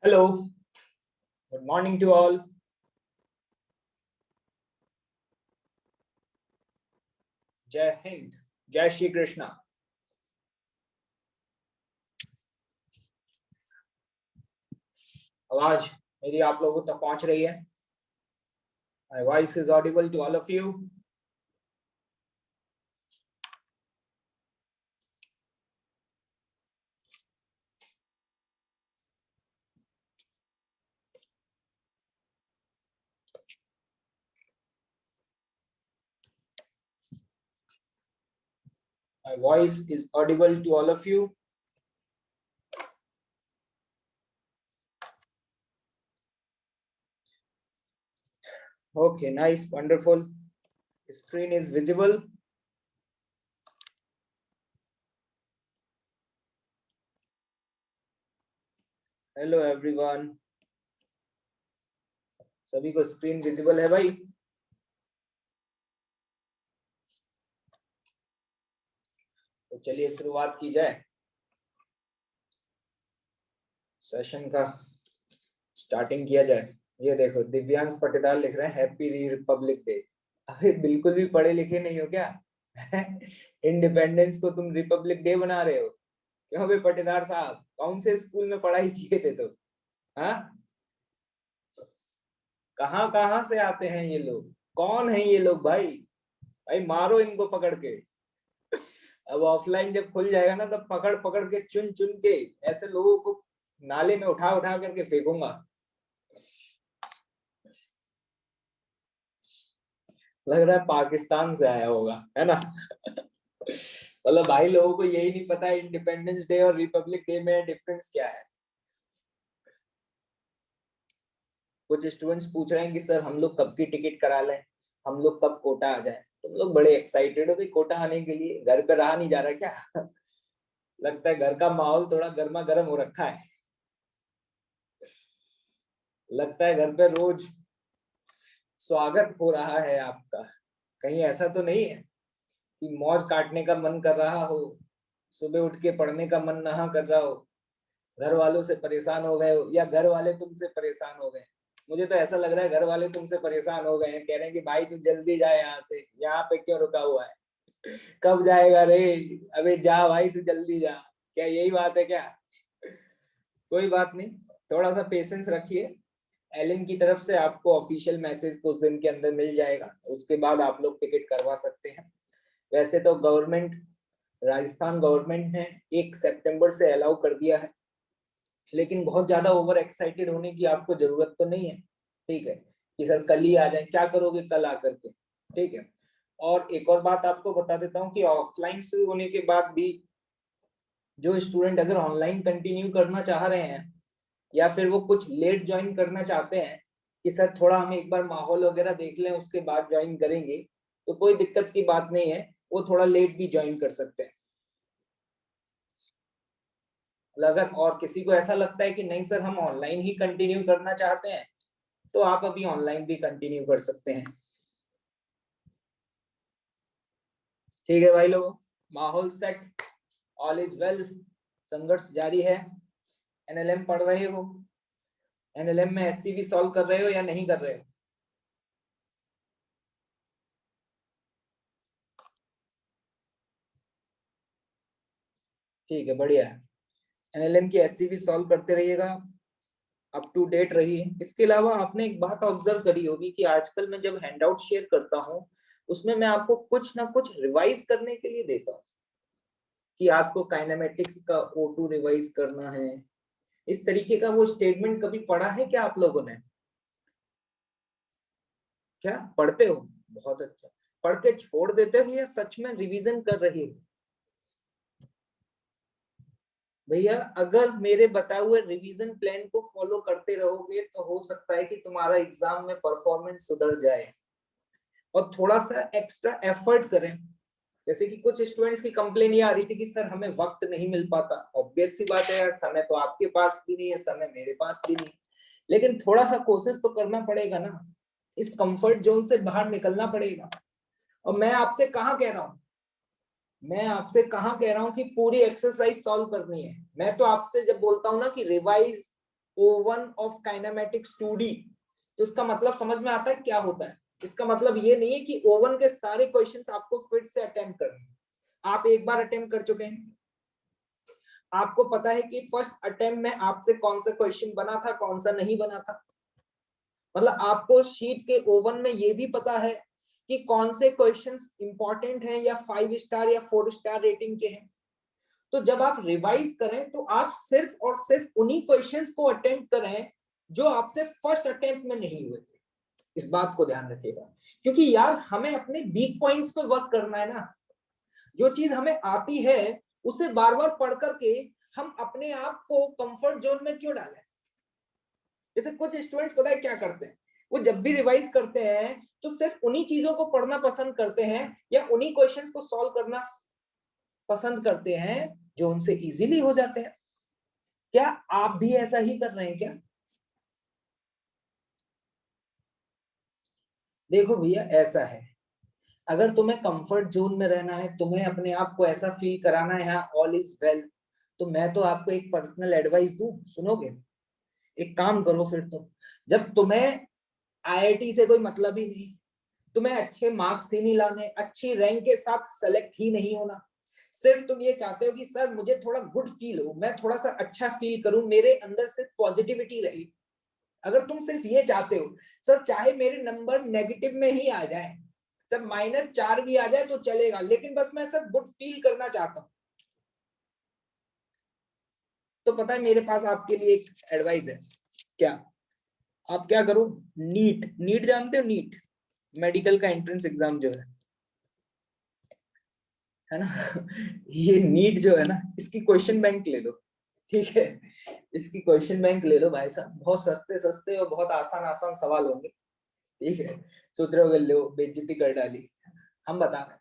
Hello, good morning to all. जय हिंद, जय श्री कृष्णा। आवाज मेरी आप लोगों तक पहुंच रही है? My voice is audible to all of you. My voice is audible to all of you. Okay, nice, wonderful. Screen is visible. Hello everyone. सभी को स्क्रीन विजिबल है भाई? तो चलिए शुरुआत की जाए सेशन का, स्टार्टिंग किया जाए। ये देखो दिव्यांश पटेदार लिख रहे हैं हैप्पी रिपब्लिक डे। अबे बिल्कुल भी पढ़े लिखे नहीं हो क्या? इंडिपेंडेंस को तुम रिपब्लिक डे बना रहे हो? क्यों बे पटेदार साहब, कौन से स्कूल में पढ़ाई किए थे तो? हाँ, कहाँ कहाँ से आते हैं ये लोग? कौन है ये लोग भाई? भाई मारो इनको पकड़ के। अब ऑफलाइन जब खुल जाएगा ना, तब पकड़ पकड़ के चुन चुन के ऐसे लोगों को नाले में उठा उठा करके फेंकूंगा। लग रहा है पाकिस्तान से आया होगा, है ना? मतलब भाई लोगों को यही नहीं पता इंडिपेंडेंस डे और रिपब्लिक डे में डिफरेंस क्या है। कुछ स्टूडेंट्स पूछ रहे हैं कि सर हम लोग कब की टिकट करा लें, हम लोग कब कोटा आ जाए। तुम लोग बड़े एक्साइटेड हो भाई कोटा आने के लिए, घर पे रहा नहीं जा रहा क्या? लगता है घर का माहौल थोड़ा गर्मा गर्म हो रखा है। लगता है घर पे रोज स्वागत हो रहा है आपका। कहीं ऐसा तो नहीं है कि मौज काटने का मन कर रहा हो, सुबह उठ के पढ़ने का मन ना कर रहा हो, घर वालों से परेशान हो गए हो, या घर वाले तुमसे परेशान हो गए? मुझे तो ऐसा लग रहा है घर वाले तुमसे परेशान हो गए हैं, कह रहे हैं कि भाई तू जल्दी जा यहाँ से, यहाँ पे क्यों रुका हुआ है? कब जाएगा रे? अबे जा भाई, तू जल्दी जा। क्या यही बात है क्या? कोई बात नहीं, थोड़ा सा पेशेंस रखिए। एलिन की तरफ से आपको ऑफिशियल मैसेज कुछ दिन के अंदर मिल जाएगा, उसके बाद आप लोग टिकट करवा सकते हैं। वैसे तो गवर्नमेंट, राजस्थान गवर्नमेंट ने 1 सितंबर से अलाउ कर दिया है, लेकिन बहुत ज्यादा ओवर एक्साइटेड होने की आपको जरूरत तो नहीं है। ठीक है कि सर कल ही आ जाए, क्या करोगे कल आकर के? ठीक है। और एक और बात आपको बता देता हूँ कि ऑफलाइन शुरू होने के बाद भी जो स्टूडेंट अगर ऑनलाइन कंटिन्यू करना चाह रहे हैं, या फिर वो कुछ लेट ज्वाइन करना चाहते हैं कि सर थोड़ा हम एक बार माहौल वगैरह देख लें उसके बाद ज्वाइन करेंगे, तो कोई दिक्कत की बात नहीं है, वो थोड़ा लेट भी ज्वाइन कर सकते हैं। अगर और किसी को ऐसा लगता है कि नहीं सर हम ऑनलाइन ही कंटिन्यू करना चाहते हैं, तो आप अभी ऑनलाइन भी कंटिन्यू कर सकते हैं। ठीक है भाई लोगों, माहौल सेट, ऑल इज वेल, संघर्ष जारी है। एनएलएम पढ़ रहे हो? एनएलएम में एससीवी सॉल्व कर रहे हो या नहीं कर रहे हो? ठीक है, बढ़िया है। एनएलएम की एससीवी सॉल्व करते रहिएगा, अप टू डेट रहिए। इसके अलावा आपने एक बात ऑब्जर्व करी होगी कि आजकल मैं जब हैंडआउट शेयर करता हूँ, उसमें मैं आपको कुछ ना कुछ रिवाइज करने के लिए देता हूँ कि आपको काइनेमेटिक्स का O2 रिवाइज करना है। इस तरीके का वो स्टेटमेंट कभी पढ़ा है क्या आप लोगों ने? क्या पढ़ते हो? बहुत अच्छा। पढ़ के छोड़ देते हो या सच में रिवीजन कर रही हो? भैया अगर मेरे बताए हुए रिवीजन प्लान को फॉलो करते रहोगे तो हो सकता है कि तुम्हारा एग्जाम में परफॉर्मेंस सुधर जाए। और थोड़ा सा एक्स्ट्रा एफर्ट करें। जैसे कि कुछ स्टूडेंट्स की कंप्लेन ये आ रही थी कि सर हमें वक्त नहीं मिल पाता। ऑब्वियस सी बात है यार, समय तो आपके पास भी नहीं है, समय मेरे पास भी नहीं है, लेकिन थोड़ा सा कोशिश तो करना पड़ेगा ना। इस कंफर्ट जोन से बाहर निकलना पड़ेगा। और मैं आपसे कहाँ कह रहा हूँ कि पूरी एक्सरसाइज सॉल्व करनी है। मैं तो आपसे जब बोलता हूँ ना कि revise O1 of kinematics 2D, तो इसका मतलब समझ में आता है क्या होता है? इसका मतलब ये नहीं है कि O1 के सारे क्वेश्चंस आपको फिर से अटेम्प्ट करने, आप एक बार अटेम्प्ट कर चुके हैं, आपको पता है कि फर्स्ट अटेम्प्ट में आपसे कौन सा क्वेश्चन बना था, कौन सा नहीं बना था। मतलब आपको शीट के O1 में ये भी पता है कि कौन से क्वेश्चंस इंपॉर्टेंट हैं या 5 स्टार या 4 स्टार रेटिंग के हैं। तो जब आप रिवाइज करें तो आप सिर्फ और सिर्फ उन्हीं क्वेश्चंस को अटेम्प्ट करें जो आपसे फर्स्ट अटेम्प्ट में नहीं हुए थे। इस बात को ध्यान रखिएगा, क्योंकि यार हमें अपने वीक पॉइंट्स पे वर्क करना है ना। जो चीज हमें आती है उसे बार बार पढ़ करके हम अपने आप को कंफर्ट जोन में क्यों डालें? जैसे कुछ स्टूडेंट्स पता है क्या करते हैं, वो जब भी रिवाइज करते हैं तो सिर्फ उन्हीं चीजों को पढ़ना पसंद करते हैं या उन्हीं क्वेश्चंस को सॉल्व करना पसंद करते हैं जो उनसे इजीली हो जाते हैं। क्या आप भी ऐसा ही कर रहे हैं क्या? देखो भैया, ऐसा है, अगर तुम्हें कंफर्ट जोन में रहना है, तुम्हें अपने आप को ऐसा फील कराना है हाँ ऑल इज वेल, तो मैं तो आपको एक पर्सनल एडवाइस दूं, सुनोगे? एक काम करो फिर, तो जब तुम्हें आईआईटी से कोई मतलब ही नहीं, तुम्हें अच्छे मार्क्स ही नहीं लाने, अच्छी रैंक के साथ सेलेक्ट ही नहीं होना, सिर्फ तुम ये चाहते हो कि सर मुझे थोड़ा गुड फील हो, मैं थोड़ा सा अच्छा फील करूं, मेरे अंदर से पॉजिटिविटी रहे, अगर तुम सिर्फ ये चाहते हो सर चाहे मेरे नंबर नेगेटिव में ही आ जाए, सर -4 भी आ जाए तो चलेगा, लेकिन बस मैं सर गुड फील करना चाहता हूं, तो पता है मेरे पास आपके लिए एक एडवाइस है। क्या? आप क्या करो, नीट, नीट जानते हो? नीट मेडिकल का एंट्रेंस एग्जाम जो है ना ये नीट जो है ना, इसकी क्वेश्चन बैंक ले लो, ठीक है? इसकी क्वेश्चन बैंक ले लो भाई साहब, बहुत सस्ते सस्ते और बहुत आसान आसान सवाल होंगे, ठीक है? सोच रहे हो लो बेइज्जती कर डाली, हम बता रहे हैं।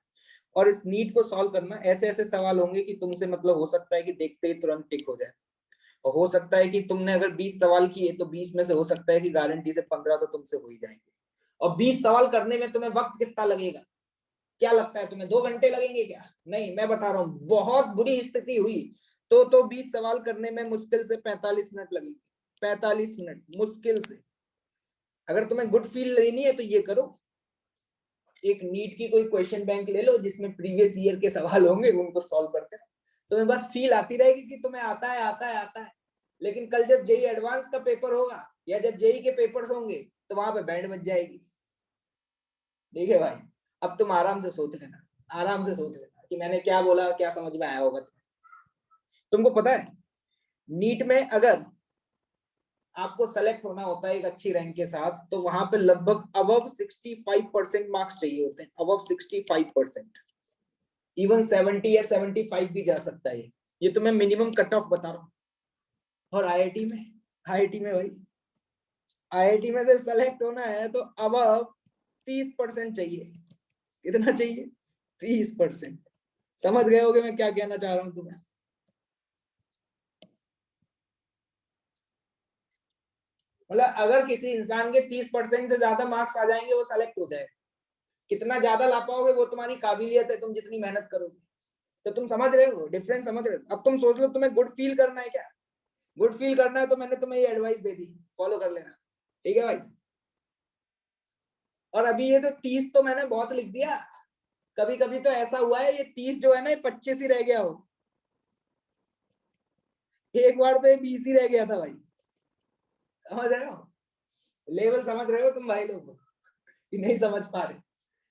और इस नीट को सॉल्व करना, ऐसे ऐसे सवाल होंगे कि तुमसे मतलब हो सकता है कि देखते ही तुरंत टिक हो जाए, और हो सकता है कि तुमने अगर 20 सवाल किए तो 20 में से हो सकता है कि गारंटी से 15 तो तुमसे हो ही जाएंगे। और 20 सवाल करने में तुम्हें वक्त कितना लगेगा? क्या लगता है तुम्हें 2 घंटे लगेंगे क्या? नहीं, मैं बता रहा हूँ बहुत बुरी स्थिति हुई तो 20 सवाल करने में मुश्किल से 45 मिनट लगेंगे, 45 मिनट मुश्किल से। अगर तुम्हें गुड फील लेनी है तो ये करो, एक नीट की कोई क्वेश्चन बैंक ले लो जिसमें प्रीवियस ईयर के सवाल होंगे, उनको सॉल्व करते रहो, तुम्हें बस फील आती रहेगी कि तुम्हें आता है आता है आता है। लेकिन कल जब जेई एडवांस का पेपर होगा या जब जेई के पेपर्स होंगे तो वहां पे बैंड बज जाएगी। ठीक है भाई, अब तुम आराम से सोच लेना, आराम से सोच लेना कि मैंने क्या बोला, क्या समझ में आया होगा तुमको पता है नीट में अगर आपको सेलेक्ट होना होता है एक अच्छी रैंक के साथ, तो वहां पे लगभग अबव 65% मार्क्स चाहिए होते हैं, अबव 65%, इवन 70 या 75 भी जा सकता है, ये तो मैं मिनिमम कट ऑफ बता रहा हूँ। और आईआईटी में, आईआईटी में भाई, आईआईटी में सिर्फ सेलेक्ट होना है तो अबव 30% चाहिए। कितना चाहिए? 30%। समझ गए होगे मैं क्या कहना चाह रहा हूँ तुम्हें? मतलब अगर किसी इंसान के 30% से ज्यादा मार्क्स आ जाएंगे वो सेलेक्ट हो जाएगा, कितना ज्यादा ला पाओगे वो तुम्हारी काबिलियत है, तुम जितनी मेहनत करोगे। तो तुम समझ रहे हो डिफरेंस, समझ रहे हो? अब तुम सोच लो तुम्हें गुड फील करना है क्या? गुड फील करना है तो मैंने तुम्हें ये एडवाइस दे दी, फॉलो कर लेना, ठीक है भाई? और अभी ये तो 30 तो मैंने बहुत लिख दिया, कभी कभी तो ऐसा हुआ है ये 30 जो है ना ये 25 ही रह गया हो, एक बार तो ये 20 ही रह गया था भाई। समझ रहे हो लेवल, समझ रहे हो तुम भाई लोग कि नहीं समझ पा रहे?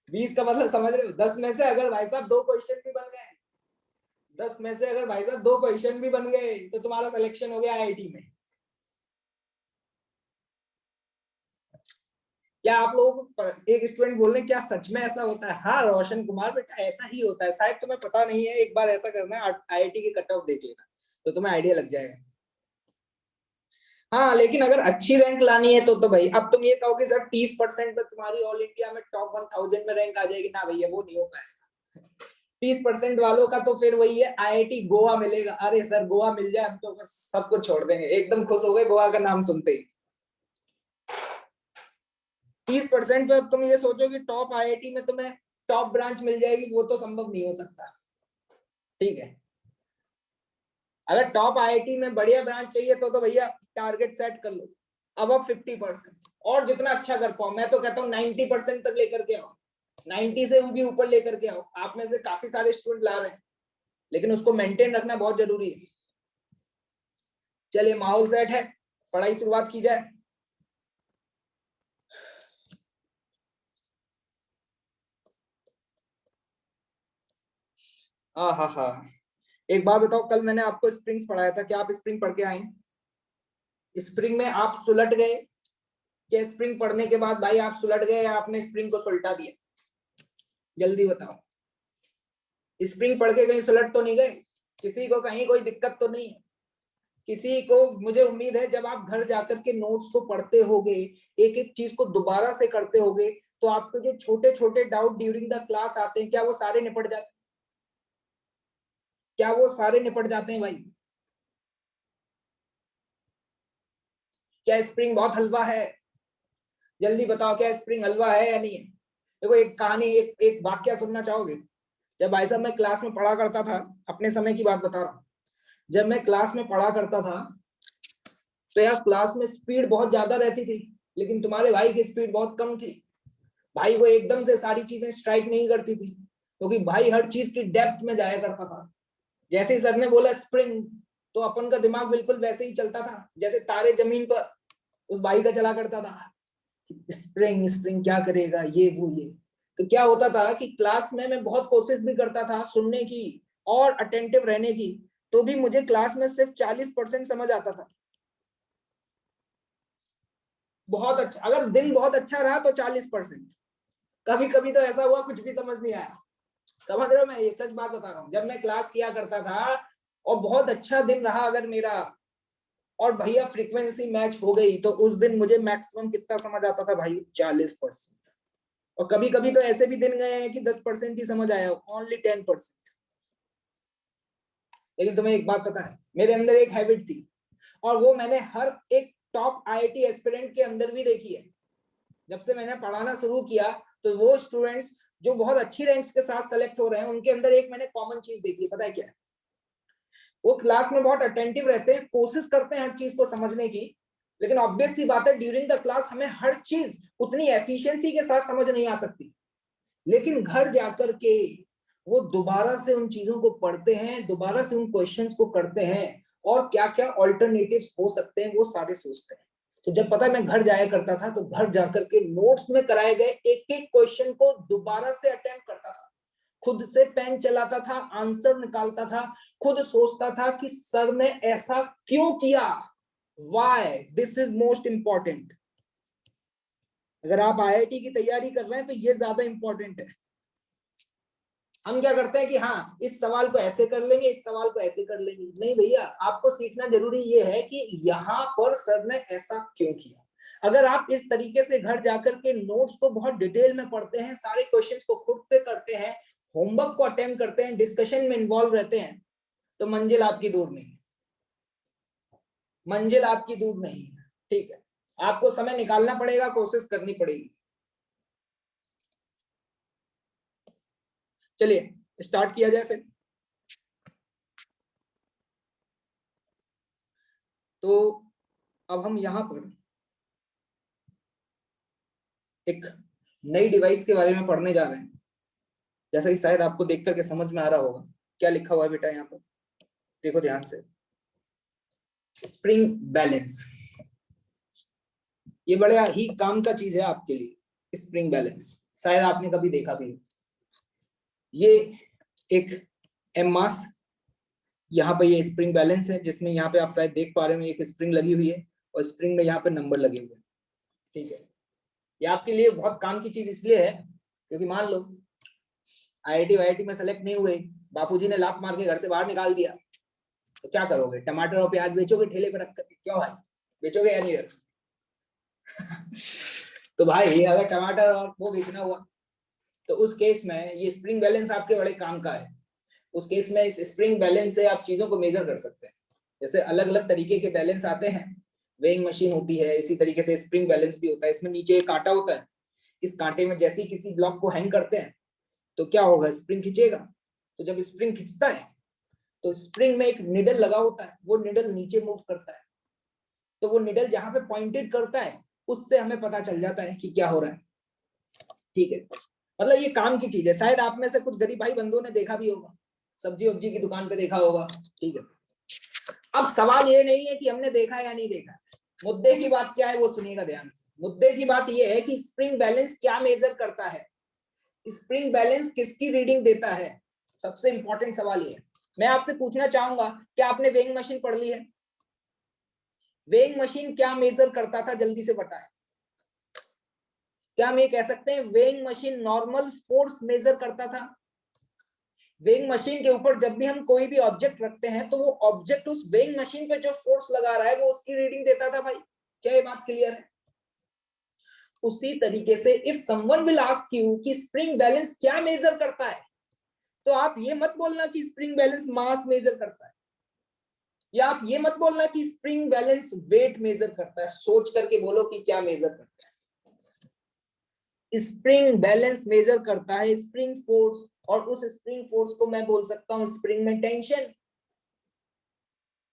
20 का मतलब समझ रहे हो? 10 में से अगर भाई साहब 2 क्वेश्चन भी बन गए, 10 में से अगर भाई साहब 2 क्वेश्चन भी बन गए तो तुम्हारा सिलेक्शन हो गया आईआईटी में। क्या आप लोगों को एक स्टूडेंट बोल रहे क्या सच में ऐसा होता है? हाँ रोशन कुमार बेटा ऐसा ही होता है, शायद तुम्हें पता नहीं है, एक बार ऐसा करना है आईआईटी की कट ऑफ देख लेना तो तुम्हें आइडिया लग जाएगा। हाँ लेकिन अगर अच्छी रैंक लानी है तो भाई अब तुम ये कहोगे सर 30% में तुम्हारी ऑल इंडिया में टॉप 1000 में रैंक आ जाएगी, ना भैया वो नहीं हो पाएगा। 30% वालों का तो फिर वही है आईआईटी गोवा मिलेगा, अरे सर गोवा मिल जाए हम तो बस सब कुछ छोड़ देंगे, एकदम खुश हो गए गोवा का नाम सुनते ही। 30% पे तुम ये सोचो कि टॉप आईआईटी में तुम्हें टॉप ब्रांच मिल जाएगी, वो तो संभव नहीं हो सकता, ठीक है? अगर टॉप आईआईटी में बढ़िया ब्रांच चाहिए तो भैया टारगेट सेट कर लो अब 50%, और जितना अच्छा कर पाओ। मैं तो कहता हूँ 90% तक लेकर के आओ, 90 से भी ऊपर लेकर के आओ। आप में से काफी सारे स्टूडेंट ला रहे हैं, लेकिन उसको मेंटेन रखना बहुत जरूरी है। चलिए माहौल सेट है, पढ़ाई शुरुआत की जाए। हाँ हाँ हाँ, एक बात बताओ, कल मैंने आपको स्प्रिंग्स पढ़ाया था, क्या आप स्प्रिंग पढ़ के आए? स्प्रिंग में आप सुलट गए क्या? स्प्रिंग पढ़ने के बाद भाई आप सुलट गए या आपने स्प्रिंग को सुलटा दिया? जल्दी बताओ। स्प्रिंग पढ़ के कहीं सुलट तो नहीं गए? किसी को कहीं कोई दिक्कत तो नहीं है? किसी को? मुझे उम्मीद है जब आप घर जाकर के नोट्स को पढ़ते होगे, एक एक चीज को दोबारा से करते होगे, तो आपके जो छोटे छोटे डाउट ड्यूरिंग द क्लास आते हैं, क्या वो सारे निपट जाते हैं? क्या वो सारे निपट जाते हैं भाई? क्या स्प्रिंग बहुत हलवा है? जल्दी बताओ, क्या स्प्रिंग हलवा है या नहीं है? देखो एक कहानी, एक वाक्य सुनना चाहोगे? जब भाई साहब मैं क्लास में पढ़ा करता था, अपने समय की बात बता रहा हूँ, जब मैं क्लास में पढ़ा करता था तो यार क्लास में स्पीड बहुत ज्यादा रहती थी, लेकिन तुम्हारे भाई की स्पीड बहुत कम थी। भाई को एकदम से सारी चीजें स्ट्राइक नहीं करती थी, क्योंकि भाई हर चीज की डेप्थ में जाया करता था। जैसे ही सर ने बोला स्प्रिंग, तो अपन का दिमाग बिल्कुल वैसे ही चलता था जैसे तारे जमीन पर उस भाई का चला करता था। स्प्रिंग स्प्रिंग क्या करेगा, ये वो ये। तो क्या होता था कि क्लास में मैं बहुत कोशिश भी करता था सुनने की और अटेंटिव रहने की, तो भी मुझे क्लास में सिर्फ 40% समझ आता था। बहुत अच्छा, अगर दिन बहुत अच्छा रहा तो 40%। कभी कभी तो ऐसा हुआ कुछ भी समझ नहीं आया। समझ रहे हो, मैं ये सच बात बता रहा हूँ। जब मैं क्लास किया करता था और बहुत अच्छा दिन रहा अगर मेरा, और भैया फ्रीक्वेंसी मैच हो गई, तो उस दिन मुझे मैक्सिमम कितना समझ आता था भाई? 40%। और कभी कभी तो ऐसे भी दिन गए हैं कि 10% ही समझ आया, ओनली 10%। लेकिन तुम्हें एक बात पता है, मेरे अंदर एक हैबिट थी, और वो मैंने हर एक टॉप आईआईटी एस्पिरेंट के अंदर भी देखी है। जब से मैंने पढ़ाना शुरू किया, तो वो स्टूडेंट्स जो बहुत अच्छी रैंक्स के साथ सेलेक्ट हो रहे हैं, उनके अंदर एक मैंने कॉमन चीज देखी है, पता है क्या है? वो क्लास में बहुत अटेंटिव रहते हैं, कोशिश करते हैं हर चीज को समझने की, लेकिन ऑब्वियस सी बात है ड्यूरिंग द क्लास हमें हर चीज उतनी एफिशिएंसी के साथ समझ नहीं आ सकती। लेकिन घर जाकर के वो दोबारा से उन चीजों को पढ़ते हैं, दोबारा से उन क्वेश्चंस को करते हैं, और क्या क्या ऑल्टरनेटिव्स हो सकते हैं वो सारे सोचते हैं। तो जब पता है मैं घर जाया करता था, तो घर जाकर के नोट्स में कराए गए एक एक क्वेश्चन को दोबारा से अटेम्प्ट करता था, खुद से पेन चलाता था, आंसर निकालता था, खुद सोचता था कि सर ने ऐसा क्यों किया, why, this is most important. अगर आप आईआईटी की तैयारी कर रहे हैं तो ये ज्यादा इंपॉर्टेंट है। हम क्या करते हैं कि हाँ इस सवाल को ऐसे कर लेंगे, इस सवाल को ऐसे कर लेंगे। नहीं भैया, आपको सीखना जरूरी ये है कि यहाँ पर सर ने ऐसा क्यों किया। अगर आप इस तरीके से घर जाकर के नोट्स को बहुत डिटेल में पढ़ते हैं, सारे क्वेश्चंस को खुद से करते हैं, होमवर्क को अटेम्प्ट करते हैं, डिस्कशन में इन्वॉल्व रहते हैं, तो मंजिल आपकी दूर नहीं है। मंजिल आपकी दूर नहीं है, ठीक है? आपको समय निकालना पड़ेगा, कोशिश करनी पड़ेगी। चलिए स्टार्ट किया जाए फिर। तो अब हम यहाँ पर एक नई डिवाइस के बारे में पढ़ने जा रहे हैं, जैसा कि शायद आपको देख करके समझ में आ रहा होगा। क्या लिखा हुआ है बेटा यहाँ पर? देखो ध्यान से, स्प्रिंग बैलेंस। ये बड़ा ही काम का चीज है आपके लिए, स्प्रिंग बैलेंस। शायद आपने कभी देखा भी। ये एक एम मास, यहाँ पे ये स्प्रिंग बैलेंस है, जिसमें यहाँ पे आप शायद देख पा रहे हो एक स्प्रिंग लगी हुई है, और स्प्रिंग में यहाँ पे नंबर लगे हुए हैं, ठीक है? ये आपके लिए बहुत काम की चीज इसलिए है क्योंकि मान लो आईआईटी वाईआईटी में सेलेक्ट नहीं हुए, बापूजी ने लात मार के घर से बाहर निकाल दिया, तो क्या करोगे? टमाटर और प्याज बेचोगे ठेले पे रख करके? क्यों भाई, बेचोगे या नहीं? तो भाई अगर टमाटर और वो बेचना हुआ, तो उस केस में ये स्प्रिंग बैलेंस आपके बड़े काम का है। उस केस में इस स्प्रिंग बैलेंस से आप चीजों को मेजर कर सकते हैं। जैसे अलग अलग तरीके के बैलेंस आते हैं, वेइंग मशीन होती है, इसी तरीके से स्प्रिंग बैलेंस भी होता है। इसमें नीचे एक कांटा होता है, इस कांटे में जैसे ही किसी ब्लॉक को हैंग करते हैं तो क्या होगा? स्प्रिंग खींचेगा। तो जब स्प्रिंग खींचता है तो स्प्रिंग में एक निडल लगा होता है, वो निडल नीचे मूव करता है। तो वो निडल जहां पे पॉइंटेड करता है उससे हमें पता चल जाता है कि क्या हो रहा है। ठीक है, मतलब ये काम की चीज है। शायद आप में से कुछ गरीब भाई बंधुओं ने देखा भी होगा, सब्जी वब्जी की दुकान पे देखा होगा। ठीक है, अब सवाल ये नहीं है कि हमने देखा या नहीं देखा, मुद्दे की बात क्या है वो सुनिएगा ध्यान से। मुद्दे की बात ये है कि स्प्रिंग बैलेंस क्या मेजर करता है, स्प्रिंग बैलेंस किसकी रीडिंग देता है, सबसे इंपॉर्टेंट सवाल ये है। मैं आपसे पूछना चाहूंगा, क्या आपने वेइंग मशीन पढ़ ली है? वेइंग मशीन क्या मेजर करता था, जल्दी से बताएं। क्या हम ये कह सकते हैं weighing machine normal force measure करता था? वेइंग मशीन के ऊपर जब भी हम कोई भी ऑब्जेक्ट रखते हैं तो वो ऑब्जेक्ट उस वेइंग मशीन पे जो फोर्स लगा रहा है वो उसकी रीडिंग देता था भाई। क्या ये बात क्लियर है? उसी तरीके से if someone will ask you कि स्प्रिंग बैलेंस क्या मेजर करता है, तो आप ये मत बोलना कि स्प्रिंग बैलेंस मास मेजर करता है, या आप ये मत बोलना कि स्प्रिंग बैलेंस वेट मेजर करता है। सोच करके बोलो कि क्या मेजर करता है। स्प्रिंग बैलेंस मेजर करता है स्प्रिंग फोर्स, और उस स्प्रिंग फोर्स को मैं बोल सकता हूं स्प्रिंग में टेंशन।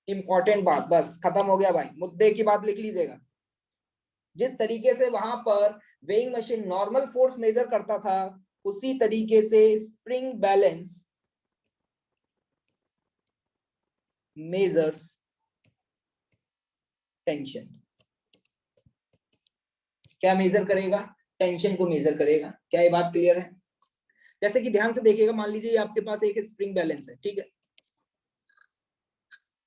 इंपॉर्टेंट बात, बस खत्म हो गया भाई, मुद्दे की बात लिख लीजिएगा। जिस तरीके से वहां पर weighing machine normal force measure करता था, उसी तरीके से स्प्रिंग बैलेंस मेजर्स टेंशन। क्या मेजर करेगा? टेंशन को मेजर करेगा। क्या ये बात क्लियर है? जैसे कि ध्यान से देखिएगा, मान लीजिए आपके पास एक स्प्रिंग बैलेंस है, ठीक है,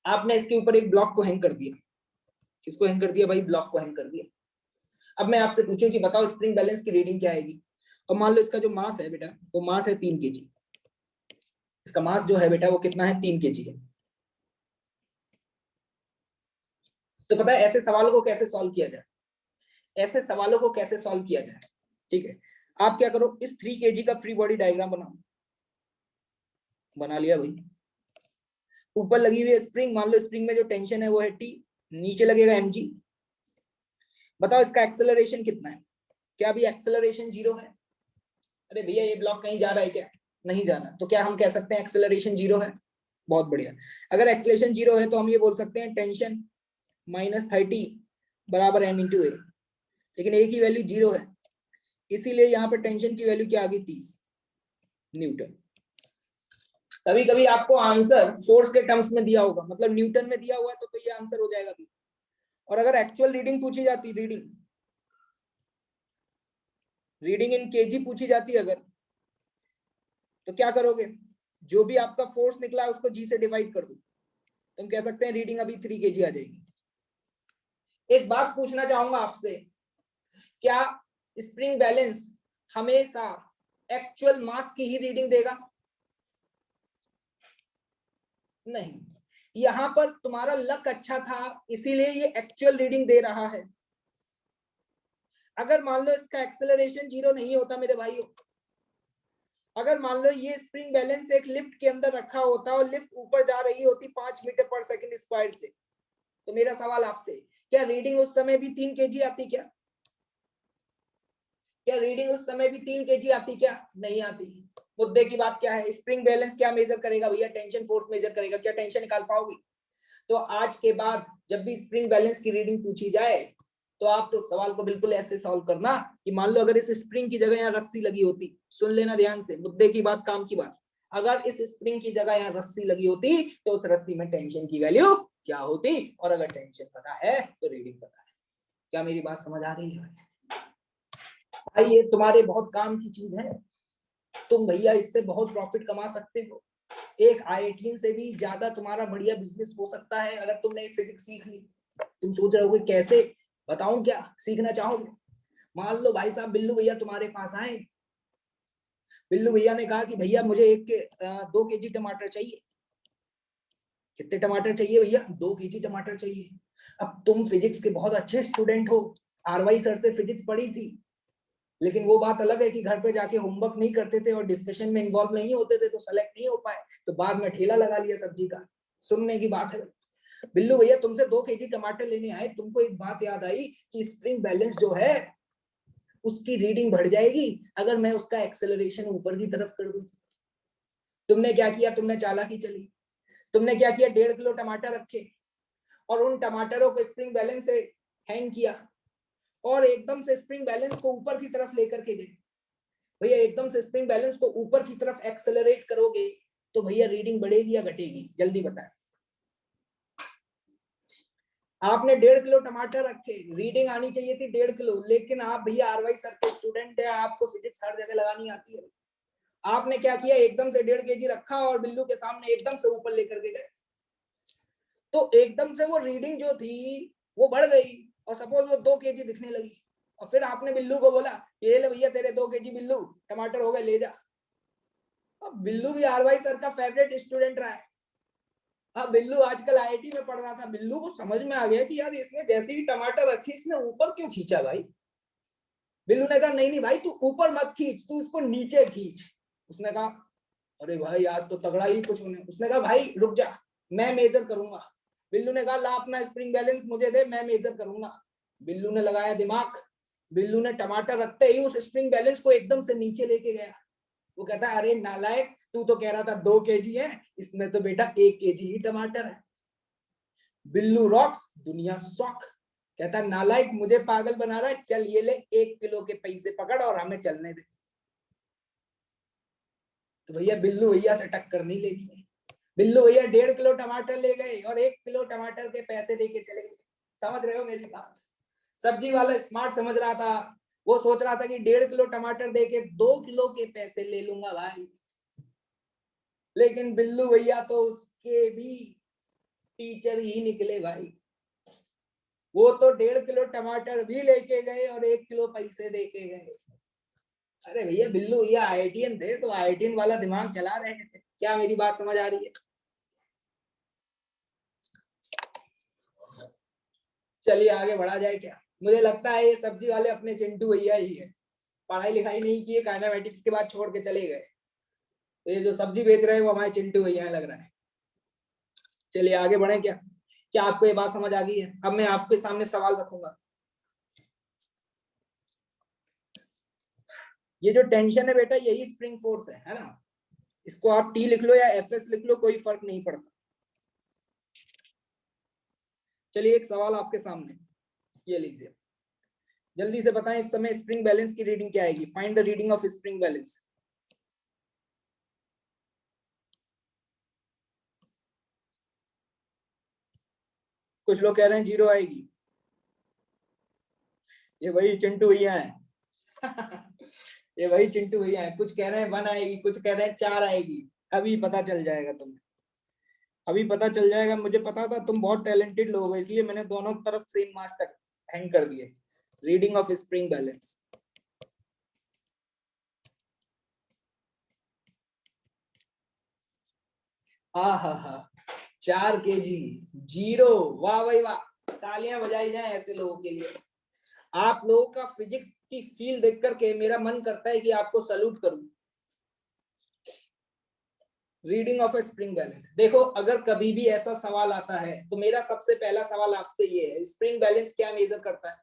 आपने इसके ऊपर एक ब्लॉक को हैंग कर दिया। किसको हैंग कर दिया भाई? ब्लॉक को हैंग कर दिया। अब मैं आपसे पूछूं कि बताओ स्प्रिंग बैलेंस की रीडिंग क्या आएगी। और मान लो इसका जो मास है बेटा, वो मास है 3 kg। इसका मास जो है बेटा वो कितना है? 3 kg है। तो पता है ऐसे सवालों को कैसे सॉल्व किया जाए? ऐसे सवालों को कैसे सॉल्व किया जाए? ठीक है, आप क्या करो, इस 3 kg का फ्री बॉडी डायग्राम बनाओ। बना लिया भाई। ऊपर लगी हुई है स्प्रिंग, मान लो स्प्रिंग में जो टेंशन है वो है टी, नीचे लगेगा mg। बताओ इसका एक्सेलरेशन कितना है? क्या अभी एक्सेलरेशन 0 है? अरे भैया ये ब्लॉक कहीं जा रहा है क्या? नहीं जाना, तो क्या हम कह सकते हैं एक्सेलरेशन 0 है? बहुत बढ़िया। अगर एक्सेलरेशन 0 है तो हम ये बोल सकते हैं टेंशन -30 बराबर m इंटू ए। लेकिन ए की वैल्यू 0 है, इसीलिए यहाँ पे टेंशन की वैल्यू क्या आ गई? 30 न्यूटन। कभी कभी आपको आंसर फोर्स के टर्म्स में दिया होगा, मतलब न्यूटन में दिया हुआ है, तो ये आंसर हो जाएगा भी। और अगर एक्चुअल रीडिंग पूछी जाती, रीडिंग इन केजी पूछी जाती अगर, तो क्या करोगे? जो भी आपका फोर्स निकला है उसको जी से डिवाइड कर दो, तुम कह सकते हैं रीडिंग अभी 3 kg आ जाएगी। एक बात पूछना चाहूंगा आपसे, क्या स्प्रिंग बैलेंस हमेशा एक्चुअल मास की ही रीडिंग देगा? नहीं, यहां पर तुम्हारा लक अच्छा था इसीलिए ये एक्चुअल रीडिंग दे रहा है। अगर मान लो इसका एक्सेलरेशन 0 नहीं होता मेरे भाइयों, अगर मान लो ये स्प्रिंग बैलेंस एक लिफ्ट के अंदर रखा होता और लिफ्ट ऊपर जा रही होती 5 मीटर पर सेकंड स्क्वायर से, तो मेरा सवाल आपसे, क्या रीडिंग उस समय भी 3 kg आती? क्या रीडिंग उस समय भी 3 kg आती? क्या नहीं आती? मुद्दे की बात क्या है? स्प्रिंग बैलेंस क्या मेजर करेगा भैया? टेंशन फोर्स मेजर करेगा। क्या टेंशन निकाल पाओगी? तो आज के बाद जब भी स्प्रिंग बैलेंस की रीडिंग पूछी जाए तो आप तो सवाल को बिल्कुल ऐसे सॉल्व करना कि मान लो अगर इस स्प्रिंग की जगह यहाँ रस्सी लगी होती, सुन लेना ध्यान से, मुद्दे की बात, काम की बात, अगर इस स्प्रिंग की जगह यहाँ रस्सी लगी होती तो उस रस्सी में टेंशन की वैल्यू क्या होती? और अगर टेंशन पता है तो रीडिंग पता है। क्या मेरी बात समझ आ रही है भाई? ये तुम्हारे बहुत काम की चीज है, तुम भैया इससे बहुत प्रॉफिट कमा सकते हो। एक IIT से भी ज्यादा तुम्हारा बढ़िया बिजनेस हो सकता है अगर तुमने फिजिक्स सीख ली। तुम सोच रहे होगे कैसे, बताऊं क्या सीखना चाहोगे? मान लो भाई साहब बिल्लू भैया तुम्हारे पास आए, बिल्लू भैया ने कहा कि भैया मुझे 2 kg टमाटर चाहिए। कितने टमाटर चाहिए भैया? 2 kg टमाटर चाहिए। अब तुम फिजिक्स के बहुत अच्छे स्टूडेंट हो, RY सर से फिजिक्स पढ़ी थी, लेकिन वो बात अलग है कि घर पे जाके होमवर्क नहीं करते थे और डिस्कशन में इन्वॉल्व नहीं होते थे, तो सेलेक्ट नहीं हो पाए, तो बाद में ठेला लगा लिया सब्जी का। सुनने की बात है। बिल्लू भैया तुमसे 2 kg टमाटर लेने आए, तुमको एक बात याद आई कि स्प्रिंग बैलेंस जो है उसकी रीडिंग बढ़ जाएगी अगर मैं उसका एक्सेलरेशन ऊपर की तरफ कर दूं। तुमने क्या किया? तुमने चालाकी चली, तुमने क्या किया? 1.5 किलो टमाटर रखे और उन टमाटरों को स्प्रिंग बैलेंस से हैंग किया और एकदम से स्प्रिंग बैलेंस को ऊपर की तरफ लेकर के गए। भैया एकदम से स्प्रिंग बैलेंस को ऊपर की तरफ एक्सेलरेट करोगे तो भैया रीडिंग बढ़ेगी या घटेगी? जल्दी बताएं। आपने 1.5 किलो टमाटर रखे, रीडिंग आनी चाहिए थी 1.5 किलो, लेकिन आप भैया आरवाई सर के स्टूडेंट है, आपको फिजिक्स हर जगह लगानी आती है। आपने क्या किया, एकदम से 1.5 केजी रखा और बिल्लू के सामने एकदम से ऊपर लेकर के गए, तो एकदम से वो रीडिंग जो थी वो बढ़ गई और सपोज वो 2 केजी दिखने लगी। और फिर आपने बिल्लू को बोला, ये ले भैया तेरे 2 केजी बिल्लू टमाटर हो गए, ले जा। अब बिल्लू भी आरवाई सर का फेवरेट स्टूडेंट रहा है। हाँ, बिल्लू आजकल आईआईटी में पढ़ रहा था, बिल्लू को समझ में आ गया कि यार इसने जैसे ही टमाटर रखी इसने ऊपर क्यों खींचा भाई। बिल्लू ने कहा नहीं नहीं भाई, तू ऊपर मत खींच, तू इसको नीचे खींच। उसने कहा अरे भाई आज तो तगड़ा ही कुछ होने। उसने कहा भाई रुक जा, मैं मेजर करूंगा। बिल्लू ने कहा ला अपना स्प्रिंग बैलेंस मुझे दे, मैं मेजर करूंगा। बिल्लू ने लगाया दिमाग, बिल्लू ने टमाटर रखते ही उस स्प्रिंग बैलेंस को एकदम से नीचे लेके गया। वो कहता है अरे नालायक, तू तो कह रहा था 2 केजी है, इसमें तो बेटा 1 केजी ही टमाटर है। बिल्लू रॉक्स, दुनिया शॉक। कहता नालायक मुझे पागल बना रहा है, चल ये ले 1 किलो के पैसे पकड़ और हमें चलने दे। तो भैया बिल्लू भैया से टक्कर नहीं लेनी है। बिल्लू भैया 1.5 किलो टमाटर ले गए और 1 किलो टमाटर के पैसे देके चले गए। समझ रहे हो मेरी बात? सब्जी वाला स्मार्ट समझ रहा था, वो सोच रहा था कि 1.5 किलो टमाटर देके 2 किलो के पैसे ले लूंगा भाई। लेकिन बिल्लू भैया तो उसके भी टीचर ही निकले भाई। वो तो 1.5 किलो टमाटर भी लेके गए और 1 किलो पैसे देके गए। अरे भैया बिल्लू भैया आईआईटीएन थे, तो आईआईटीएन वाला दिमाग चला रहे थे। क्या मेरी बात समझ आ रही है? चलिए आगे बढ़ा जाए क्या? मुझे लगता है ये सब्जी वाले अपने चिंटू भैया ही है, पढ़ाई लिखाई नहीं की है, काइनेमेटिक्स के बाद छोड़ के चले गए। तो ये जो सब्जी बेच रहे हैं वो हमारे चिंटू भैया लग रहा है। चलिए आगे बढ़े क्या? क्या आपको ये बात समझ आ गई है? अब मैं आपके सामने सवाल रखूंगा। ये जो टेंशन है बेटा यही स्प्रिंग फोर्स है ना? इसको आप टी लिख लो या एफएस लिख लो, कोई फर्क नहीं पड़ता। चलिए एक सवाल आपके सामने, ये लीजिए, जल्दी से बताएं इस समय स्प्रिंग बैलेंस की रीडिंग क्या आएगी? Find the reading of spring balance. कुछ लोग कह रहे हैं 0 आएगी, ये वही चिंटू भैया है। ये वही चिंटू भैया है। कुछ कह रहे हैं 1 आएगी, कुछ कह रहे हैं 4 आएगी। अभी पता चल जाएगा तुम्हें, अभी पता चल जाएगा। मुझे पता था तुम बहुत टैलेंटेड लोग हो, इसलिए मैंने दोनों तरफ सेम मार्क्स तक हैंग कर दिए। रीडिंग ऑफ स्प्रिंग बैलेंस, हा हा हा, 4 केजी 0। वाह भाई वाह, तालियां बजाई जाए ऐसे लोगों के लिए। आप लोगों का फिजिक्स की फील देख करके मेरा मन करता है कि आपको सैल्यूट करूं। Reading of A spring balance, देखो अगर कभी भी ऐसा सवाल आता है तो मेरा सबसे पहला सवाल आपसे ये है, स्प्रिंग बैलेंस क्या मेजर करता है?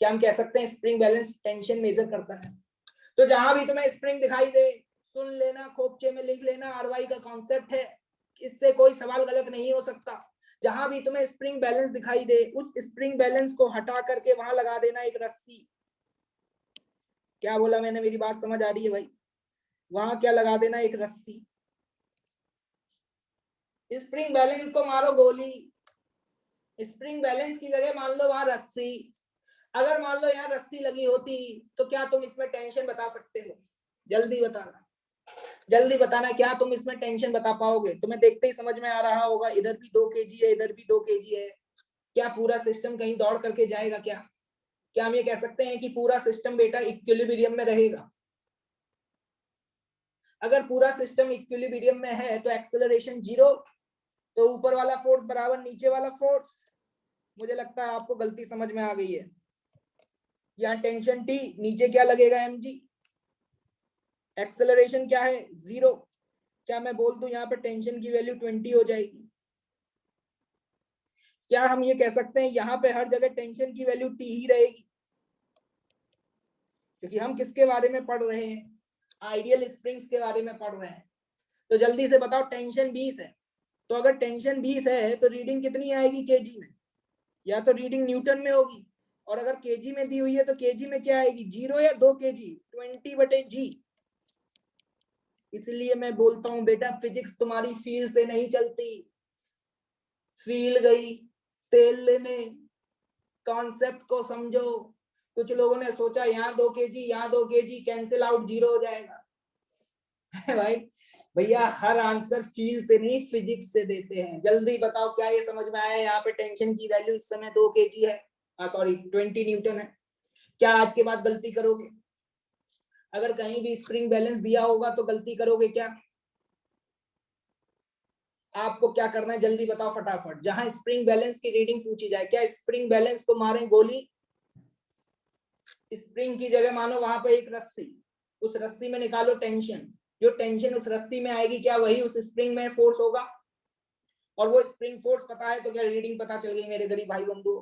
क्या हम कह सकते हैं स्प्रिंग बैलेंस टेंशन मेजर करता है? तो जहां भी तुम्हें स्प्रिंग दिखाई दे सुन लेना, खोपचे में लिख लेना, आरवाई का कॉन्सेप्ट है, इससे कोई सवाल गलत नहीं हो सकता। जहां भी तुम्हें स्प्रिंग बैलेंस दिखाई दे उस स्प्रिंग बैलेंस को हटा करके वहां लगा देना एक रस्सी। क्या बोला मैंने? मेरी बात समझ आ रही है भाई? वहां क्या लगा देना? एक रस्सी। स्प्रिंग बैलेंस को मारो गोली, स्प्रिंग बैलेंस की जगह मान लो वहां रस्सी। अगर मान लो यहाँ रस्सी लगी होती तो क्या तुम इसमें टेंशन बता सकते हो? जल्दी बताना, जल्दी बताना, क्या तुम इसमें टेंशन बता पाओगे? तुम्हें देखते ही समझ में आ रहा होगा इधर भी 2 केजी है, इधर भी 2 केजी है। क्या पूरा सिस्टम कहीं दौड़ करके जाएगा? क्या हम ये कह सकते हैं कि पूरा सिस्टम बेटा इक्विलिब्रियम में रहेगा? अगर पूरा सिस्टम इक्विलिब्रियम में है तो एक्सेलरेशन 0, तो ऊपर वाला फोर्स बराबर नीचे वाला फोर्स। मुझे लगता है आपको गलती समझ में आ गई है। यहाँ टेंशन टी, नीचे क्या लगेगा mg, एक्सेलरेशन क्या है 0। क्या मैं बोल दूं यहाँ पे टेंशन की वैल्यू 20 हो जाएगी? क्या हम ये कह सकते हैं यहाँ पे हर जगह टेंशन की वैल्यू टी ही रहेगी? क्योंकि हम किसके बारे में पढ़ रहे हैं? आइडियल स्प्रिंग्स के बारे में पढ़ रहे हैं। तो जल्दी से बताओ, टेंशन 20 है, तो अगर टेंशन 20 है तो रीडिंग कितनी आएगी केजी में, या तो रीडिंग न्यूटन में होगी, और अगर केजी में दी हुई है तो केजी में क्या आएगी, 0 या 2 केजी, 20/g। इसलिए मैं बोलता हूं बेटा फिजिक्स तुम्हारी फील से नहीं चलती। फील गई तेल लेने, कॉन्सेप्ट को समझो। कुछ लोगों ने सोचा यहाँ 2 केजी, यहाँ 2 केजी, कैंसिल आउट, 0 हो जाएगा। भाई भैया हर आंसर फील से नहीं फिजिक्स से देते हैं। जल्दी बताओ क्या ये समझ में आया, यहाँ पे टेंशन की वैल्यू इस समय 2 केजी है, सॉरी 20 न्यूटन है। क्या आज के बाद गलती करोगे? अगर कहीं भी स्प्रिंग बैलेंस दिया होगा तो गलती करोगे क्या? आपको क्या करना है जल्दी बताओ फटाफट। जहां स्प्रिंग बैलेंस की रीडिंग पूछी जाए, क्या स्प्रिंग बैलेंस को मारें गोली? स्प्रिंग की जगह मानो वहां पे एक रस्सी, उस रस्सी में निकालो टेंशन। जो टेंशन उस रस्सी में आएगी क्या वही उस स्प्रिंग में फोर्स होगा? और वो स्प्रिंग फोर्स पता है तो क्या रीडिंग पता चल गई मेरे गरीब भाई बंधु?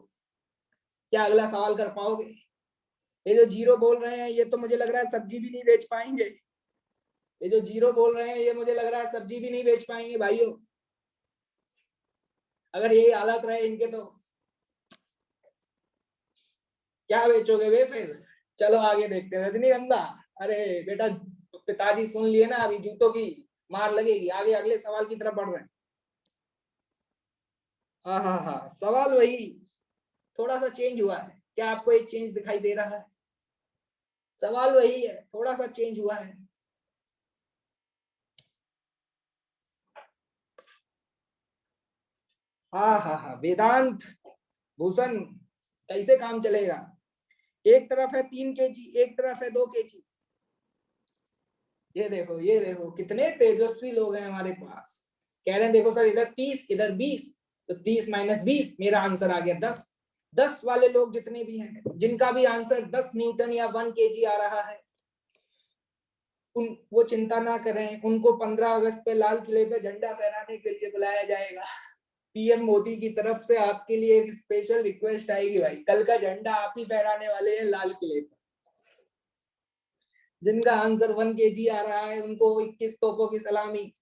क्या अगला सवाल कर पाओगे? ये जो 0 बोल रहे हैं ये तो मुझे लग रहा है सब्जी भी नहीं बेच पाएंगे। ये जो 0 बोल रहे हैं ये मुझे लग रहा है सब्जी भी नहीं बेच पाएंगे भाइयों। अगर यही हालत रहे इनके तो क्या बेचोगे वे फिर? चलो आगे देखते हैं। रजनीगंधा, अरे बेटा पिताजी सुन लिए ना, अभी जूतों की मार लगेगी। आगे अगले सवाल की तरफ बढ़ रहे हैं। हाँ हाँ हाँ, सवाल वही, थोड़ा सा चेंज हुआ है। क्या आपको एक चेंज दिखाई दे रहा है? सवाल वही है, थोड़ा सा चेंज हुआ है। हाँ हाँ हाँ, वेदांत भूषण कैसे काम चलेगा? एक तरफ है 3 केजी, एक तरफ है 2 केजी। ये देखो कितने तेजस्वी लोग हैं हमारे पास। कह रहे हैं देखो सर इधर 30 इधर 20, तो 30 - 20 मेरा आंसर आ गया 10। 10 वाले लोग जितने भी हैं जिनका भी आंसर 10 न्यूटन या 1 केजी आ रहा है, वो चिंता ना करें, उनको 15 अगस्त पे लाल किले पे झंडा फहराने के लिए बुलाया जाएगा। पीएम मोदी की तरफ से आपके लिए एक स्पेशल रिक्वेस्ट आएगी भाई, कल का झंडा आप ही फहराने वाले हैं लाल किले पर। जिनका आंसर 1 केजी आ रहा है उनको 21 तोपों की सलामी।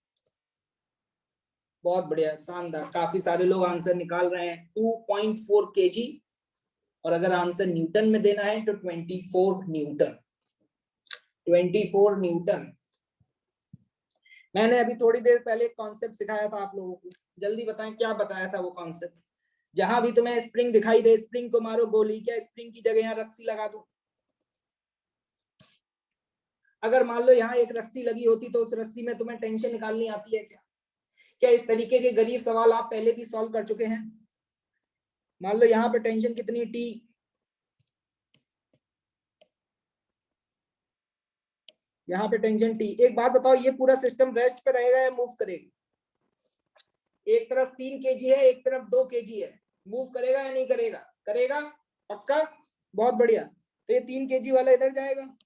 बहुत बढ़िया, शानदार, काफी सारे लोग आंसर निकाल रहे हैं। 2.4 केजी, और अगर आंसर न्यूटन में देना है तो 24 न्यूटन। 24 न्यूटन। मैंने अभी थोड़ी देर पहले एक कॉन्सेप्ट सिखाया था आप लोगों को, जल्दी बताएं क्या बताया था वो कॉन्सेप्ट? जहां भी तुम्हें स्प्रिंग दिखाई दे स्प्रिंग को मारो गोली। क्या स्प्रिंग की जगह यहाँ रस्सी लगा दो? अगर मान लो यहाँ एक रस्सी लगी होती तो उस रस्सी में तुम्हें टेंशन निकालनी आती है क्या? क्या इस तरीके के गरीब सवाल आप पहले भी सॉल्व कर चुके हैं? मान लो यहाँ पे टेंशन कितनी टी, यहाँ पे टेंशन टी। एक बात बताओ ये पूरा सिस्टम रेस्ट पे रहेगा या मूव करेगा? एक तरफ 3 केजी है एक तरफ 2 केजी है, मूव करेगा या नहीं करेगा? करेगा, पक्का? बहुत बढ़िया। तो ये 3 केजी वाला इधर जाएगा,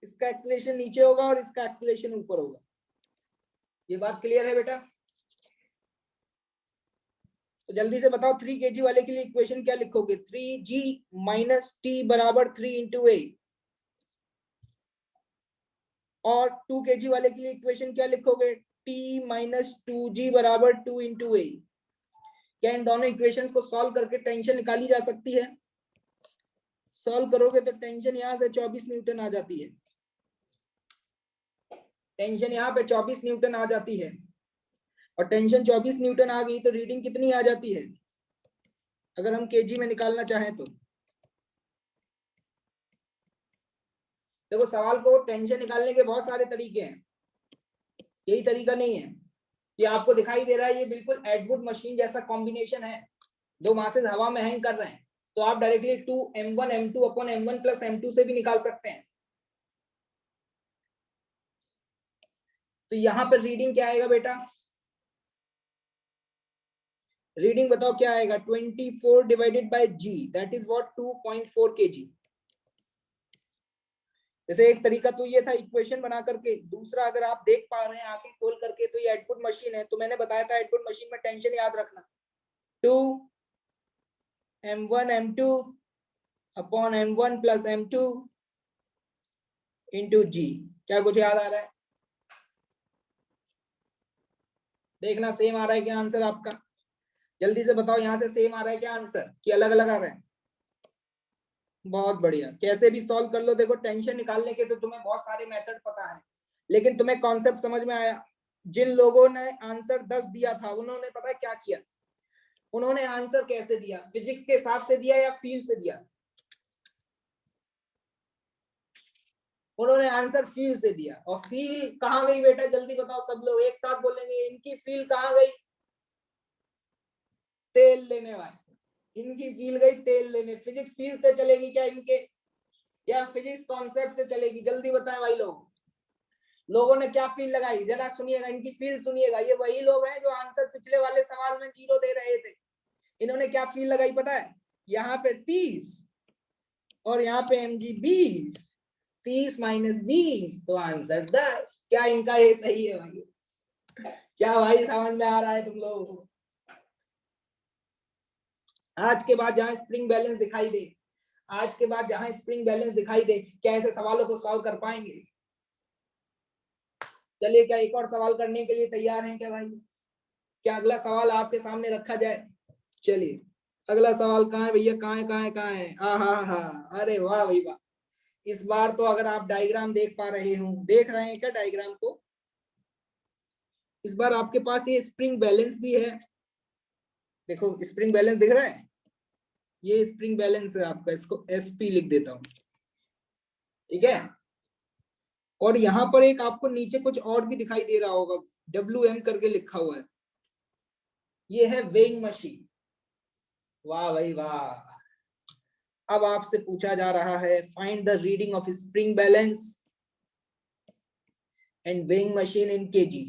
इसका एक्सीलरेशन नीचे होगा और इसका एक्सीलरेशन ऊपर होगा। ये बात क्लियर है बेटा? तो जल्दी से बताओ 3 केजी वाले के लिए इक्वेशन क्या लिखोगे? 3g - t बराबर 3 × a। और 2 केजी वाले के लिए इक्वेशन क्या लिखोगे? t - 2g बराबर 2 × a। क्या इन दोनों इक्वेशंस को सॉल्व करके टेंशन निकाली जा सकती है? सॉल्व करोगे तो टेंशन यहां से 24 न्यूटन आ जाती है। टेंशन यहाँ पे 24 न्यूटन आ जाती है, और टेंशन 24 न्यूटन आ गई तो रीडिंग कितनी आ जाती है अगर हम केजी में निकालना चाहें तो? देखो सवाल को टेंशन निकालने के बहुत सारे तरीके हैं, यही तरीका नहीं है। ये आपको दिखाई दे रहा है, ये बिल्कुल एडवुड मशीन जैसा कॉम्बिनेशन है। दो मासेस हवा में हैंग कर रहे हैं, तो आप डायरेक्टली 2m1m2/m1 + m2 से भी निकाल सकते हैं। तो यहाँ पर रीडिंग क्या आएगा बेटा? रीडिंग बताओ क्या आएगा? 24 / g, that is what? 2.4 kg। जैसे एक तरीका तो ये था इक्वेशन बना करके, दूसरा अगर आप देख पा रहे हैं आंखें खोल करके तो ये एडवुड मशीन है। तो मैंने बताया था एडवुड मशीन में टेंशन याद रखना, 2m1m2/m1 + m2 × g। क्या कुछ याद आ रहा है? देखना सेम आ रहा है क्या आंसर आपका, जल्दी से बताओ यहाँ से सेम आ रहा है क्या आंसर कि अलग अलग आ रहा है। बहुत बढ़िया, कैसे भी सॉल्व कर लो। देखो टेंशन निकालने के तो तुम्हें बहुत सारे मेथड पता है, लेकिन तुम्हें कॉन्सेप्ट समझ में आया। जिन लोगों ने आंसर 10 दिया था उन्होंने पता है क्या किया, उन्होंने आंसर कैसे दिया, फिजिक्स के हिसाब से दिया या फील से दिया, उन्होंने आंसर फील से दिया। और फील कहां गई बेटा, जल्दी बताओ, सब लोग एक साथ बोलेंगे, इनकी फील कहां गई, तेल लेने वाले, इनकी फील गई तेल लेने। फिजिक्स फील से चलेगी क्या इनके, या फिजिक्स कॉन्सेप्ट से चलेगी, जल्दी बताएं भाई लोग। लोगों ने क्या फील लगाई, जरा सुनिएगा, इनकी फील सुनिएगा। ये वही लोग हैं जो आंसर पिछले वाले सवाल में 0 दे रहे थे। इन्होंने क्या फील लगाई पता है, यहाँ पे 30 और यहाँ पे mg 20, 30 माइनस 20 तो आंसर 10। क्या इनका ये सही है भाई, क्या भाई समझ में आ रहा है तुम लोगों को। आज के बाद जहां स्प्रिंग बैलेंस दिखाई दे, आज के बाद जहां स्प्रिंग बैलेंस दिखाई दे, क्या ऐसे सवालों को सॉल्व कर पाएंगे। चलिए, क्या एक और सवाल करने के लिए तैयार हैं क्या भाई, क्या अगला सवाल आपके सामने रखा जाए। चलिए अगला सवाल कहाँ है भैया, कहाँ है कहाँ है कहाँ है, हाँ, अरे वाह भाई वाह। इस बार तो अगर आप डायग्राम देख पा रहे हो, देख रहे हैं क्या डायग्राम को, इस बार आपके पास ये स्प्रिंग बैलेंस भी है। देखो स्प्रिंग बैलेंस दिख रहा है, ये स्प्रिंग बैलेंस है आपका, इसको एसपी लिख देता हूं, ठीक है। और यहाँ पर एक आपको नीचे कुछ और भी दिखाई दे रहा होगा, WM करके लिखा हुआ है, ये है वेइंग मशीन। वाह भाई वाह। अब आपसे पूछा जा रहा है find the reading of spring balance and weighing machine in KG.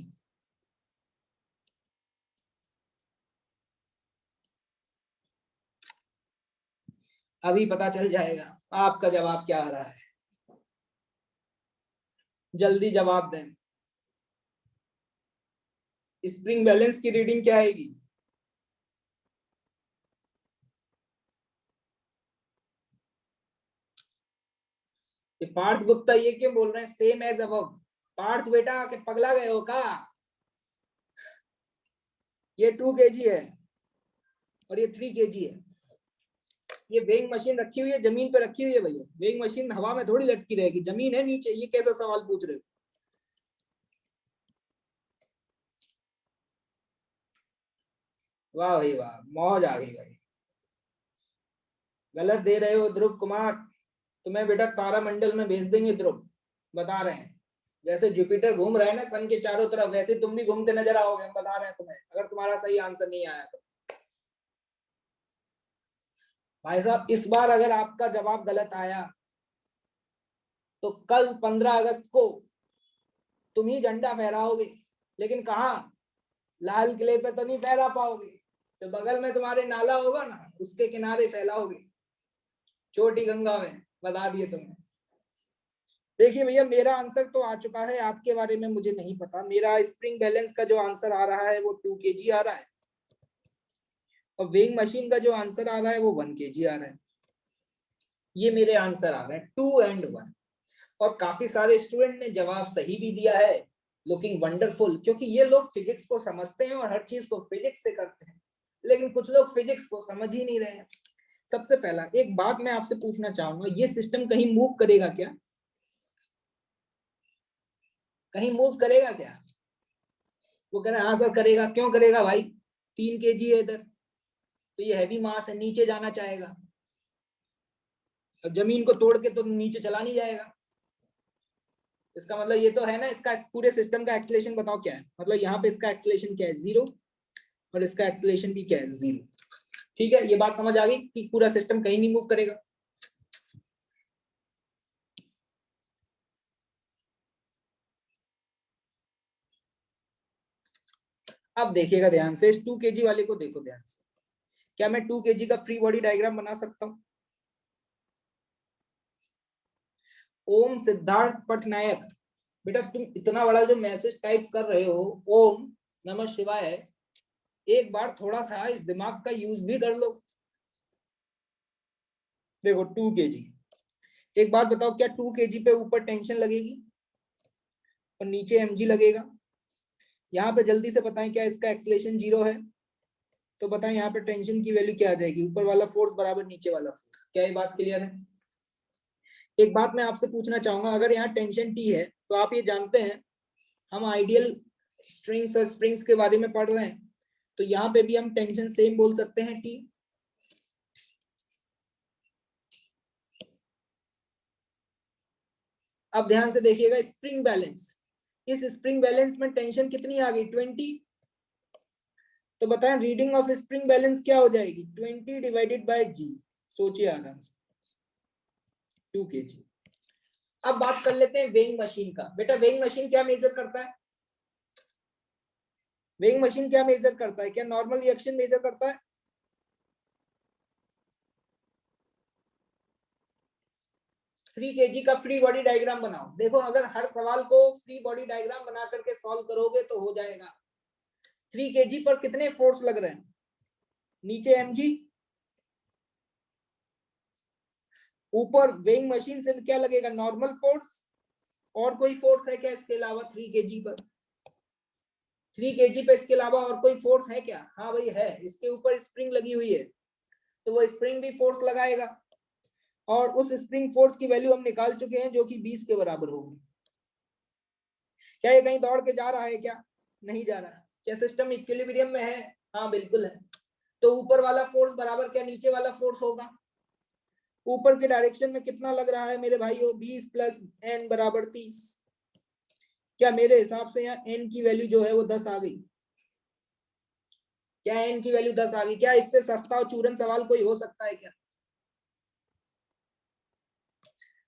अभी पता चल जाएगा आपका जवाब क्या आ रहा है, जल्दी जवाब दें। स्प्रिंग बैलेंस की रीडिंग क्या आएगी, पार्थ गुप्ता ये क्यों बोल रहे हैं सेम एज अबव। पार्थ बेटा के पगला गए हो का, ये 2 kg है और ये 3 kg है। ये वेइंग मशीन रखी हुई है, जमीन पे रखी हुई है भैया, वेइंग मशीन हवा में थोड़ी लटकी रहेगी, जमीन है नीचे। ये कैसा सवाल पूछ रहे हो। वाह भाई वाह, मौज आ गई भाई। गलत दे रहे हो ध्रुव कुमार, तुम्हें बेटा तारामंडल में भेज देंगे ध्रुव, बता रहे हैं। जैसे जुपिटर घूम रहा है ना सन के चारों तरफ, वैसे तुम भी घूमते नजर आओगे, हम बता रहे हैं तुम्हें, अगर तुम्हारा सही आंसर नहीं आया तो। भाई साहब इस बार अगर आपका जवाब गलत आया तो कल 15 अगस्त को तुम ही झंडा फहराओगे, लेकिन कहाँ, लाल किले पे तो नहीं फहरा पाओगे, तो बगल में तुम्हारे नाला होगा ना, उसके किनारे फैलाओगे, छोटी गंगा में, बता दिए तुम्हें। देखिए भैया मेरा आंसर तो आ चुका है, आपके बारे में मुझे नहीं पता। मेरा स्प्रिंग बैलेंस का जो आंसर आ रहा है वो 2 kg आ रहा है, और वेइंग मशीन का जो आंसर आ रहा है वो 1 kg आ रहा है। ये मेरे आंसर आ रहे हैं 2 and 1। और काफी सारे स्टूडेंट ने जवाब सही भी दिया है, लुकिंग वंडरफुल, क्योंकि ये लोग फिजिक्स को समझते हैं और हर चीज को फिजिक्स से करते हैं। लेकिन कुछ लोग फिजिक्स को समझ ही नहीं रहे हैं। सबसे पहला एक बात मैं आपसे पूछना चाहूंगा, ये सिस्टम कहीं मूव करेगा क्या, कहीं मूव करेगा क्या। वो कह रहे हैं हाँ सर करेगा, क्यों करेगा भाई, 3 kg है इधर, तो ये हैवी मास है, नीचे जाना चाहेगा। अब जमीन को तोड़ के तो नीचे चला नहीं जाएगा, इसका मतलब ये तो है ना, इसका पूरे सिस्टम का एक्सीलरेशन बताओ क्या है, मतलब यहाँ पे इसका एक्सीलरेशन क्या है 0, और इसका एक्सीलरेशन भी क्या है 0। ठीक है, ये बात समझ आ गई कि पूरा सिस्टम कहीं नहीं मूव करेगा। अब देखिएगा ध्यान से, इस 2 kg वाले को देखो ध्यान से, क्या मैं 2 kg का फ्री बॉडी डायग्राम बना सकता हूँ। ओम सिद्धार्थ पटनायक, बेटा तुम इतना बड़ा जो मैसेज टाइप कर रहे हो, ओम नमः शिवाय, एक बार थोड़ा सा इस दिमाग का यूज भी कर लो। देखो 2 kg, एक बात बताओ, क्या 2 kg पे ऊपर टेंशन लगेगी और नीचे mg लगेगा, यहाँ पे जल्दी से बताएं क्या इसका एक्सेलरेशन 0 है, तो बताएं यहाँ पे टेंशन की वैल्यू क्या आ जाएगी, ऊपर वाला फोर्स बराबर नीचे वाला फोर्स। क्या ये बात क्लियर है? एक बात मैं आपसे पूछना चाहूंगा, अगर यहाँ टेंशन T है तो आप ये जानते हैं हम आइडियल स्ट्रिंग्स और स्प्रिंग्स के बारे में पढ़ रहे हैं, तो यहाँ पे भी हम टेंशन सेम बोल सकते हैं T। अब ध्यान से देखिएगा स्प्रिंग बैलेंस, इस स्प्रिंग बैलेंस में टेंशन कितनी आ गई 20, तो बताएं रीडिंग ऑफ स्प्रिंग बैलेंस क्या हो जाएगी 20 डिवाइडेड बाय G। सोचिए आराम से 2 kg। अब बात कर लेते हैं वेइंग मशीन का। बेटा वेइंग मशीन क्या मेजर करता है? वेइंग मशीन क्या मेजर करता है? क्या नॉर्मल रिएक्शन मेजर करता है? थ्री केजी का फ्री बॉडी डायग्राम बनाओ। देखो अगर हर सवाल को फ्री बॉडी डायग्राम बना करके सॉल्व करोगे तो हो जाएगा। 3 kg पर कितने फोर्स लग रहे हैं? नीचे mg, ऊपर वेइंग मशीन से क्या लगेगा नॉर्मल फोर्स, और कोई फोर्स है क्या इसके अलावा 3 kg पर? 3 kg पे इसके अलावा और कोई फोर्स है क्या? हाँ भाई है, इसके ऊपर स्प्रिंग लगी हुई है, तो वो स्प्रिंग भी फोर्स लगाएगा, और उस स्प्रिंग फोर्स की वैल्यू हम निकाल चुके हैं जो कि 20 के बराबर होगी। क्या ये कहीं दौड़ के जा रहा है क्या? नहीं जा रहा। क्या सिस्टम इक्विलिब्रियम में है? हाँ बिल्कुल है। तो ऊपर वाला फोर्स बराबर क्या नीचे वाला फोर्स होगा? ऊपर के डायरेक्शन में कितना लग रहा है मेरे भाइयों? 20 प्लस n बराबर 30। क्या मेरे हिसाब से यहाँ n की वैल्यू जो है वो 10 आ गई? क्या n की वैल्यू 10 आ गई? क्या इससे सस्ता और चूरन सवाल कोई हो सकता है क्या?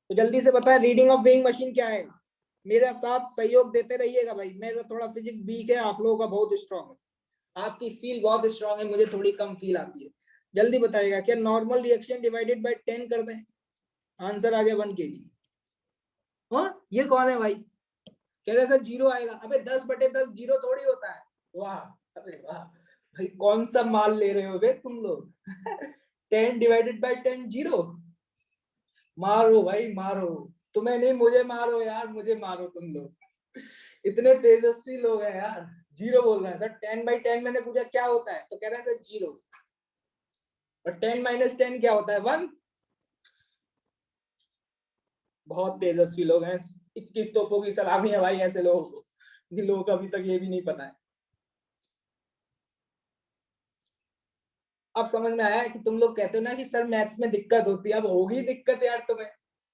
तो जल्दी से बताएं रीडिंग ऑफ वेइंग मशीन क्या है? मेरा साथ सहयोग देते रहिएगा भाई, मेरा थोड़ा फिजिक्स वीक है, आप लोगों का बहुत स्ट्रांग है, आपकी फील बहुत स्ट्रांग है, मुझे थोड़ी कम फील आती है। जल्दी बताइएगा क्या नॉर्मल रिएक्शन डिवाइडेड बाय 10 कर दें? आंसर आ गया 1 kg। हाँ ये कौन है भाई? कह रहे सर 0 आएगा। अबे 10/10 0 थोड़ी होता है। वाह, अबे वाह भाई, कौन सा माल ले रहे हो बे तुम लोग? 10 डिवाइडेड बाय 10 0। मारो भाई मारो, तुम्हें नहीं मुझे मारो यार, मुझे मारो तुम लोग, इतने तेजस्वी लोग हैं यार। 0 बोल रहे हैं सर, 10/10 मैंने पूछा क्या होता है तो कह रहे हैं सर 0, और 10 - 10 क्या होता है 1। बहुत तेजस्वी लोग हैं, 21 तोपों की सलामी है भाई ऐसे लोगों को, जिन लोगों को अभी तक ये भी नहीं पता है। अब समझ में आया है कि तुम लोग कहते हो ना कि सर मैथ्स में दिक्कत होती है, अब होगी दिक्कत यार तुम्हें।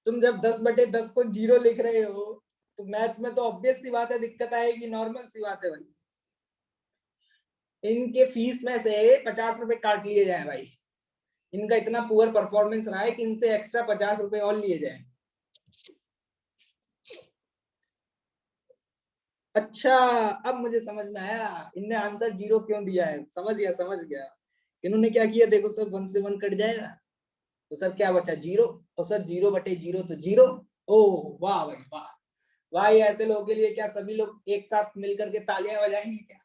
तुम जब 10/10 को 0 लिख रहे हो तो मैथ्स में तो ऑब्वियस सी बात है दिक्कत आएगी, नॉर्मल सी बात है भाई। इनके फीस में से 50 रुपए काट लिए जाए भाई, इनका इतना पुअर परफॉर्मेंस रहा है कि इनसे एक्स्ट्रा 50 रुपए और लिए जाए। अच्छा, अब मुझे समझ में आया इनने आंसर 0 क्यों दिया है, समझ गया समझ गया। इन्होंने क्या किया देखो सर, 1 से 1 कट जाएगा तो सर क्या बचा 0, और सर 0/0 तो 0। ओ वाह भाई वाह, भाई ऐसे लोगों के लिए क्या सभी लोग एक साथ मिलकर के तालियां बजाएंगे क्या?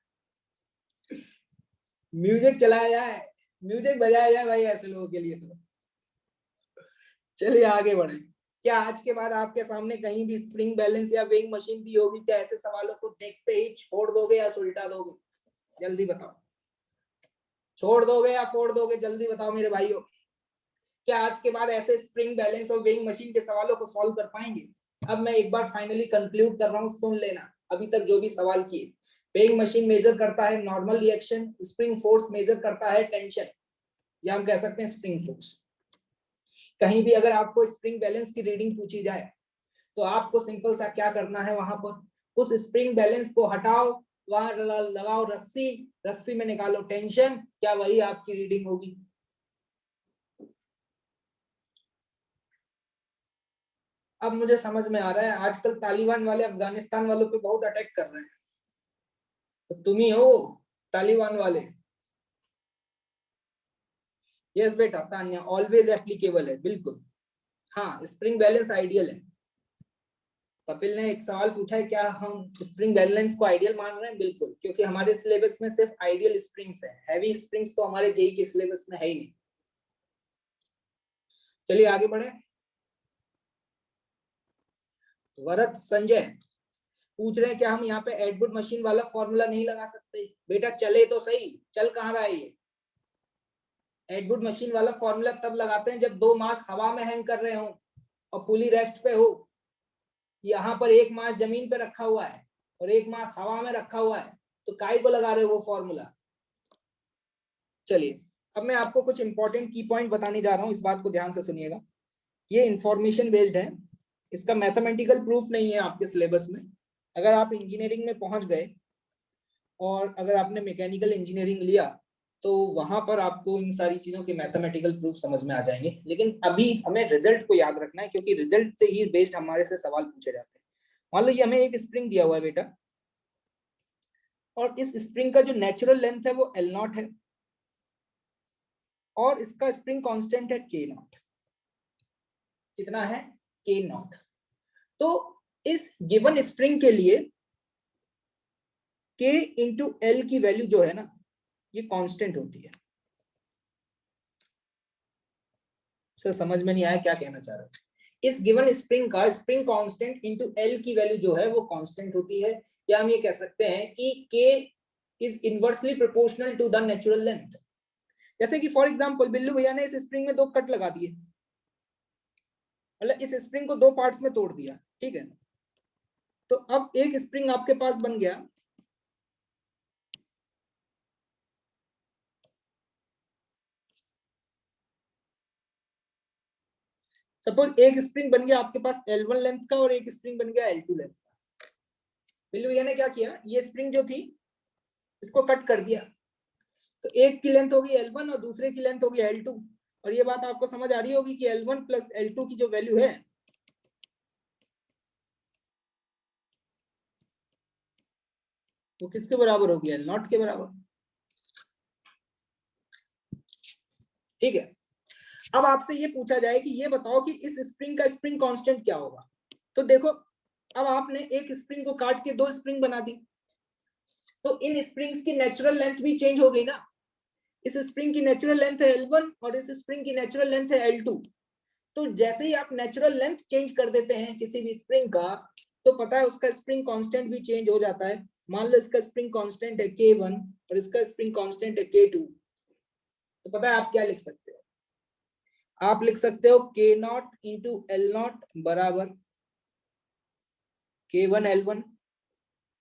म्यूजिक चलाया जाए, म्यूजिक बजाया जाए भाई ऐसे लोगों के लिए तो। चलिए आगे बढ़े। क्या आज के बाद आपके सामने कहीं भी स्प्रिंग बैलेंस या वेइंग मशीन दी होगी, क्या ऐसे सवालों को देखते ही छोड़ दोगे या उल्टा दोगे? जल्दी बताओ, छोड़ दोगे या फोड़ दोगे? जल्दी बताओ मेरे भाइयों, क्या आज के बाद ऐसे स्प्रिंग बैलेंस और वेइंग मशीन के सवालों को सॉल्व कर पाएंगे? अब मैं एक बार फाइनली कंक्लूड कर रहा हूं, सुन लेना अभी तक जो भी सवाल किए। वेइंग मशीन मेजर करता है normal reaction, spring force measure करता है टेंशन, या हम कह सकते हैं स्प्रिंग फोर्स। कहीं भी अगर आपको स्प्रिंग बैलेंस की रीडिंग पूछी जाए तो आपको सिंपल सा क्या करना है, वहां पर उस स्प्रिंग बैलेंस को हटाओ, वहां लगाओ रस्सी, रस्सी में निकालो टेंशन, क्या वही आपकी रीडिंग होगी? अब मुझे समझ में आ रहा है आजकल तालिबान वाले अफगानिस्तान वालों पे बहुत अटैक कर रहे हैं, तो तुम ही हो तालिबान वाले। यस बेटा तान्या, ऑलवेज एप्लीकेबल है बिल्कुल। हाँ स्प्रिंग बैलेंस आइडियल है। कपिल ने एक सवाल पूछा है क्या हम स्प्रिंग बैलेंस को आइडियल मान रहे हैं? बिल्कुल, क्योंकि हमारे सिलेबस में सिर्फ आइडियल स्प्रिंग्स है, हैवी स्प्रिंग्स तो हमारे जेई के सिलेबस में है ही नहीं। चलिए आगे बढ़े। वरद संजय, पूछ रहे हैं क्या हम यहाँ पे एडवुड मशीन वाला फॉर्मूला नहीं लगा सकते? बेटा चले तो सही, चल कहाँ रहा है ये? एडवुड मशीन वाला फॉर्मूला तब लगाते हैं जब दो मास हवा में हैंग कर रहे हो और पुली रेस्ट पे हो। यहाँ पर एक मास जमीन पे रखा हुआ है और एक मास हवा में रखा हुआ है, तो काय को लगा रहे हो वो फॉर्मूला? चलिए अब मैं आपको कुछ इंपॉर्टेंट की पॉइंट बताने जा रहा हूँ, इस बात को ध्यान से सुनिएगा। ये इंफॉर्मेशन बेस्ड है, इसका मैथमेटिकल प्रूफ नहीं है आपके सिलेबस में। अगर आप इंजीनियरिंग में पहुंच गए और अगर आपने मैकेनिकल इंजीनियरिंग लिया तो वहां पर आपको इन सारी चीजों के मैथमेटिकल प्रूफ समझ में आ जाएंगे, लेकिन अभी हमें रिजल्ट को याद रखना है क्योंकि रिजल्ट से ही बेस्ड हमारे से सवाल पूछे जाते हैं। मान लो ये हमें एक स्प्रिंग दिया हुआ है बेटा, और इस स्प्रिंग का जो नेचुरल लेंथ है वो L0 है और इसका स्प्रिंग कांस्टेंट है K0। कितना है? K0। तो इस गिवन स्प्रिंग के लिए K इंटू एल की वैल्यू जो है ना, ये कांस्टेंट होती है। सर समझ में नहीं आया क्या कहना चाह रहे हैं? इस गिवन स्प्रिंग का स्प्रिंग कांस्टेंट इंटू एल की वैल्यू जो है वो कांस्टेंट होती है, या हम ये कह सकते हैं कि K is inversely proportional to the natural length. जैसे कि फॉर एग्जांपल बिल्लू भैया ने इस स्प्रिंग में दो कट लगा दिए, मतलब इस स्प्रिंग को दो पार्ट्स में तोड़ दिया, ठीक है? तो अब एक स्प्रिंग आपके पास बन गया, सपोज एक स्प्रिंग बन गया आपके पास L1 लेंथ का और एक स्प्रिंग बन गया L2 लेंथ का। बिल्लू भैया ने क्या किया, ये स्प्रिंग जो थी इसको कट कर दिया, तो एक की लेंथ होगी L1 और दूसरे की लेंथ होगी L2। और ये बात आपको समझ आ रही होगी कि L1 प्लस L2 की जो वैल्यू है वो किसके बराबर होगी? L0 के बराबर। ठीक है, अब आपसे ये पूछा जाए कि ये बताओ कि इस स्प्रिंग का स्प्रिंग कांस्टेंट क्या होगा। तो देखो, अब आपने एक स्प्रिंग को काट के दो स्प्रिंग बना दी, तो इन स्प्रिंग्स की नेचुरल लेंथ भी चेंज हो गई ना। इस स्प्रिंग की नेचुरल लेंथ है L1 और इस स्प्रिंग की नेचुरल लेंथ है L2। तो जैसे ही आप नेचुरल लेंथ चेंज कर देते हैं किसी भी स्प्रिंग का, तो पता है उसका स्प्रिंग कांस्टेंट भी चेंज हो जाता है। मान लो इसका स्प्रिंग कांस्टेंट है K1 और इसका स्प्रिंग कांस्टेंट है K2, तो पता है आप क्या लिख सकते हो? आप लिख सकते हो K0 इंटू L0 बराबर K1 L1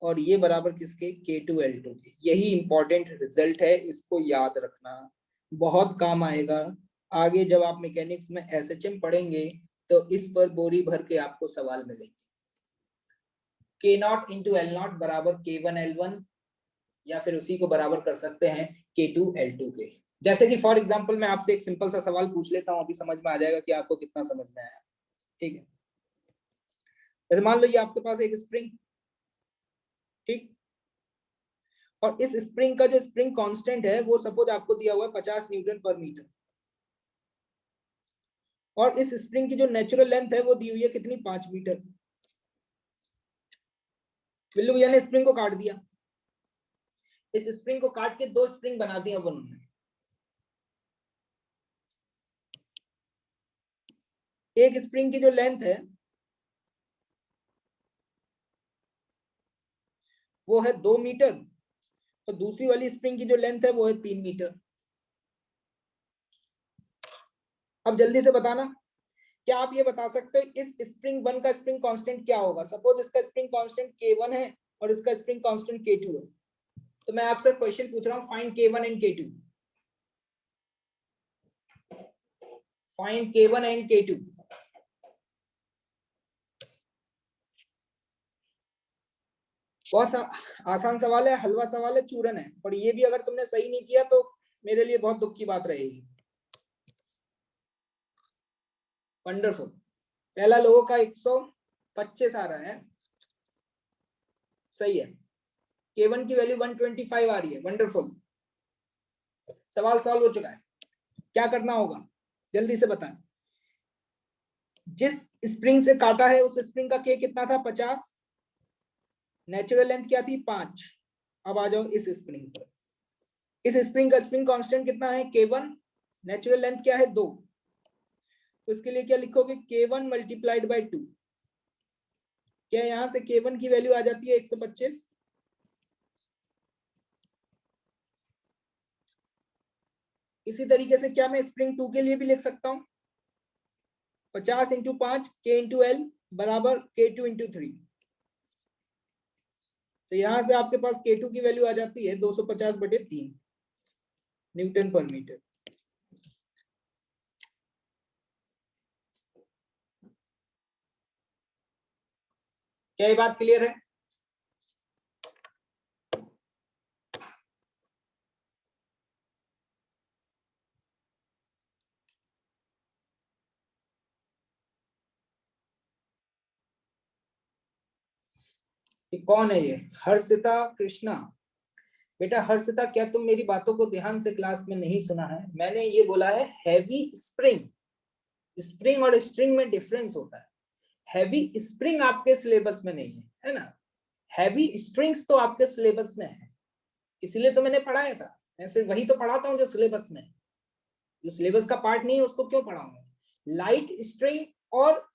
और ये बराबर किसके? K2 L2 के। यही इंपॉर्टेंट रिजल्ट है, इसको याद रखना, बहुत काम आएगा आगे जब आप मैकेनिक्स में SHM पढ़ेंगे तो इस पर बोरी भर के आपको सवाल मिलेंगे। K0 इंटू L0 बराबर K1 L1, या फिर उसी को बराबर कर सकते हैं K2 L2 के। जैसे कि फॉर एग्जांपल मैं आपसे एक सिंपल सा सवाल पूछ लेता हूं, अभी समझ में आ जाएगा कि आपको कितना समझ में आया। ठीक है, जैसे मान लो ये आपके पास एक स्प्रिंग, ठीक, और इस स्प्रिंग का जो स्प्रिंग कांस्टेंट है वो सपोज आपको दिया हुआ है 50 न्यूटन पर मीटर, और इस स्प्रिंग की जो नेचुरल लेंथ है वो दी हुई है कितनी? 5 मीटर। बिल्लू भैया ने स्प्रिंग को काट दिया, इस स्प्रिंग को काट के दो स्प्रिंग बना दिया उन्होंने। एक स्प्रिंग की जो लेंथ है वो है 2 मीटर और दूसरी वाली स्प्रिंग की जो लेंथ है वो है 3 मीटर। अब जल्दी से बताना, क्या आप ये बता सकते हो इस स्प्रिंग 1 का स्प्रिंग कांस्टेंट क्या होगा? सपोज इसका स्प्रिंग कांस्टेंट K1 है और इसका स्प्रिंग कांस्टेंट K2 है, तो मैं आपसे क्वेश्चन पूछ रहा हूं, find K1 and K2। Find K1 and K2। बहुत आसान सवाल है, हलवा सवाल है, चूरन है, और ये भी अगर तुमने सही नहीं किया तो मेरे लिए बहुत दुख की बात रहेगी। वंडरफुल, पहला लोगों का 125 आ रहा है, सही है। K1 की वैल्यू 125 आ रही है, वंडरफुल। सवाल सॉल्व हो चुका है, क्या करना होगा जल्दी से बताएं। जिस स्प्रिंग से काटा है उस स्प्रिंग का K कितना था? 50, नेचुरल लेंथ क्या थी? 5। अब आ जाओ इस स्प्रिंग पर, इस स्प्रिंग का स्प्रिंग कांस्टेंट कितना है? K1, नेचुरल लेंथ क्या है? 2। तो इसके लिए क्या लिखोगे? K1 मल्टीप्लाइड बाई 2, क्या यहाँ से K1 की वैल्यू आ जाती है 125? इसी तरीके से क्या मैं स्प्रिंग 2 के लिए भी लिख सकता हूँ? 50 इंटू 5 K इंटू एल बराबर K2 इंटू 3। तो यहां से आपके पास K2 की वैल्यू आ जाती है 250/3 न्यूटन पर मीटर। क्या ये बात क्लियर है? ये कौन है ये? हर्षिता कृष्णा। बेटा हर्षिता, क्या तुम मेरी बातों को ध्यान से क्लास में नहीं सुना है? मैंने ये बोला है हैवी स्प्रिंग। स्प्रिंग और स्ट्रिंग में डिफरेंस होता है। हैवी स्प्रिंग आपके सिलेबस में नहीं है ना? हैवी स्ट्रिंग्स तो आपके सिलेबस में है, इसीलिए तो मैंने पढ़ाया था। मैं सिर्फ वही तो पढ़ाता हूँ जो सिलेबस में है। जो सिलेबस का पार्ट नहीं है उसको क्यों पढ़ाऊंगा? लाइट स्ट्रिंग और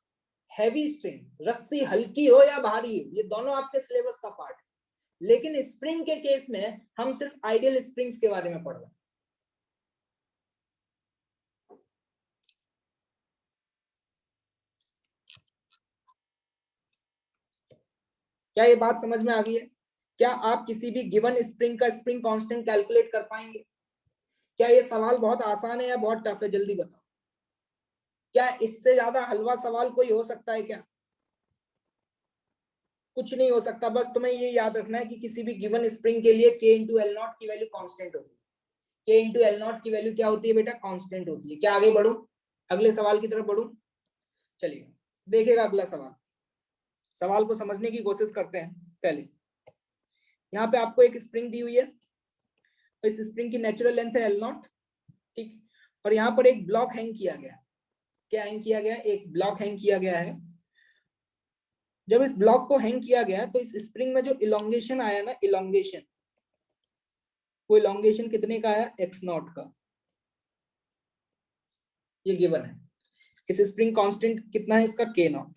हैवी स्ट्रिंग, रस्सी हल्की हो या भारी हो, ये दोनों आपके सिलेबस का पार्ट है। लेकिन स्प्रिंग के केस में हम सिर्फ आइडियल स्प्रिंग्स के बारे में पढ़ रहे हैं। क्या ये बात समझ में आ गई है? क्या आप किसी भी गिवन स्प्रिंग का स्प्रिंग कांस्टेंट कैलकुलेट कर पाएंगे? क्या ये सवाल बहुत आसान है या बहुत टफ है? जल्दी बताओ। क्या इससे ज्यादा हलवा सवाल कोई हो सकता है क्या? कुछ नहीं हो सकता। बस तुम्हें ये याद रखना है कि किसी भी गिवन स्प्रिंग के लिए K इंटू एल नॉट की वैल्यू कांस्टेंट होती है। K इंटू एल नॉट की वैल्यू क्या होती है बेटा? कांस्टेंट होती है। क्या आगे बढ़ूं? अगले सवाल की तरफ बढ़ूं? चलिए देखिएगा अगला सवाल। सवाल को समझने की कोशिश करते हैं। पहले यहाँ पे आपको एक स्प्रिंग दी हुई है, तो इस स्प्रिंग की नेचुरल लेंथ है एल नॉट, ठीक। और यहाँ पर एक ब्लॉक हैंग किया गया। क्या हैंग किया गया? एक ब्लॉक हैंग किया गया है। जब इस ब्लॉक को हैंग किया गया तो इस स्प्रिंग में जो इलोंगेशन आया ना, इलोंगेशन, वो इलोंगेशन कितने का आया? एक्स नॉट का। ये गिवन है। इस स्प्रिंग कांस्टेंट कितना है इसका? के नॉट।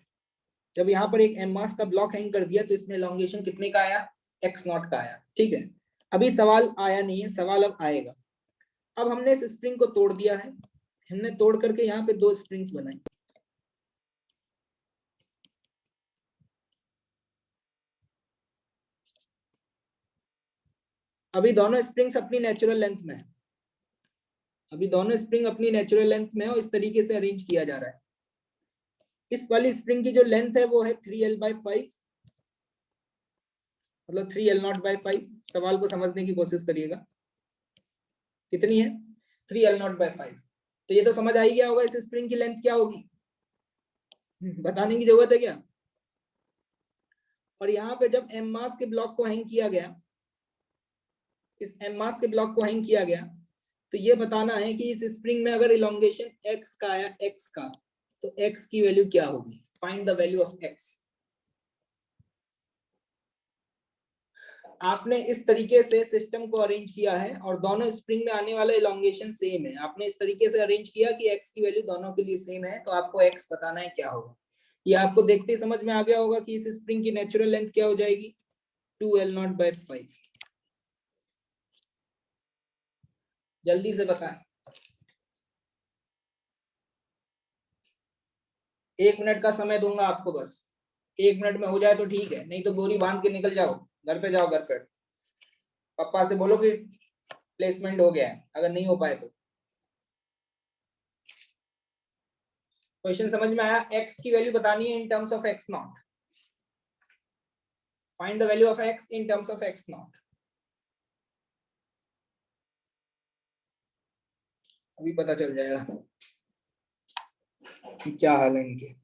जब यहाँ पर एक एम मास का ब्लॉक हैंग कर दिया तो इसमें इलोंगेशन कितने का आया? एक्स नॉट का आया, ठीक है। अभी सवाल आया नहीं है, सवाल अब आएगा। अब हमने इस स्प्रिंग को तोड़ दिया है, हमने तोड़ करके यहाँ पे दो स्प्रिंग्स बनाई। अभी दोनों स्प्रिंग्स अपनी नेचुरल लेंथ में है। अभी दोनों स्प्रिंग अपनी नेचुरल लेंथ में है और इस तरीके से अरेंज किया जा रहा है। इस वाली स्प्रिंग की जो लेंथ है वो है 3L/5, मतलब 3L0/5। सवाल को समझने की कोशिश करिएगा। कितनी है? 3L0/5। तो ये तो समझ आ ही गया होगा इस स्प्रिंग की लेंथ क्या होगी, बताने की जरूरत है क्या? और यहाँ पे जब एम मास के ब्लॉक को हैंग किया गया, इस एम मास के ब्लॉक को हैंग किया गया, तो ये बताना है कि इस स्प्रिंग में अगर इलोंगेशन x का आया, x का, तो x की वैल्यू क्या होगी? Find the value of x। आपने इस तरीके से सिस्टम को अरेंज किया है और दोनों स्प्रिंग में आने वाला इलोंगेशन सेम है। आपने इस तरीके से अरेंज किया कि x की वैल्यू दोनों के लिए सेम है, तो आपको x बताना है क्या होगा। ये आपको देखते ही समझ में आ गया होगा कि इस स्प्रिंग की नेचुरल लेंथ क्या हो जाएगी? 2L0/5। जल्दी से बताएं। 1 मिनट का समय दूंगा आपको, बस 1 मिनट में हो जाए तो ठीक है, नहीं तो बोरी बांध के निकल जाओ, घर पे जाओ। घर पे पापा से बोलो कि प्लेसमेंट हो गया है, अगर नहीं हो पाए तो। क्वेश्चन समझ में आया? x की वैल्यू बतानी है in terms of x not. Find the value of x in terms of x not. अभी पता चल जाएगा कि क्या हाल है इनके।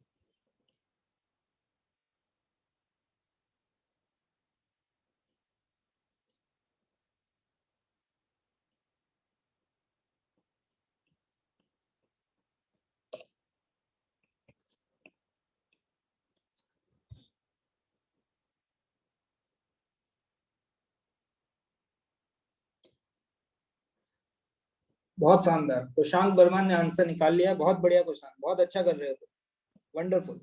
बहुत शानदार, प्रशांत वर्मा ने आंसर निकाल लिया। बहुत बढ़िया क्वेश्चन, बहुत अच्छा कर रहे हो, वंडरफुल।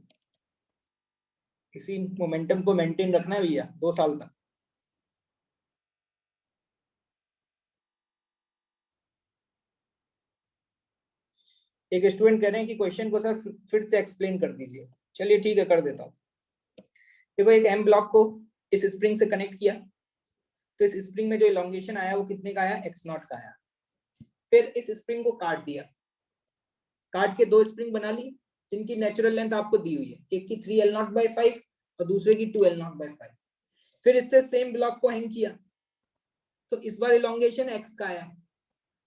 इसी मोमेंटम को मेंटेन रखना है भैया 2 साल तक। एक स्टूडेंट कह रहे हैं कि क्वेश्चन को सर फिर से एक्सप्लेन कर दीजिए। चलिए ठीक है, कर देता हूँ। देखो, एक एम ब्लॉक को इस स्प्रिंग से कनेक्ट किया, तो इस स्प्रिंग में जो इलोंगेशन आया वो कितने का आया, x0 का आया। फिर इस स्प्रिंग को काट दिया, काट के 2 स्प्रिंग बना ली जिनकी नेचुरल लेंथ आपको दी हुई है, एक की 3L0/5 और दूसरे की 2L0/5। फिर इससे सेम ब्लॉक को हैंग किया, तो इस बार इलोंगेशन x का आया।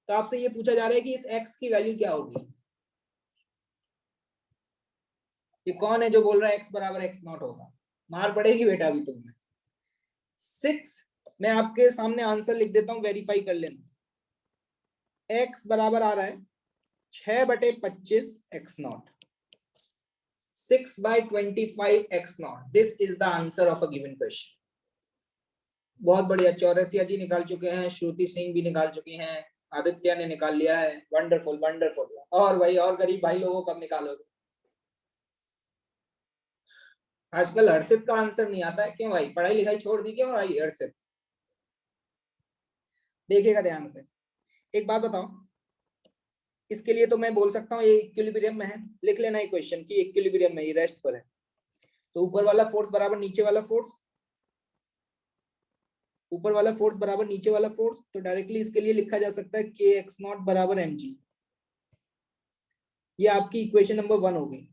तो आपसे ये पूछा जा रहा है कि इस x की वैल्यू क्या होगी। ये कौन है जो बोल रहा है x बराबर x0 होगा? मार पड़ेगी बेटा अभी तुमने। 6, मैं आपके सामने आंसर लिख देता हूं, वेरीफाई कर लेना। x बराबर आ रहा है 6/25 x0, 6/25 x0। This is the answer of a given question. बहुत बढ़िया, चौरसिया जी निकाल चुके हैं, श्रुति सिंह भी निकाल चुकी हैं, आदित्य ने निकाल लिया है। Wonderful wonderful. और भाई, और गरीब भाई लोगों कब निकालोगे? आजकल हर्षित का आंसर नहीं आता है, क्यों भाई? पढ़ाई लिखाई छोड़ दी क्यों भाई हर्षित? देखिएगा ध्यान से, एक बात बताओ, इसके लिए तो मैं बोल सकता हूँ ये इक्विलिब्रियम में है, लिख लेना इक्वेशन की इक्विलिब्रियम में, ये रेस्ट पर है। तो ऊपर वाला फोर्स बराबर नीचे वाला फोर्स, ऊपर वाला फोर्स बराबर नीचे वाला फोर्स, तो डायरेक्टली इसके लिए लिखा जा सकता है kx0 बराबर mg। ये आपकी इक्वेशन नंबर 1 हो गई।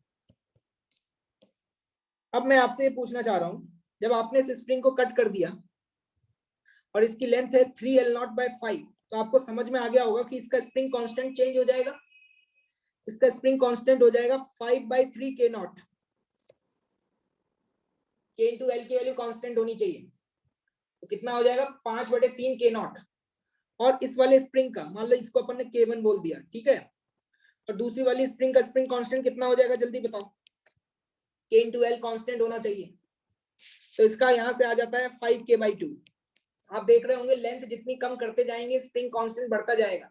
अब मैं आपसे ये पूछना चाह रहा हूं, जब आपने इस स्प्रिंग को कट कर दिया और इसकी लेंथ है 3L0/5, तो आपको समझ में आ गया होगा कि इसका स्प्रिंग कांस्टेंट चेंज हो जाएगा। इसका स्प्रिंग कांस्टेंट हो जाएगा 5/3 k0। k इंटू एल की वैल्यू कांस्टेंट होनी चाहिए, तो कितना हो जाएगा 5/3 k0। और इस वाले स्प्रिंग का मान लो इसको अपन ने k1 बोल दिया, ठीक है, और दूसरी वाली स्प्रिंग का स्प्रिंग कांस्टेंट कितना हो जाएगा, जल्दी बताओ। k इंटू एल कांस्टेंट होना चाहिए, तो इसका यहां से आ जाता है 5k/2। आप देख रहे होंगे लेंथ जितनी कम करते जाएंगे स्प्रिंग कांस्टेंट बढ़ता जाएगा।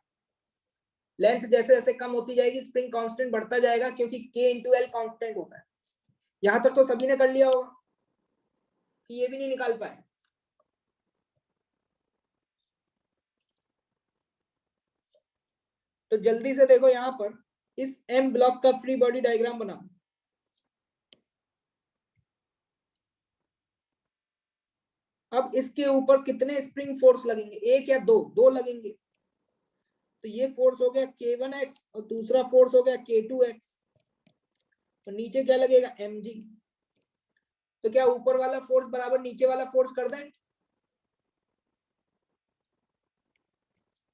लेंथ जैसे जैसे कम होती जाएगी स्प्रिंग कांस्टेंट बढ़ता जाएगा, क्योंकि k इंटू एल कांस्टेंट होता है। यहां तक तो सभी ने कर लिया होगा कि ये भी नहीं निकाल पाए। तो जल्दी से देखो यहां पर इस एम ब्लॉक का फ्री बॉडी डायग्राम बनाओ। अब इसके ऊपर कितने स्प्रिंग फोर्स लगेंगे, एक या दो? दो लगेंगे। तो ये फोर्स हो गया k1x और दूसरा फोर्स हो गया k2x। तो नीचे क्या लगेगा, mg। तो क्या ऊपर वाला फोर्स बराबर नीचे वाला फोर्स कर दें?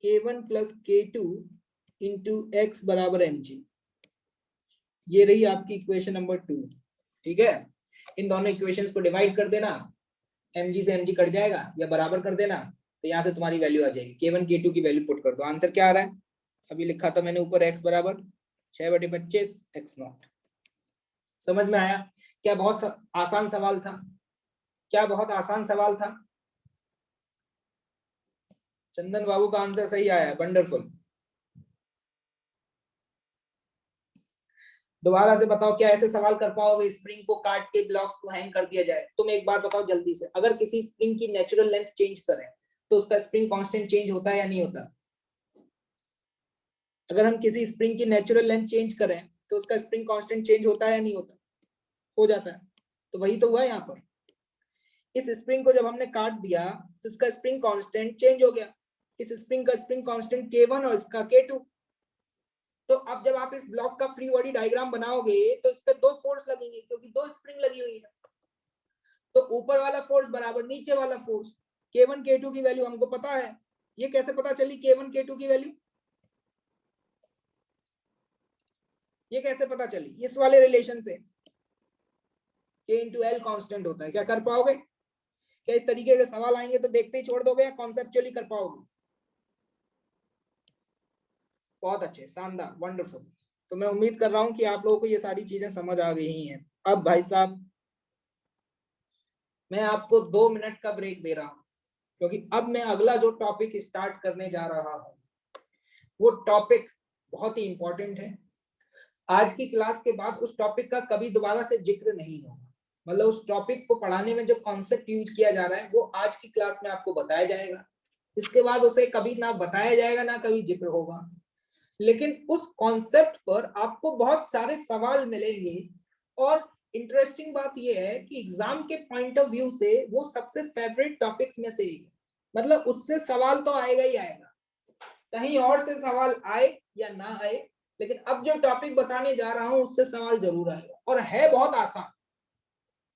k1 plus k2 into x बराबर mg। ये रही आपकी इक्वेशन नंबर 2, ठीक है। इन दोनों इक्वेशंस को डिवाइड कर देना, mg से mg कट जाएगा या बराबर कर देना, तो यहाँ से तुम्हारी वैल्यू आ जाएगी। k1 k2 की वैल्यू पुट कर दो, आंसर क्या आ रहा है? अभी लिखा था मैंने ऊपर x बराबर 6/25 x0। समझ में आया? क्या बहुत आसान सवाल था? क्या बहुत आसान सवाल था? चंदन बाबू का आंसर सही आया, वंडरफुल। दोबारा से बताओ, क्या ऐसे सवाल कर पाओगे स्प्रिंग को काट के ब्लॉक्स को हैंग कर दिया जाए? तुम एक बार बताओ जल्दी से, अगर किसी स्प्रिंग की नेचुरल लेंथ चेंज करें तो उसका स्प्रिंग कांस्टेंट चेंज होता है या नहीं होता? अगर हम किसी स्प्रिंग की नेचुरल लेंथ चेंज करें तो उसका स्प्रिंग कांस्टेंट चेंज होता है या नहीं होता? हो जाता है। तो वही तो हुआ यहाँ पर, इस स्प्रिंग को जब हमने काट दिया तो इसका स्प्रिंग कांस्टेंट चेंज हो गया। इस स्प्रिंग का स्प्रिंग कांस्टेंट k1 और इसका k2। तो अब जब आप इस ब्लॉक का फ्री बॉडी डायग्राम बनाओगे तो इस पे दो फोर्स लगेंगे, क्योंकि दो स्प्रिंग लगी हुई है। तो ऊपर वाला फोर्स बराबर नीचे वाला फोर्स। k1 k2 की वैल्यू हमको पता है। ये कैसे पता चली k1 k2 की वैल्यू? ये कैसे पता चली? इस वाले रिलेशन से, k इंटू एल कॉन्स्टेंट होता है। क्या कर पाओगे? क्या इस तरीके के सवाल आएंगे तो देखते ही छोड़ दोगे या कॉन्सेप्चुअली कर पाओगे? बहुत अच्छे, शानदार, वंडरफुल। तो मैं उम्मीद कर रहा हूं कि आप लोगों को ये सारी चीजें समझ आ गई हैं। अब भाई साहब, मैं आपको 2 मिनट का ब्रेक दे रहा हूं, क्योंकि अब मैं अगला जो टॉपिक स्टार्ट करने जा रहा हूं वो टॉपिक बहुत ही इंपॉर्टेंट है। आज की क्लास के बाद उस टॉपिक का कभी दोबारा से जिक्र नहीं होगा। मतलब उस टॉपिक को पढ़ाने में जो कॉन्सेप्ट यूज किया जा रहा है वो आज की क्लास में आपको बताया जाएगा। इसके बाद उसे कभी ना बताया जाएगा ना कभी जिक्र होगा, लेकिन उस कॉन्सेप्ट पर आपको बहुत सारे सवाल मिलेंगे। और इंटरेस्टिंग बात यह है कि एग्जाम के पॉइंट ऑफ व्यू से वो सबसे फेवरेट टॉपिक्स में से एक है। मतलब उससे सवाल तो आएगा ही आएगा, कहीं और से सवाल आए या ना आए, लेकिन अब जो टॉपिक बताने जा रहा हूं उससे सवाल जरूर आएगा। और है बहुत आसान,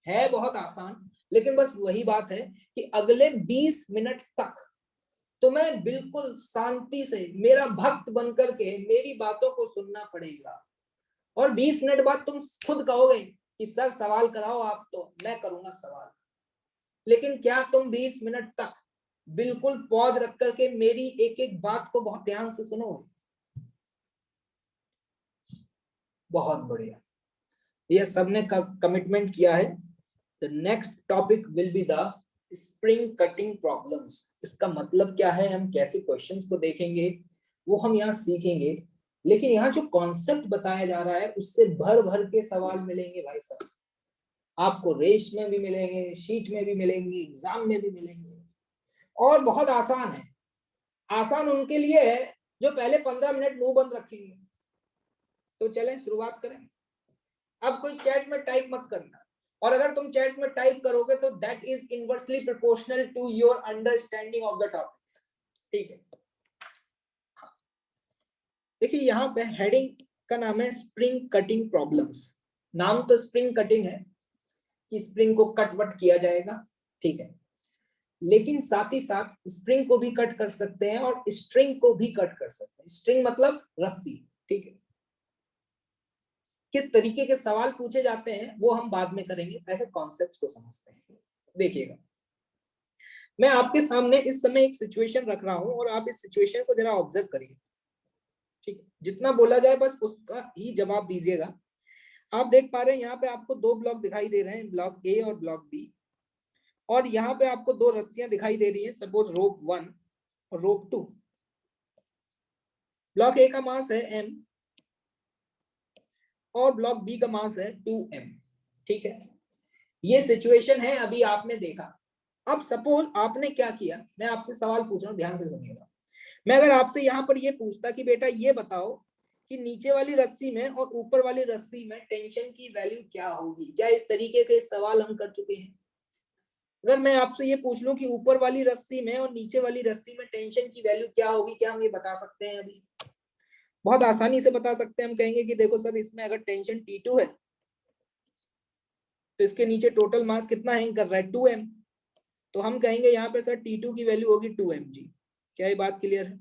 है बहुत आसान, लेकिन बस वही बात है कि अगले 20 मिनट तक तुम्हें बिल्कुल शांति से मेरा भक्त बनकर के मेरी बातों को सुनना पड़ेगा। और 20 मिनट बाद तुम खुद कहोगे कि सर सवाल कराओ आप, तो मैं करूंगा सवाल। लेकिन क्या तुम 20 मिनट तक बिल्कुल पॉज रख करके मेरी एक एक बात को बहुत ध्यान से सुनोगे? बहुत बढ़िया, ये सबने कमिटमेंट किया है। The next topic will be the spring cutting problems. इसका मतलब क्या है, हम कैसे क्वेश्चंस को देखेंगे वो हम यहाँ सीखेंगे। लेकिन यहाँ जो कॉन्सेप्ट बताया जा रहा है उससे भर भर के सवाल मिलेंगे भाई साहब। आपको रेस में भी मिलेंगे, शीट में भी मिलेंगे, एग्जाम में भी मिलेंगे। और बहुत आसान है। आसान उनके लिए है जो पहले 15 मिनट मुंह बंद रखेंगे। तो चलें शुरुआत करें। अब कोई चैट में टाइप मत करना, और अगर तुम चैट में टाइप करोगे तो that is inversely proportional to your understanding of the topic. ठीक है, देखिए यहाँ पे हेडिंग का नाम है स्प्रिंग कटिंग प्रॉब्लम्स। नाम तो स्प्रिंग कटिंग है कि स्प्रिंग को कट वट किया जाएगा, ठीक है, लेकिन साथ ही साथ स्प्रिंग को भी कट कर सकते हैं और स्ट्रिंग को भी कट कर सकते हैं। स्ट्रिंग मतलब रस्सी, ठीक है। किस तरीके के सवाल पूछे जाते हैं वो हम बाद में करेंगे, पहले कॉन्सेप्ट्स को समझते हैं। देखिएगा, मैं आपके सामने इस समय एक सिचुएशन रख रहा हूं और आप इस सिचुएशन को जरा ऑब्जर्व करिए, ठीक है। जितना बोला जाए बस उसका ही जवाब दीजिएगा। आप देख पा रहे हैं यहाँ पे आपको दो ब्लॉक दिखाई दे रहे हैं, ब्लॉक ए और ब्लॉक बी। और यहाँ पे आपको दो रस्सियां दिखाई दे रही हैं, सपोज रोप 1 और रोप 2। ब्लॉक ए का मास है m और ब्लॉक बी का मास है 2m, ठीक है। ये सिचुएशन है, अभी आपने देखा। अब सपोज आपने क्या किया, मैं आपसे सवाल पूछ रहा हूं, ध्यान से सुनिएगा। मैं अगर आपसे यहाँ पर ये पूछता कि बेटा ये बताओ कि नीचे वाली रस्सी में और ऊपर वाली रस्सी में टेंशन की वैल्यू क्या होगी, क्या इस तरीके के सवाल हम कर चुके हैं? अगर मैं आपसे ये पूछ लूं कि ऊपर वाली रस्सी में और नीचे वाली रस्सी में टेंशन की वैल्यू क्या होगी, क्या हम ये बता सकते हैं? अभी बहुत आसानी से बता सकते हैं। हम कहेंगे कि देखो सर, इसमें अगर टेंशन T2 है तो इसके नीचे टोटल मास कितना हैंग कर रहा है, 2m। तो हम कहेंगे यहाँ पे सर T2 की वैल्यू होगी 2mg। क्या ये बात क्लियर है?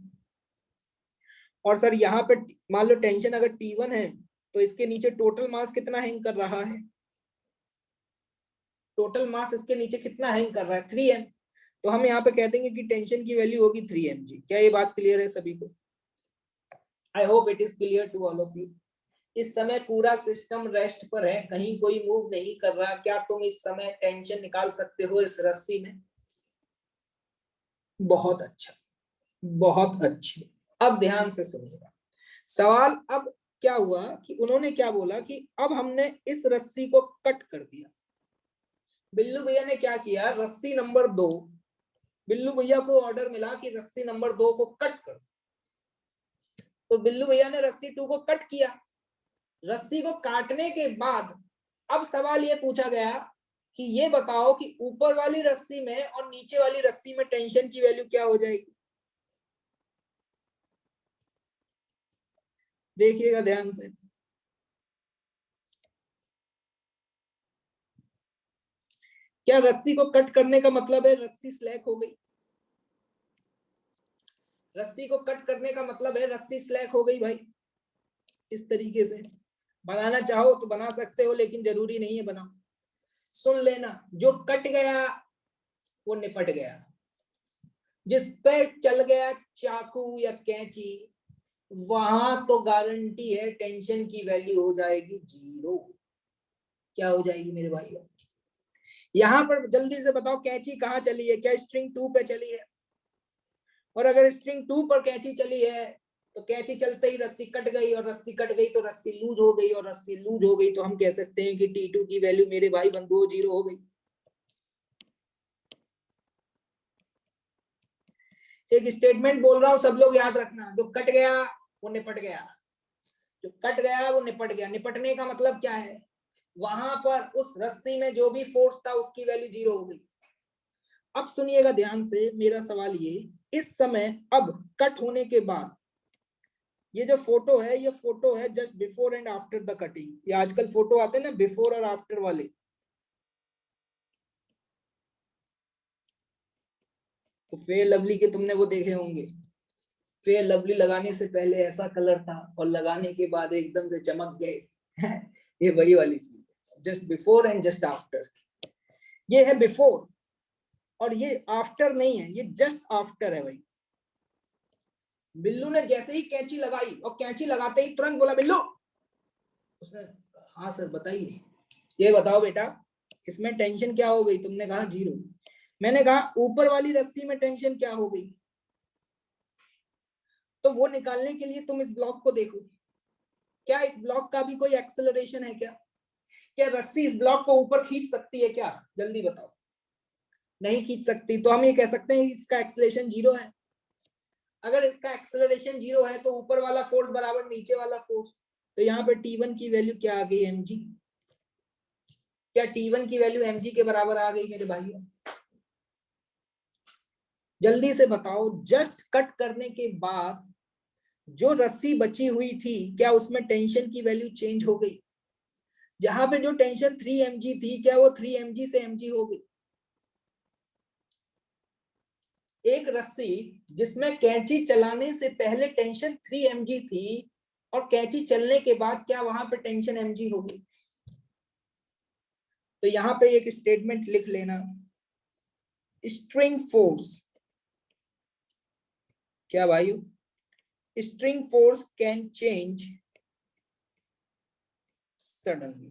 और सर यहाँ पे मान लो टेंशन अगर T1 है तो इसके नीचे टोटल मास कितना हैंग कर रहा है? टोटल मास इसके नीचे कितना हैंग कर रहा है, 3m। तो हम यहाँ पे कह देंगे कि टेंशन की वैल्यू होगी 3mg। क्या ये बात क्लियर है सभी को? I hope it is clear to all of you. इस समय पूरा सिस्टम रेस्ट पर है, कहीं कोई मूव नहीं कर रहा। क्या तुम इस समय टेंशन निकाल सकते हो इस रस्सी में? बहुत अच्छा, बहुत अच्छे। अब ध्यान से सुनिएगा सवाल। अब क्या हुआ कि उन्होंने क्या बोला कि अब हमने इस रस्सी को कट कर दिया। बिल्लू भैया ने क्या किया, रस्सी नंबर 2, बिल्लू भैया को ऑर्डर मिला कि रस्सी नंबर 2 को कट कर। तो बिल्लू भैया ने रस्सी 2 को कट किया। रस्सी को काटने के बाद अब सवाल ये पूछा गया कि ये बताओ कि ऊपर वाली रस्सी में और नीचे वाली रस्सी में टेंशन की वैल्यू क्या हो जाएगी? देखिएगा ध्यान से। क्या रस्सी को कट करने का मतलब है रस्सी स्लैक हो गई? रस्सी को कट करने का मतलब है रस्सी स्लैक हो गई भाई। इस तरीके से बनाना चाहो तो बना सकते हो, लेकिन जरूरी नहीं है बनाओ। सुन लेना, जो कट गया वो निपट गया। जिस पे चल गया चाकू या कैंची, वहां तो गारंटी है टेंशन की वैल्यू हो जाएगी 0। क्या हो जाएगी मेरे भाइयों? यहां पर जल्दी से बताओ, कैंची कहां चली है? क्या स्ट्रिंग 2 पे चली है? और अगर स्ट्रिंग 2 पर कैंची चली है तो कैंची चलते ही रस्सी कट गई, और रस्सी कट गई तो रस्सी लूज हो गई, और रस्सी लूज हो गई तो हम कह सकते हैं कि T2 की वैल्यू मेरे भाई बंधुओं 0 हो गई। एक स्टेटमेंट बोल रहा हूं, सब लोग याद रखना, जो कट गया वो निपट गया, जो कट गया वो निपट गया। निपटने का मतलब क्या है, वहां पर उस रस्सी में जो भी फोर्स था उसकी वैल्यू 0 हो गई। अब सुनिएगा ध्यान से, मेरा सवाल ये, इस समय अब कट होने के बाद ये जो फोटो है, ये फोटो है just before and after the cutting. ये आजकल फोटो आते हैं ना बिफोर और आफ्टर वाले, तो फेयर लवली के तुमने वो देखे होंगे, फेयर लवली लगाने से पहले ऐसा कलर था और लगाने के बाद एकदम से चमक गए ये वही वाली चीज, just before and just after. ये है बिफोर और ये आफ्टर नहीं है, ये जस्ट आफ्टर है भाई। बिल्लू ने जैसे ही कैंची लगाई और कैंची लगाते ही तुरंत बोला बिल्लू, उसने हाँ सर बताइए, ये बताओ बेटा इसमें टेंशन क्या हो गई, तुमने कहा 0, मैंने कहा ऊपर वाली रस्सी में टेंशन क्या हो गई, तो वो निकालने के लिए तुम इस ब्लॉक को देखो, क्या इस ब्लॉक का भी कोई एक्सेलरेशन है क्या, क्या रस्सी इस ब्लॉक को ऊपर खींच सकती है क्या, जल्दी बताओ, नहीं खींच सकती, तो हम ये कह सकते हैं इसका एक्सेलरेशन 0 है। अगर इसका एक्सेलरेशन 0 है तो ऊपर वाला फोर्स बराबर नीचे वाला फोर्स, तो यहाँ पे T1 की वैल्यू क्या आ गई mg, क्या T1 की वैल्यू mg के बराबर आ गई मेरे भाइयों, जल्दी से बताओ। जस्ट कट करने के बाद जो रस्सी बची हुई थी क्या उसमें टेंशन की वैल्यू चेंज हो गई, जहां पे जो टेंशन 3 mg थी क्या वो 3 mg से mg हो गई। एक रस्सी जिसमें कैंची चलाने से पहले टेंशन 3 mg थी और कैंची चलने के बाद क्या वहां पे टेंशन mg हो गई, तो यहां पे एक स्टेटमेंट लिख लेना, स्ट्रिंग फोर्स, क्या भाई, string force can change suddenly.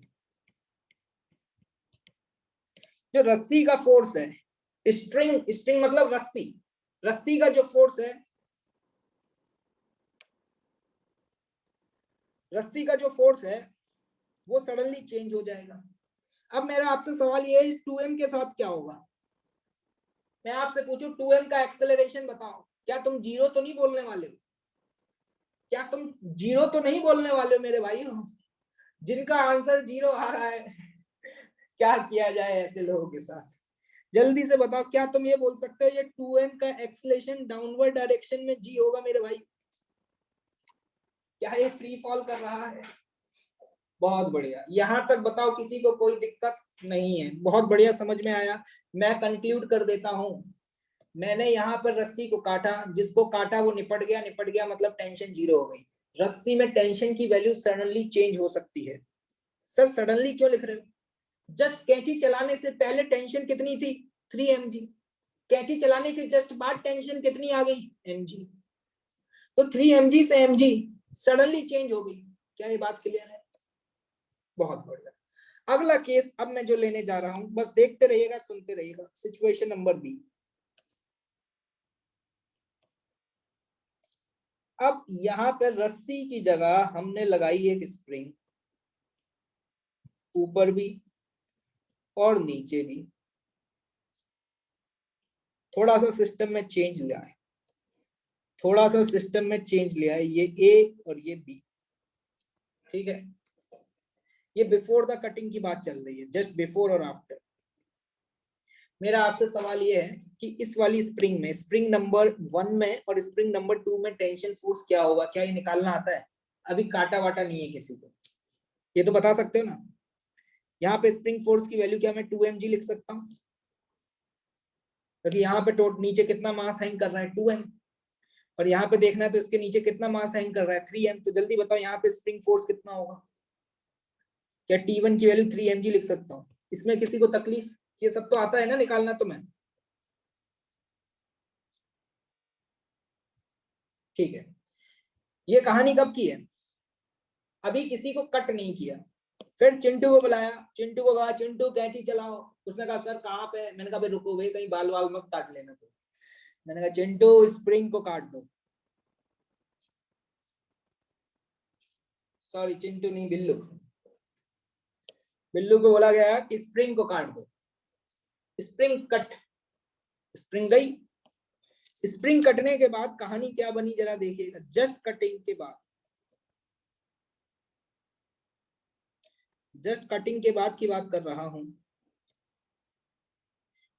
जो रस्सी का फोर्स है, स्ट्रिंग, स्ट्रिंग मतलब रस्सी, रस्सी का जो फोर्स है, रस्सी का जो फोर्स है वो सडनली चेंज हो जाएगा। अब मेरा आपसे सवाल ये है, इस 2m के साथ क्या होगा, मैं आपसे पूछूं 2m का एक्सेलरेशन बताओ, क्या तुम 0 तो नहीं बोलने वाले हो, क्या तुम 0 तो नहीं बोलने वाले हो मेरे भाई, जिनका आंसर 0 आ रहा है क्या किया जाए ऐसे लोगों के साथ, जल्दी से बताओ, क्या तुम ये बोल सकते हो ये 2m का एक्सेलरेशन डाउनवर्ड डायरेक्शन में g होगा मेरे भाई, क्या ये फ्री फॉल कर रहा है, बहुत बढ़िया, यहां तक बताओ किसी को कोई दिक्कत नहीं है, बहुत बढ़िया समझ में आया। मैं कंक्लूड कर देता हूं, मैंने यहाँ पर रस्सी को काटा, जिसको काटा वो निपट गया, निपट गया मतलब टेंशन 0 हो गई। रस्सी में टेंशन की वैल्यू सडनली चेंज हो सकती है। सर सडनली क्यों लिख रहे हो, जस्ट कैंची चलाने से पहले टेंशन कितनी थी 3 mg, कैंची चलाने के जस्ट बाद टेंशन कितनी आ गई mg, तो 3 mg से mg सडनली चेंज हो गई। क्या ये बात क्लियर है, बहुत बढ़िया। अगला केस अब मैं जो लेने जा रहा हूं, बस देखते रहिएगा सुनते रहिएगा, सिचुएशन नंबर बी। अब यहां पर रस्सी की जगह हमने लगाई एक स्प्रिंग, ऊपर भी और नीचे भी, थोड़ा सा सिस्टम में चेंज लिया है, थोड़ा सा सिस्टम में चेंज लिया है, ये ए और ये बी, ठीक है। ये बिफोर द कटिंग की बात चल रही है, जस्ट बिफोर और आफ्टर। मेरा आपसे सवाल ये है कि इस वाली स्प्रिंग में, स्प्रिंग नंबर 1 में और स्प्रिंग नंबर 2 में टेंशन फोर्स क्या होगा, क्या ये निकालना आता है, अभी काटा वाटा नहीं है किसी को, ये तो बता सकते हो ना। यहाँ पे स्प्रिंग फोर्स की वैल्यू क्या मैं 2 mg लिख सकता हूँ, क्योंकि यहाँ पे नीचे कितना मास हैंग कर रहा है 2m, और यहाँ पे देखना है तो इसके नीचे कितना मास हैंग कर रहा है 3m, तो जल्दी बताओ यहाँ पे स्प्रिंग फोर्स कितना होगा, क्या T1 की वैल्यू 3 mg लिख सकता हूँ, इसमें किसी को तकलीफ, ये सब तो आता है ना निकालना, तो मैं, ठीक है। ये कहानी कब की है, अभी किसी को कट नहीं किया, फिर चिंटू को बुलाया, चिंटू को कहा चिंटू कैंची चलाओ, उसने कहा सर कहाँ पे, मैंने कहा भाई रुको भाई कहीं बाल वाल मत काट लेना, तो मैंने कहा चिंटू स्प्रिंग को काट दो, सॉरी चिंटू नहीं, बिल्लू। बिल्लू को बोला गया कि स्प्रिंग को काट दो। स्प्रिंग कट, स्प्रिंग गई। स्प्रिंग कटने के बाद कहानी क्या बनी जरा देखिएगा। जस्ट कटिंग के बाद, जस्ट कटिंग के बाद की बात कर रहा हूं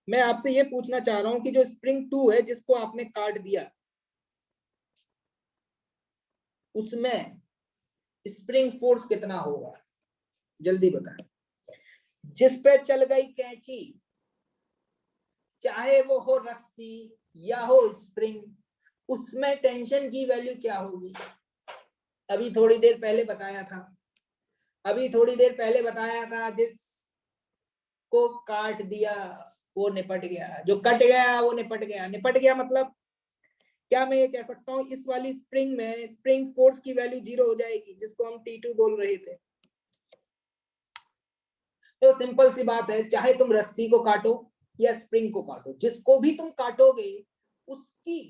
मैं। आपसे ये पूछना चाह रहा हूं कि जो स्प्रिंग 2 है जिसको आपने काट दिया, उसमें स्प्रिंग फोर्स कितना होगा, जल्दी बताएं। जिस पे चल गई कैंची, चाहे वो हो रस्सी या हो स्प्रिंग, उसमें टेंशन की वैल्यू क्या होगी। अभी थोड़ी देर पहले बताया था, अभी थोड़ी देर पहले बताया था, जिसको काट दिया वो निपट गया, जो कट गया वो निपट गया। निपट गया मतलब क्या मैं ये कह सकता हूं इस वाली स्प्रिंग में स्प्रिंग फोर्स की वैल्यू 0 हो जाएगी, जिसको हम T2 बोल रहे थे। तो सिंपल सी बात है, चाहे तुम रस्सी को काटो या स्प्रिंग को काटो, जिसको भी तुम काटोगे उसकी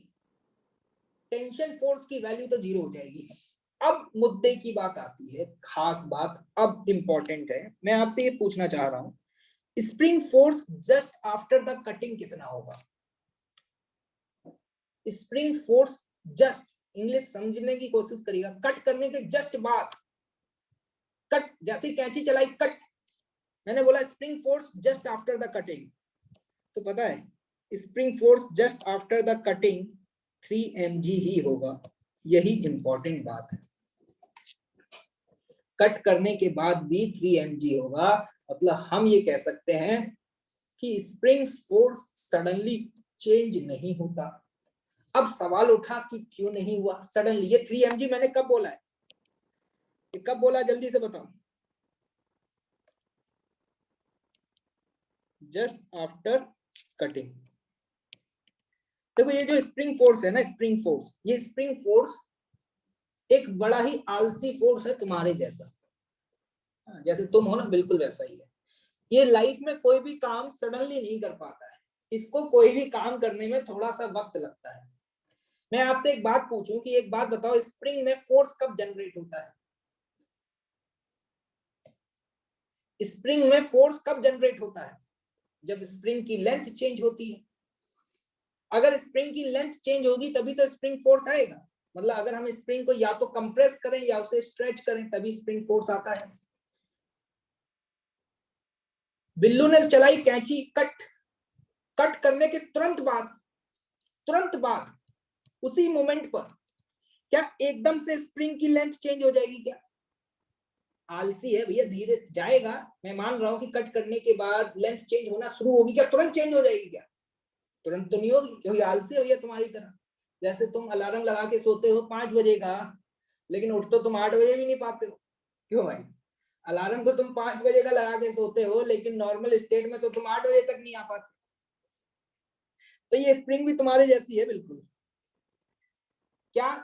टेंशन फोर्स की वैल्यू तो 0 हो जाएगी। अब मुद्दे की बात आती है, खास बात अब इंपॉर्टेंट है। मैं आपसे ये पूछना चाह रहा हूं, spring force just after the cutting कितना होगा। स्प्रिंग फोर्स जस्ट, इंग्लिश समझने की कोशिश करिएगा, कट करने के जस्ट बाद, कट जैसे कैंची चलाई कट, मैंने बोला spring force just after the cutting, तो पता है spring force just after the cutting 3 mg ही होगा। यही इंपॉर्टेंट बात है, कट करने के बाद भी 3 mg होगा। मतलब हम ये कह सकते हैं कि स्प्रिंग फोर्स सडनली चेंज नहीं होता। अब सवाल उठा कि क्यों नहीं हुआ सडनली। ये 3 mg मैंने कब बोला है, ये कब बोला, जल्दी से बताओ। Just after cutting. देखो ये जो स्प्रिंग फोर्स है ना, स्प्रिंग फोर्स, ये स्प्रिंग फोर्स एक बड़ा ही आलसी फोर्स है, तुम्हारे जैसा। जैसे तुम हो ना, बिल्कुल वैसा ही है। ये लाइफ में कोई भी काम सडनली नहीं कर पाता है, इसको कोई भी काम करने में थोड़ा सा वक्त लगता है। मैं आपसे एक बात पूछूं कि एक बात बताओ, स्प्रिंग में फोर्स कब जनरेट होता है। स्प्रिंग में फोर्स कब जनरेट होता है, जब स्प्रिंग की लेंथ चेंज होती है। अगर स्प्रिंग की लेंथ चेंज होगी तभी तो स्प्रिंग फोर्स आएगा। मतलब अगर हम स्प्रिंग को या तो कंप्रेस करें या उसे स्ट्रेच करें तभी स्प्रिंग फोर्स आता है। बिल्लू ने चलाई कैंची कट, कट करने के तुरंत बाद उसी मोमेंट पर क्या एकदम से स्प्रिंग की लेंथ चेंज हो जाएगी क्या। आलसी है भैया, धीरे जाएगा। मैं मान रहा हूं कि कट करने के बाद लेंथ चेंज होना शुरू होगी, क्या तुरंत चेंज हो जाएगी क्या। तुरंत तो नहीं होगी, क्योंकि आलसी है भैया तुम्हारी तरह। जैसे तुम अलार्म लगा के सोते हो 5 बजे का, लेकिन उठ तो तुम 8 बजे भी नहीं पाते हो। क्यों भाई, अलार्म तो तुम 5 बजे का लगा के सोते हो, लेकिन नॉर्मल स्टेट में तो तुम 8 बजे तक नहीं आ पाते। तो ये स्प्रिंग भी तुम्हारे जैसी है बिल्कुल। क्या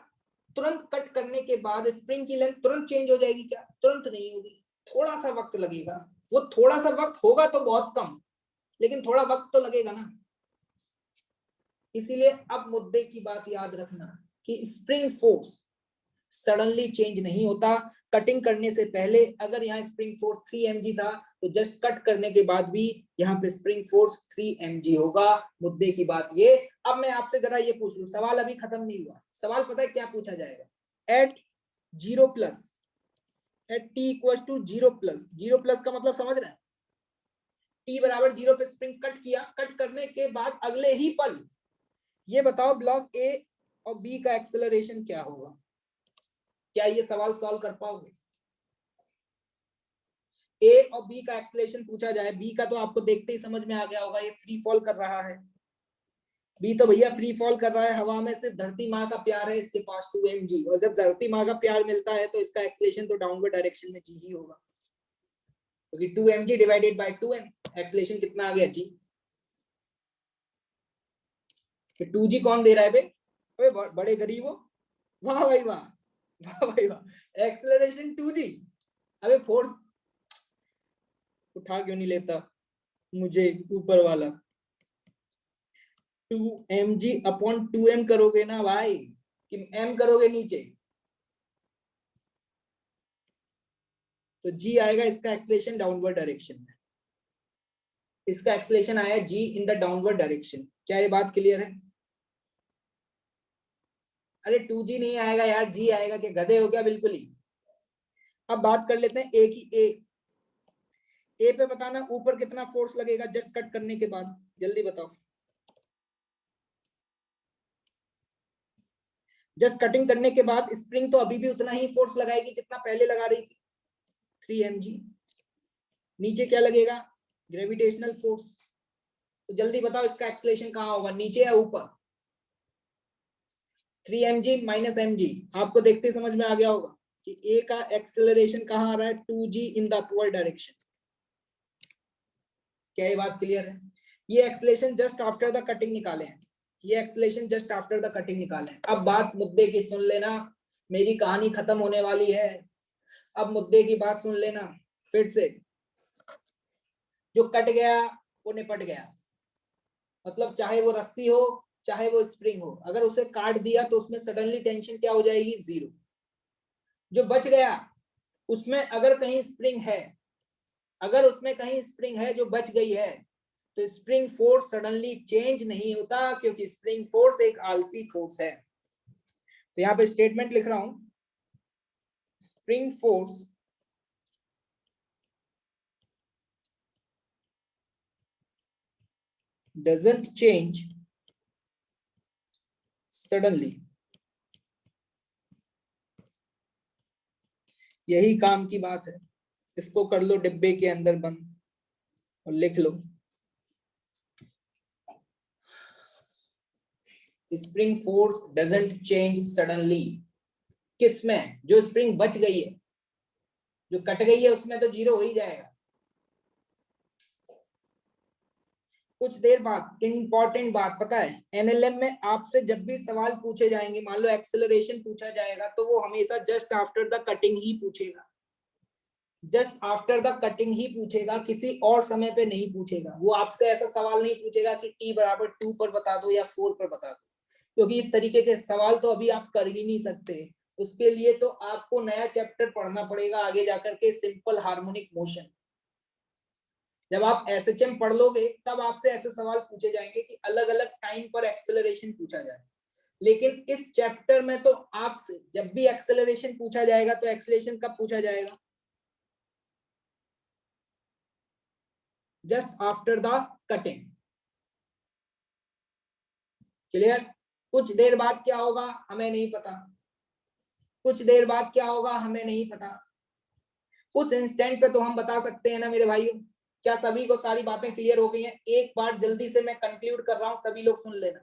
तुरंत कट करने के बाद स्प्रिंग की लेंथ तुरंत चेंज हो जाएगी क्या, तुरंत नहीं होगी, थोड़ा सा वक्त लगेगा। वो थोड़ा सा वक्त होगा तो बहुत कम, लेकिन थोड़ा वक्त तो लगेगा ना। इसीलिए अब मुद्दे की बात याद रखना कि स्प्रिंग फोर्स सडनली चेंज नहीं होता। कटिंग करने से पहले अगर यहाँ स्प्रिंग फोर्स 3 mg था, तो जस्ट कट करने के बाद भी यहाँ पे स्प्रिंग फोर्स 3 mg होगा। मुद्दे की बात ये। अब मैं आपसे जरा ये पूछ लूं, सवाल अभी खत्म नहीं हुआ। सवाल पता है क्या पूछा जाएगा, at 0 plus, at t equal to 0 plus, 0 plus का मतलब समझ रहे हैं, t बराबर 0 पे स्प्रिंग कट किया, कट करने के बाद अगले ही पल ये बताओ ब्लॉक ए और बी का एक्सेलरेशन क्या होगा। क्या ये सवाल सॉल्व कर पाओगे। ए और बी का एक्सेलरेशन पूछा जाए, बी का तो आपको देखते ही समझ में आ गया होगा, ये फ्री फॉल कर रहा है। बी तो भैया फ्री फॉल कर रहा है हवा में, सिर्फ धरती माँ का प्यार है इसके पास 2 mg, और जब धरती माँ का प्यार मिलता है तो इसका एक्सेलरेशन तो डाउनवर्ड डायरेक्शन में जी ही होगा, क्योंकि 2 mg divided bye 2m, acceleration कितना आ गया जी। 2g कौन दे रहा है बे, बड़े गरीब हो, वाह भाई वाह, वाह भाई वाह, एक्सेलरेशन 2g। अबे फोर्स उठा क्यों नहीं लेता मुझे ऊपर वाला, 2 mg अपॉन 2m करोगे ना भाई, कि m करोगे नीचे। तो जी आएगा इसका एक्सेलरेशन डाउनवर्ड डायरेक्शन में, इसका एक्सेलरेशन आया जी इन द डाउनवर्ड डायरेक्शन। क्या ये बात क्लियर है? अरे 2g नहीं आएगा यार, जी आएगा, क्या गधे हो क्या? बिल्कुल ही। अब बात कर लेते हैं ए की। ए पे बताना ऊपर कितना फोर्स लगेगा जस्ट कट करने के बाद, जल्दी बताओ। जस्ट कटिंग करने के बाद स्प्रिंग तो अभी भी उतना ही फोर्स लगाएगी जितना पहले लगा रही थी, 3 mg। नीचे क्या लगेगा? Gravitational force. तो जल्दी बताओ इसका एक्सेलरेशन कहाँ होगा, नीचे या ऊपर? 3 mg माइनस mg, आपको देखते समझ में आ गया होगा कि ए का एक्सेलरेशन कहाँ आ रहा है, 2g in the upward direction. क्या ये बात क्लियर है? ये acceleration just after the cutting निकाले हैं, ये acceleration just after the cutting निकाले हैं। अब बात मुद्दे की सुन लेना, मेरी कहानी खत्म होने वाली है। अब मुद्दे की बात सुन लेना फिर से। जो कट गया वो निपट गया, मतलब चाहे वो रस्सी हो चाहे वो स्प्रिंग हो, अगर उसे काट दिया तो उसमें सडनली टेंशन क्या हो जाएगी, 0। जो बच गया उसमें अगर कहीं स्प्रिंग है, अगर उसमें कहीं स्प्रिंग है जो बच गई है, तो स्प्रिंग फोर्स सडनली चेंज नहीं होता, क्योंकि स्प्रिंग फोर्स एक आलसी फोर्स है। तो यहाँ पे स्टेटमेंट लिख रहा हूं, spring force doesn't change suddenly। यही काम की बात है, इसको कर लो डिब्बे के अंदर बंद और लिख लो, spring force doesn't change suddenly. किसमें? जो स्प्रिंग बच गई है, जो कट गई है उसमें तो 0 हो ही जाएगा। कुछ देर बाद इंपॉर्टेंट बात पता है, एनएलएम में आपसे जब भी सवाल पूछे जाएंगे, मान लो एक्सेलरेशन पूछा जाएगा, तो वो हमेशा जस्ट आफ्टर द कटिंग ही पूछेगा, जस्ट आफ्टर द कटिंग ही पूछेगा, किसी और समय पे नहीं पूछेगा। वो आपसे ऐसा सवाल नहीं पूछेगा कि t बराबर 2 पर बता दो या 4 पर बता दो, क्योंकि इस तरीके के सवाल तो अभी आप कर ही नहीं सकते। उसके लिए तो आपको नया चैप्टर पढ़ना पड़ेगा आगे जाकर के, सिंपल हार्मोनिक मोशन। जब आप एसएचएम पढ़ लोगे तब आपसे ऐसे सवाल पूछे जाएंगे कि अलग अलग टाइम पर एक्सेलरेशन पूछा जाए। लेकिन इस चैप्टर में तो आपसे जब भी एक्सेलरेशन पूछा जाएगा तो एक्सेलरेशन कब पूछा जाएगा, just after the cutting. Clear? कुछ देर बाद क्या होगा हमें नहीं पता, कुछ देर बाद क्या होगा हमें नहीं पता, उस इंस्टेंट पे तो हम बता सकते हैं ना मेरे भाइयों। क्या सभी को सारी बातें क्लियर हो गई हैं? एक बार जल्दी से मैं कंक्लूड कर रहा हूं, सभी लोग सुन लेना।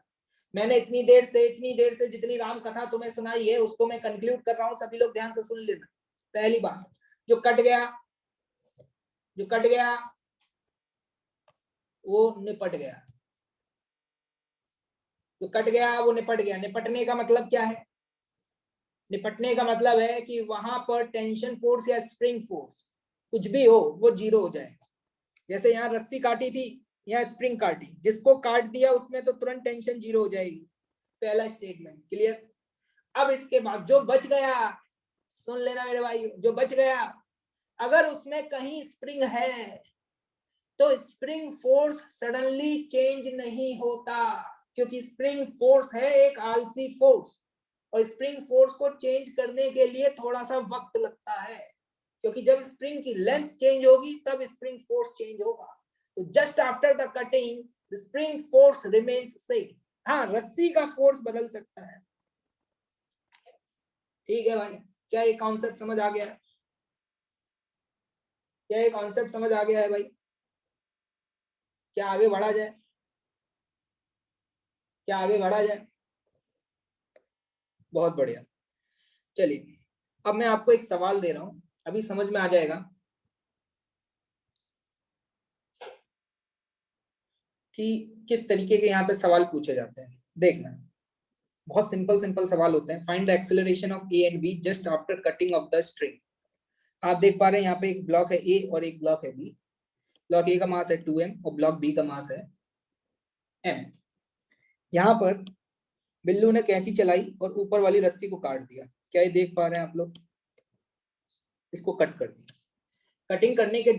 मैंने इतनी देर से जितनी राम कथा तुम्हें सुनाई है उसको मैं कंक्लूड कर रहा हूं, सभी लोग ध्यान से सुन लेना। पहली बात, जो कट गया, जो कट गया वो निपट गया, जो कट गया वो निपट गया। निपटने का मतलब क्या है? निपटने का मतलब है कि वहां पर टेंशन फोर्स या स्प्रिंग फोर्स कुछ भी हो वो 0 हो जाएगा। जैसे यहाँ रस्सी काटी थी, यहाँ स्प्रिंग काटी, जिसको काट दिया उसमें तो तुरंत टेंशन 0 हो जाएगी। पहला स्टेटमेंट क्लियर। अब इसके बाद जो बच गया, सुन लेना मेरे भाई, जो बच गया अगर उसमें कहीं स्प्रिंग है तो स्प्रिंग फोर्स सडनली चेंज नहीं होता, क्योंकि स्प्रिंग फोर्स है एक आलसी फोर्स, और स्प्रिंग फोर्स को चेंज करने के लिए थोड़ा सा वक्त लगता है, क्योंकि जब स्प्रिंग की लेंथ चेंज होगी तब स्प्रिंग फोर्स चेंज होगा। तो just after the cutting the spring force remains same. हाँ, रस्सी का फोर्स बदल सकता है। ठीक है भाई, क्या ये कॉन्सेप्ट समझ आ गया है? क्या ये कॉन्सेप्ट समझ आ गया है भाई? क्या आगे बढ़ा जाए? क्या आगे बढ़ा जाए? बहुत बढ़िया। चलिए अब मैं आपको एक सवाल दे रहा हूं, अभी समझ में आ जाएगा कि किस तरीके के यहाँ पे सवाल पूछे जाते हैं। देखना, बहुत सिंपल सिंपल सवाल होते हैं। Find the acceleration of A and be just after cutting off the string. आप देख पा रहे हैं यहाँ पे एक ब्लॉक है ए और एक ब्लॉक है बी। ब्लॉक ए का मास है 2m और ब्लॉक बी का मास है m। यहाँ पर बिल्लू ने कैंची चलाई और ऊपर वाली रस्सी को काट दिया। क्या ये देख पा रहे हैं आप लोग? इसको कट कर दिया। कटिंग करने के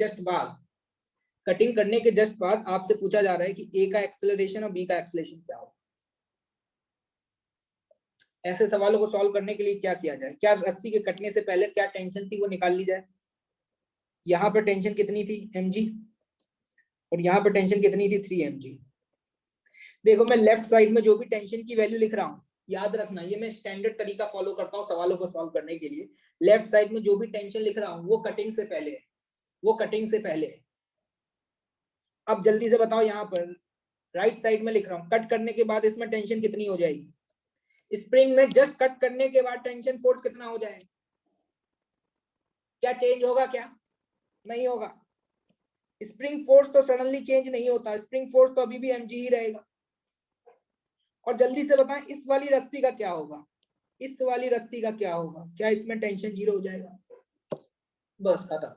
जस्ट बाद आपसे पूछा जा रहा है कि ए का एक्सेलरेशन और बी का एक्सेलरेशन क्या होगा। ऐसे सवालों को सॉल्व करने के लिए क्या किया जाए, क्या रस्सी के कटने से पहले क्या टेंशन थी वो निकाल ली जाए। यहाँ पर टेंशन कितनी थी mg और यहाँ पर टेंशन कितनी थी 3 mg। देखो मैं लेफ्ट साइड में जो भी टेंशन की वैल्यू लिख रहा हूँ, याद रखना ये मैं स्टैंडर्ड तरीका फॉलो करता हूँ सवालों को सॉल्व करने के लिए। लेफ्ट साइड में जो भी टेंशन लिख रहा हूँ वो कटिंग से पहले है, वो कटिंग से पहले है। अब जल्दी से बताओ यहाँ पर राइट साइड में लिख रहा हूँ, कट करने के बाद इसमें टेंशन कितनी हो जाएगी। स्प्रिंग में जस्ट कट करने के बाद टेंशन फोर्स कितना हो जाएगा, क्या चेंज होगा, क्या नहीं होगा। स्प्रिंग फोर्स तो सडनली चेंज नहीं होता, स्प्रिंग फोर्स तो अभी भी mg ही रहेगा। और जल्दी से बताएं इस वाली रस्सी का क्या होगा, इस वाली रस्सी का क्या होगा, क्या इसमें टेंशन 0 हो जाएगा। बस खत्म।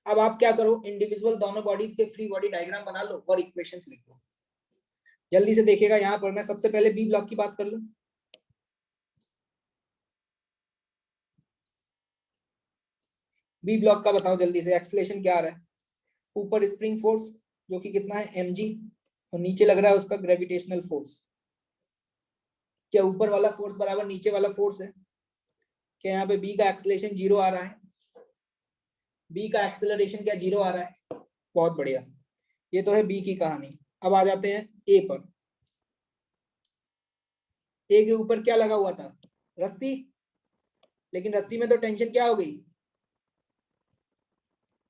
अब आप क्या करो, इंडिविजुअल दोनों बॉडीज के फ्री बॉडी डायग्राम बना लो और इक्वेशंस लिख लो। जल्दी से देखिएगा यहाँ पर मैं सबसे पहले बी ब्लॉक की बात कर लूं। बी ब्लॉक का बताओ जल्दी से, एक्सेलरेशन क्या आ रहा है। ऊपर स्प्रिंग फोर्स जो कि कितना है mg और नीचे लग रहा है उसका ग्रेविटेशनल फोर्स। क्या ऊपर वाला फोर्स बराबर नीचे वाला फोर्स है। क्या यहाँ पे बी का एक्सेलरेशन 0 आ रहा है, बी का एक्सेलरेशन क्या 0 आ रहा है। बहुत बढ़िया, ये तो है बी की कहानी। अब आ जाते हैं ए पर। ए के ऊपर क्या लगा हुआ था, रस्सी, लेकिन रस्सी में तो टेंशन क्या हो गई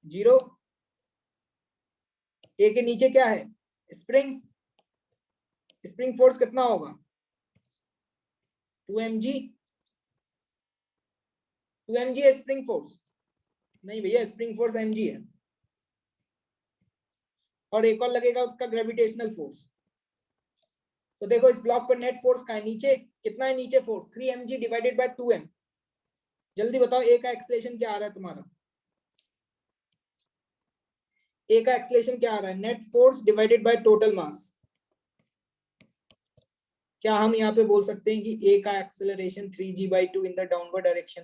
0। ए के नीचे क्या है, स्प्रिंग, स्प्रिंग फोर्स कितना होगा 2mg। 2mg है स्प्रिंग फोर्स, नहीं भैया स्प्रिंग फोर्स mg है। और एक और लगेगा उसका ग्रेविटेशनल फोर्स। तो देखो इस ब्लॉक पर नेट फोर्स का है नीचे, कितना है नीचे force 3mg divided by 2m। जल्दी बताओ ए का एक्सेलरेशन क्या आ रहा है तुम्हारा, ए का एक्सेलरेशन क्या आ रहा है, net force divided by total mass. क्या हम यहाँ पे बोल सकते हैं कि ए का acceleration 3g/2 in the downward direction,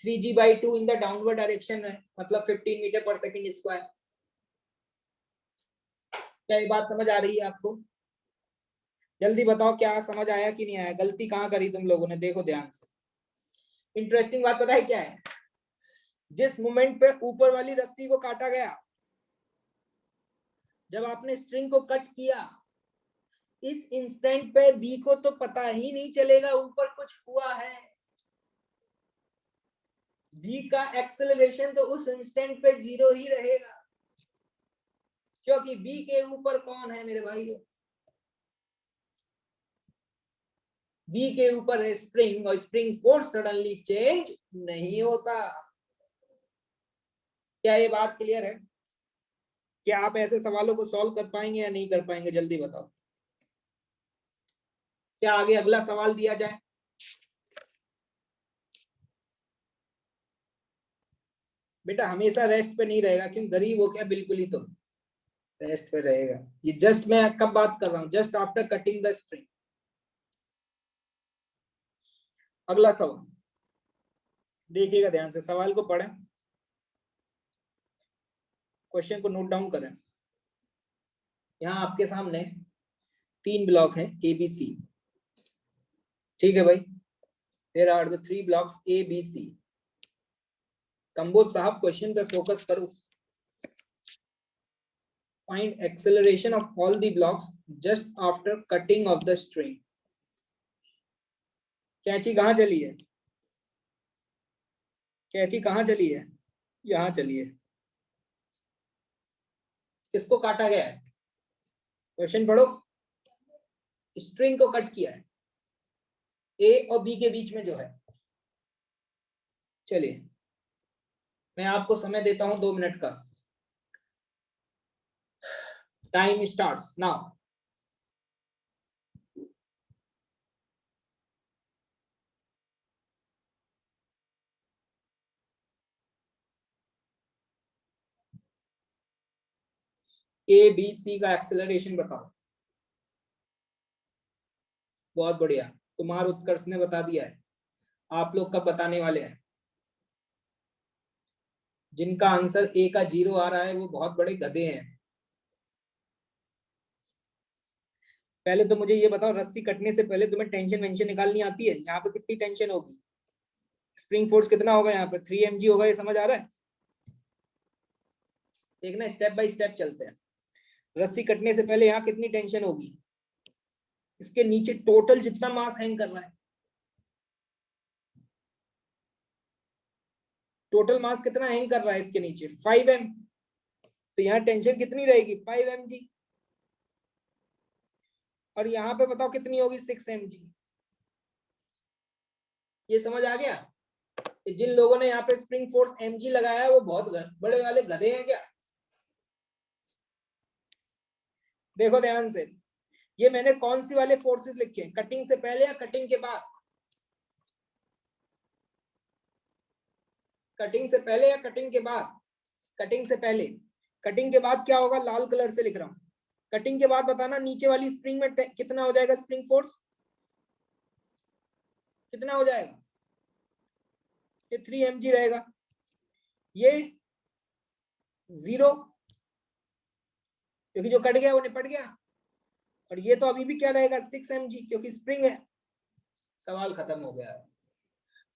3g/2 in the downward direction है, मतलब 15 मीटर पर सेकंड स्क्वायर। क्या ये बात समझ आ रही है आपको। जल्दी बताओ क्या समझ आया कि नहीं आया, गलती कहाँ करी तुम लोगों ने, देखो ध्यान से। इंटरेस्टिंग बात पता है क्या है, जिस मोमेंट पे ऊपर वाली रस्सी को काटा गया, जब आपने स्ट्रिंग को कट किया, इस इंस्टेंट पे बी को तो पता ही नहीं चलेगा ऊपर कुछ हुआ है। बी का एक्सेलरेशन तो उस इंस्टेंट पे 0 ही रहेगा, क्योंकि बी के ऊपर कौन है मेरे भाई, बी के ऊपर है स्प्रिंग, और स्प्रिंग फोर्स सडनली चेंज नहीं होता। क्या ये बात क्लियर है। क्या आप ऐसे सवालों को सॉल्व कर पाएंगे या नहीं कर पाएंगे, जल्दी बताओ। क्या आगे अगला सवाल दिया जाए। बेटा हमेशा रेस्ट पे नहीं रहेगा, क्यों गरीब हो क्या बिल्कुल ही, तुम रेस्ट पे रहेगा। ये जस्ट मैं कब बात कर रहा हूं, just after cutting the string. अगला सवाल देखिएगा ध्यान से, सवाल को पढ़ें, क्वेश्चन को नोट डाउन करें। यहाँ आपके सामने 3 ब्लॉक हैं ए बी सी, ठीक है भाई। There are the 3 blocks A B C. Kamboj साहब क्वेश्चन पे फोकस करो। Find acceleration of all the blocks just after cutting off the string. कैंची कहाँ चली है, कैंची कहाँ चली है, यहाँ चली है। किसको काटा गया है, क्वेश्चन पढ़ो। स्ट्रिंग को कट किया है ए और बी के बीच में जो है। चलिए मैं आपको समय देता हूं 2 मिनट का, time starts now. A B C का एक्सेलरेशन बताओ। बहुत बढ़िया, कुमार उत्कर्ष ने बता दिया है। आप लोग कब बताने वाले हैं? जिनका आंसर ए का 0 आ रहा है वो बहुत बड़े गधे हैं। पहले तो मुझे ये बताओ, रस्सी कटने से पहले तुम्हें टेंशन वेंशन निकालनी आती है? यहाँ पे कितनी टेंशन होगी? स्प्रिंग फोर्स कितना होगा यहाँ पे? 3 mg होगा, ये समझ आ रहा है? देखना, स्टेप बाय स्टेप चलते हैं। रस्सी कटने से पहले यहाँ कितनी टेंशन होगी? इसके नीचे टोटल जितना मास हैंग कर रहा है, टोटल मास कितना हैंग कर रहा है इसके नीचे? 5 m। तो यहाँ टेंशन कितनी रहेगी? 5 mg। और यहाँ पे बताओ कितनी होगी? 6 mg। ये समझ आ गया? जिन लोगों ने यहाँ पे स्प्रिंग फोर्स mg लगाया है वो बहुत बड़े वाले गधे हैं क्या? देखो ध्यान से, ये मैंने कौन सी वाले फोर्सेस लिखे हैं? कटिंग से पहले या कटिंग के बाद? कटिंग से पहले या कटिंग के बाद? कटिंग से पहले। कटिंग के बाद क्या होगा? लाल कलर से लिख रहा हूं। कटिंग के बाद बताना नीचे वाली स्प्रिंग में कितना हो जाएगा? स्प्रिंग फोर्स कितना हो जाएगा? ये 3 mg रहेगा, ये 0, क्योंकि जो कट गया वो निपट गया। और ये तो अभी भी क्या रहेगा? 6 mg, क्योंकि स्प्रिंग है। सवाल खत्म हो गया है।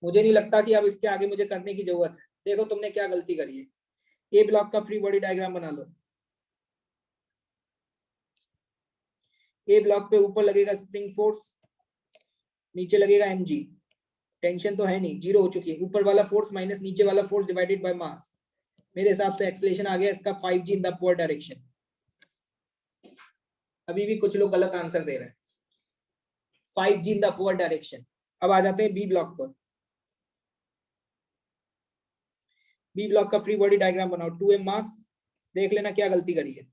मुझे नहीं लगता कि अब इसके आगे मुझे करने की जरूरत है। देखो तुमने क्या गलती करी है। ए ब्लॉक का फ्री बॉडी डायग्राम बना लो। ए ब्लॉक पे ऊपर लगेगा स्प्रिंग फोर्स, नीचे लगेगा mg। टेंशन तो है नहीं, 0 हो चुकी है। ऊपर वाला फोर्स माइनस नीचे वाला फोर्स डिवाइडेड बाय मास। मेरे हिसाब से एक्सेलरेशन आ गया इसका 5g in the upward direction. अभी भी कुछ लोग गलत आंसर दे रहे हैं। 5g in the upward direction. अब आ जाते हैं बी ब्लॉक पर। बी ब्लॉक का फ्री बॉडी डायग्राम बनाओ। 2m मास, देख लेना क्या गलती करी है।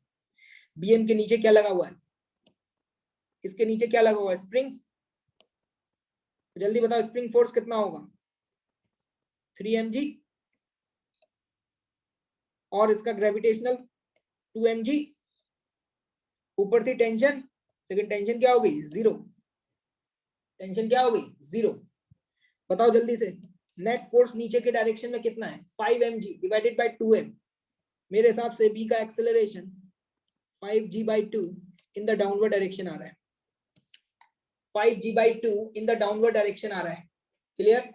bm के नीचे क्या लगा हुआ है? इसके नीचे क्या लगा हुआ है? स्प्रिंग। जल्दी बताओ, स्प्रिंग फोर्स कितना होगा? 3 mg। और इसका ग्रेविटेशनल 2 mg। ऊपर थी टेंशन, लेकिन टेंशन क्या हो गई? 0। टेंशन क्या हो गई? 0। बताओ जल्दी से, नेट फोर्स नीचे के डायरेक्शन में कितना है? 5 mg डिवाइडेड बाय 2m। मेरे हिसाब से बी का acceleration 5g by 2 in the downward direction आ रहा है। 5g by 2 in the downward direction आ रहा है। क्लियर?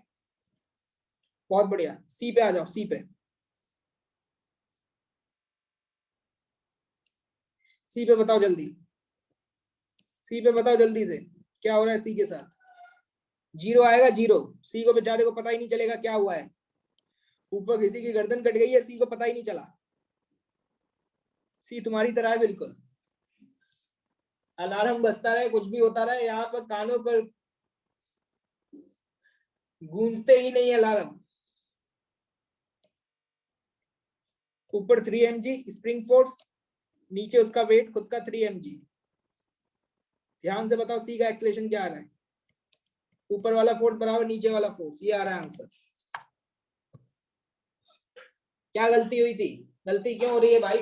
बहुत बढ़िया। सी पे आ जाओ। सी पे, सी पे बताओ जल्दी। सी पे बताओ जल्दी से, क्या हो रहा है सी के साथ? 0 आएगा, 0। सी को बेचारे को पता ही नहीं चलेगा क्या हुआ है। ऊपर किसी की गर्दन कट गई है, सी को पता ही नहीं चला। सी तुम्हारी तरह है बिल्कुल। अलार्म बजता रहे, कुछ भी होता रहे, यहाँ पर कानों पर गूंजते ही नहीं अलार्म। ऊपर 3 mg स्प्रिंग फोर्स, नीचे उसका वेट खुद का 3 mg। ध्यान से बताओ सी का एक्सेलरेशन क्या आ रहा है? ऊपर वाला फोर्स बराबर नीचे वाला फोर्स, ये आ रहा है आंसर। क्या गलती हुई थी? गलती क्यों हो रही है भाई?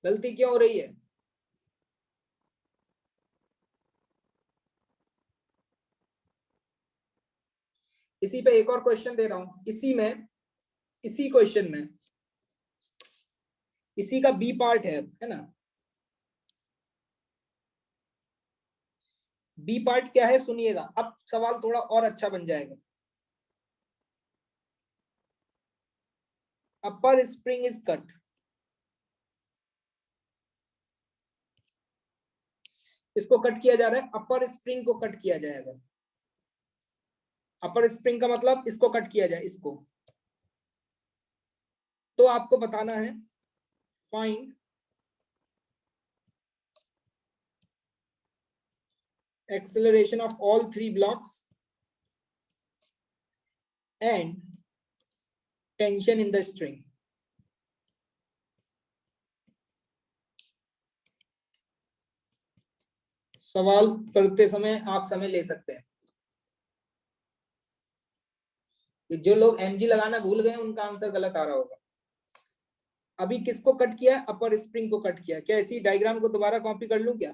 गलती क्यों हो रही है? इसी पे एक और क्वेश्चन दे रहा हूं। इसी क्वेश्चन में इसी का बी पार्ट है ना? बी पार्ट क्या है सुनिएगा, अब सवाल थोड़ा और अच्छा बन जाएगा। अपर स्प्रिंग इज कट। इसको कट किया जा रहा है, अपर स्प्रिंग को कट किया जाएगा। अपर स्प्रिंग का मतलब इसको कट किया जाए, इसको। तो आपको बताना है find acceleration of all 3 blocks and tension in the string। सवाल करते समय आप समय ले सकते हैं। जो लोग mg लगाना भूल गए उनका आंसर गलत आ रहा होगा। अभी किसको कट किया? अपर स्प्रिंग को कट किया। क्या इसी डायग्राम को दोबारा कॉपी कर लूं क्या?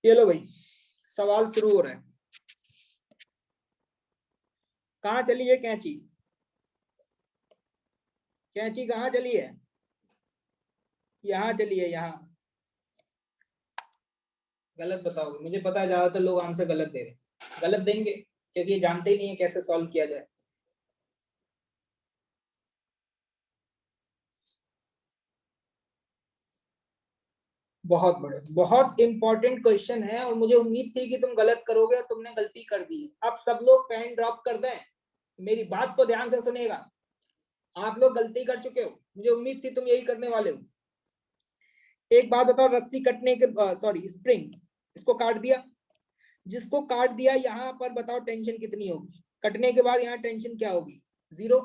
ये लो भाई, सवाल शुरू हो रहा है। कहाँ चली है कैंची? कैंची कहाँ चली है? यहाँ चली है, यहाँ। गलत बताओगे? मुझे पता है ज्यादातर लोग आंसर गलत दे रहे हैं। गलत देंगे क्योंकि ये जानते ही नहीं है कैसे सॉल्व किया जाए। बहुत बड़े, बहुत इंपॉर्टेंट क्वेश्चन है और मुझे उम्मीद थी कि तुम गलत करोगे और तुमने गलती कर दी। अब सब लोग पेन ड्रॉप कर दें, मेरी बात को ध्यान से सुनेगा। आप लोग गलती कर चुके हो, मुझे उम्मीद थी तुम यही करने वाले हो। एक बात बताओ, रस्सी कटने के सॉरी स्प्रिंग, इसको काट दिया, जिसको काट दिया यहाँ पर बताओ टेंशन कितनी होगी? कटने के बाद यहाँ टेंशन क्या होगी? 0।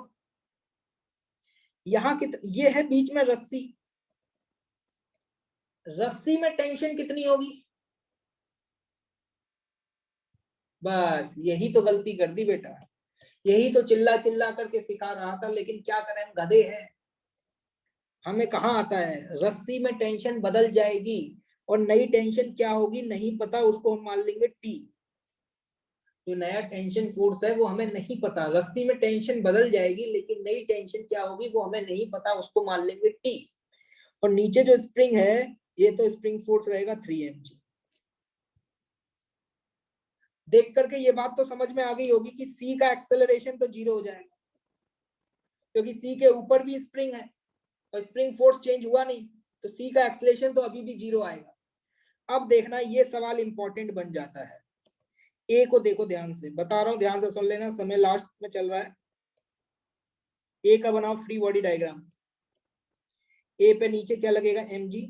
यहाँ ये है बीच में रस्सी, रस्सी में टेंशन कितनी होगी? बस यही तो गलती कर दी बेटा, यही तो चिल्ला चिल्ला करके सिखा रहा था, लेकिन क्या करें, हम गधे हैं। हमें कहाँ आता है? रस्सी में टेंशन बदल जाएगी और नई टेंशन क्या होगी नहीं पता, उसको हम मान लेंगे टी। जो नया टेंशन फोर्स है वो हमें नहीं पता, रस्सी में टेंशन बदल जाएगी लेकिन नई टेंशन क्या होगी वो हमें नहीं पता, उसको मान लेंगे टी। और नीचे जो स्प्रिंग है, ये तो स्प्रिंग फोर्स रहेगा 3 mg। देख करके ये बात तो समझ में आ गई होगी कि सी का एक्सेलरेशन तो 0 हो जाएगा, क्योंकि सी के ऊपर भी स्प्रिंग है और स्प्रिंग फोर्स चेंज हुआ नहीं, तो सी का एक्सेलरेशन तो अभी भी 0 आएगा। अब देखना, ये सवाल इंपॉर्टेंट बन जाता है। ए को देखो ध्यान से, बता रहा हूं, ध्यान से सुन लेना, समय लास्ट में चल रहा है। ए का बनाओ फ्री बॉडी डायग्राम। ए पे नीचे क्या लगेगा? mg।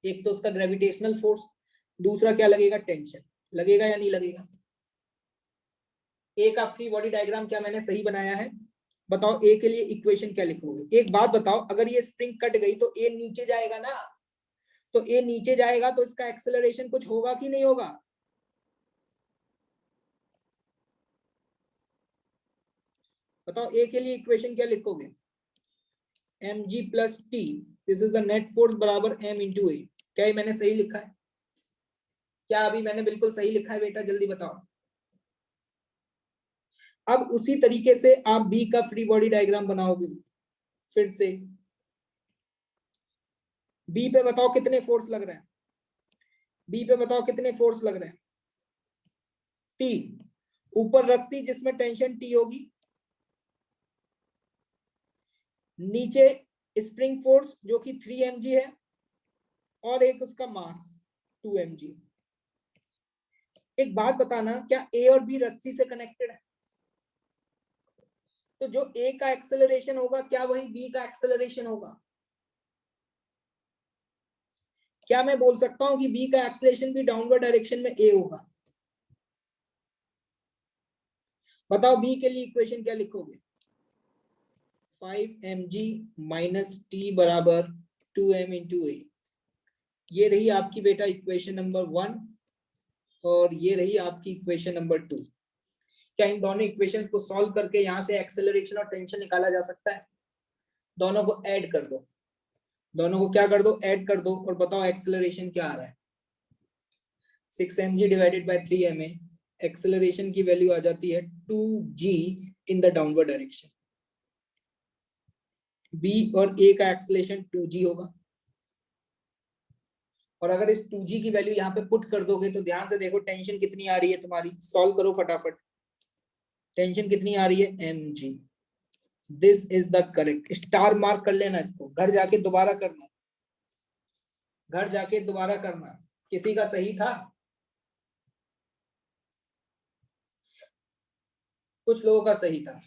एक तो उसका ग्रेविटेशनल फोर्स, दूसरा क्या लगेगा? टेंशन। लगेगा या नहीं लगेगा? ए का फ्री बॉडी डायग्राम क्या मैंने सही बनाया है? बताओ ए के लिए इक्वेशन क्या लिखोगे? एक बात बताओ, अगर ये स्प्रिंग कट गई तो ए नीचे जाएगा ना, तो ए नीचे जाएगा तो इसका एक्सेलरेशन कुछ होगा कि नहीं होगा? बताओ ए के लिए इक्वेशन क्या लिखोगे? mg plus T, this is the net force बराबर m इंटू ए। क्या ये मैंने सही लिखा है? क्या अभी मैंने बिल्कुल सही लिखा है बेटा? जल्दी बताओ। अब उसी तरीके से आप बी का फ्री बॉडी डायग्राम बनाओगे। फिर से बी पे बताओ कितने फोर्स लग रहे हैं? बी पे बताओ कितने फोर्स लग रहे हैं? टी। ऊपर रस्सी जिसमें टेंशन टी होगी, नीचे स्प्रिंग फोर्स जो कि 3 mg है, और एक उसका मास 2 mg। एक बात बताना, क्या ए और बी रस्सी से कनेक्टेड है? तो जो ए का एक्सेलरेशन होगा क्या वही बी का एक्सेलरेशन होगा? क्या मैं बोल सकता हूं कि बी का एक्सेलरेशन भी डाउनवर्ड डायरेक्शन में ए होगा? बताओ बी के लिए इक्वेशन क्या लिखोगे? 5 mg माइनस टी बराबर 2m इंटू ए। ये रही आपकी बेटा इक्वेशन नंबर 1 और ये रही आपकी इक्वेशन नंबर 2। क्या इन दोनों इक्वेशंस को सॉल्व करके यहां से एक्सेलरेशन और टेंशन निकाला जा सकता है? दोनों को ऐड कर दो, दोनों को क्या कर दो? ऐड कर दो, और बताओ एक्सेलरेशन क्या आ रहा है? 6 mg divided by 3 ma। Acceleration की वैल्यू आ जाती है 2g in the downward direction. B और ए का एक्सेलरेशन 2g होगा, और अगर इस 2g की वैल्यू यहाँ पे पुट कर दोगे तो ध्यान से देखो टेंशन कितनी आ रही है तुम्हारी, सॉल्व करो फटाफट। टेंशन कितनी आ रही है? mg। This is the correct, star mark कर लेना इसको, घर जाके दोबारा करना, घर जाके दोबारा करना। किसी का सही था? कुछ लोगों का सही था,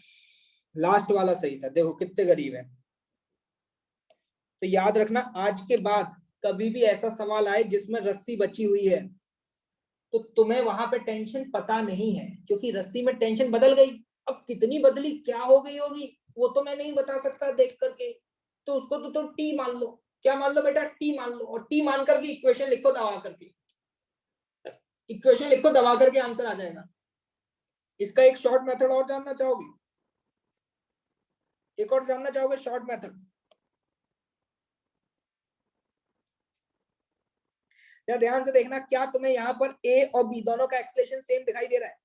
लास्ट वाला सही था, देखो कितने गरीब है। तो याद रखना, आज के बाद कभी भी ऐसा सवाल आए जिसमें रस्सी बची हुई है तो तुम्हें वहां पे टेंशन पता नहीं है, क्योंकि रस्सी में टेंशन बदल गई। अब कितनी बदली, क्या हो गई होगी, वो तो मैं नहीं बता सकता देख करके, तो उसको तो तुम टी मान लो। क्या मान लो बेटा? टी मान लो, और टी मान करके इक्वेशन लिखो दबा करके, इक्वेशन लिखो दबा करके आंसर आ जाएगा। इसका एक शॉर्ट मेथड और जानना चाहोगे? एक और जानना चाहोगे शॉर्ट मेथड? या ध्यान से देखना, क्या तुम्हें यहाँ पर ए और बी दोनों का एक्सेलरेशन सेम दिखाई दे रहा है?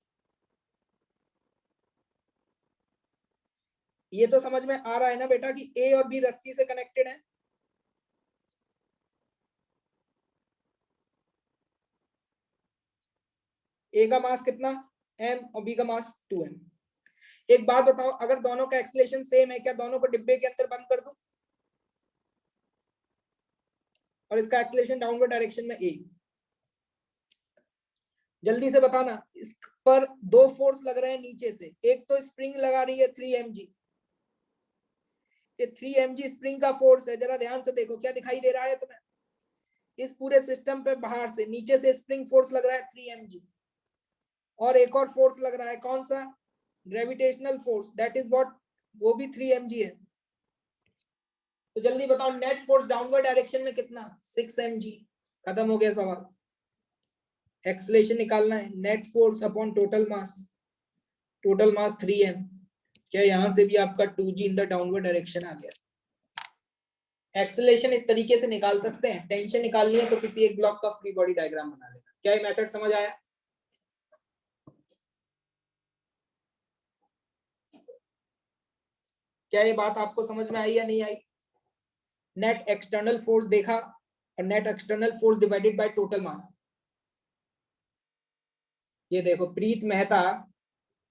ये तो समझ में आ रहा है ना बेटा कि ए और बी रस्सी से कनेक्टेड है। ए का मास कितना m और बी का मास 2m। एक बात बताओ, अगर दोनों का एक्सेलरेशन सेम है, क्या दोनों को डिब्बे के अंदर बंद कर दूं और इसका एक्सेलरेशन डाउनवर्ड डायरेक्शन में ए? जल्दी से बताना। इस पर दो फोर्स लग रहे हैं नीचे से, एक तो स्प्रिंग लगा रही है 3 mg, ये 3 mg स्प्रिंग का फोर्स है। जरा ध्यान से देखो, क्या दिखाई दे रहा है तुम्हें? इस पूरे सिस्टम पे बाहर से नीचे से स्प्रिंग फोर्स लग रहा है 3 mg, और एक और फोर्स लग रहा है, कौन सा? Gravitational force, that is what, वो भी 3 mg है। तो जल्दी बताओ, नेट फोर्स डाउनवर्ड डायरेक्शन में कितना? 6 mg। खत्म हो गया सवाल। एक्सेलरेशन निकालना है, net force upon total mass. Total mass 3m। क्या यहां से भी आपका 2g in the downward direction आ गया? एक्सेलरेशन इस तरीके से निकाल सकते हैं। टेंशन निकालनी है तो किसी एक ब्लॉक का फ्री बॉडी डायग्राम बना लेना। क्या ये मेथड समझ आया? क्या ये बात आपको समझ में आई या नहीं आई? नेट एक्सटर्नल फोर्स देखा, और net external force divided by total mass. ये देखो प्रीत मेहता,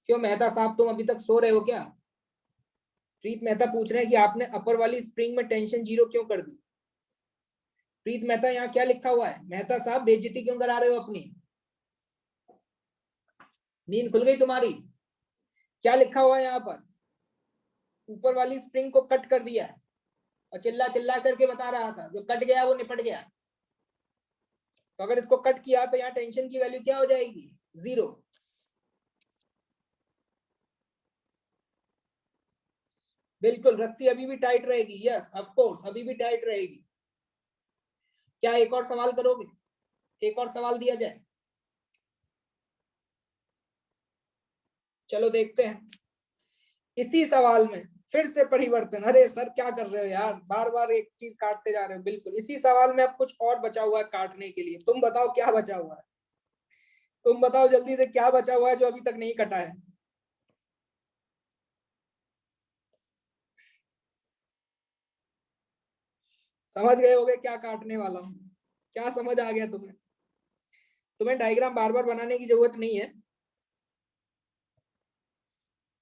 क्यों मेहता साहब तुम अभी तक सो रहे हो क्या? प्रीत मेहता पूछ रहे हैं कि आपने अपर वाली स्प्रिंग में टेंशन 0 क्यों कर दी? प्रीत मेहता, यहाँ क्या लिखा हुआ है? मेहता साहब बेइज्जती क्यों करा रहे हो अपनी? नींद खुल गई तुम्हारी? क्या लिखा हुआ है यहाँ पर? ऊपर वाली स्प्रिंग को कट कर दिया है, और चिल्ला चिल्ला करके बता रहा था जो कट गया वो निपट गया। तो अगर इसको कट किया तो यहाँ टेंशन की वैल्यू क्या हो जाएगी? 0। बिल्कुल, रस्सी अभी भी टाइट रहेगी। यस ऑफ कोर्स, अभी भी टाइट रहेगी। क्या एक और सवाल करोगे? एक और सवाल दिया जाए? चलो देखते हैं। इसी सवाल में फिर से परिवर्तन। अरे सर क्या कर रहे हो यार, बार बार एक चीज काटते जा रहे हो। बिल्कुल इसी सवाल में अब कुछ और बचा हुआ है काटने के लिए। तुम बताओ क्या बचा हुआ है? तुम बताओ जल्दी से, क्या बचा हुआ है जो अभी तक नहीं कटा है? समझ गए होगे क्या काटने वाला हूं? क्या समझ आ गया तुम्हें? तुम्हें डायग्राम बार बार बनाने की जरूरत नहीं है।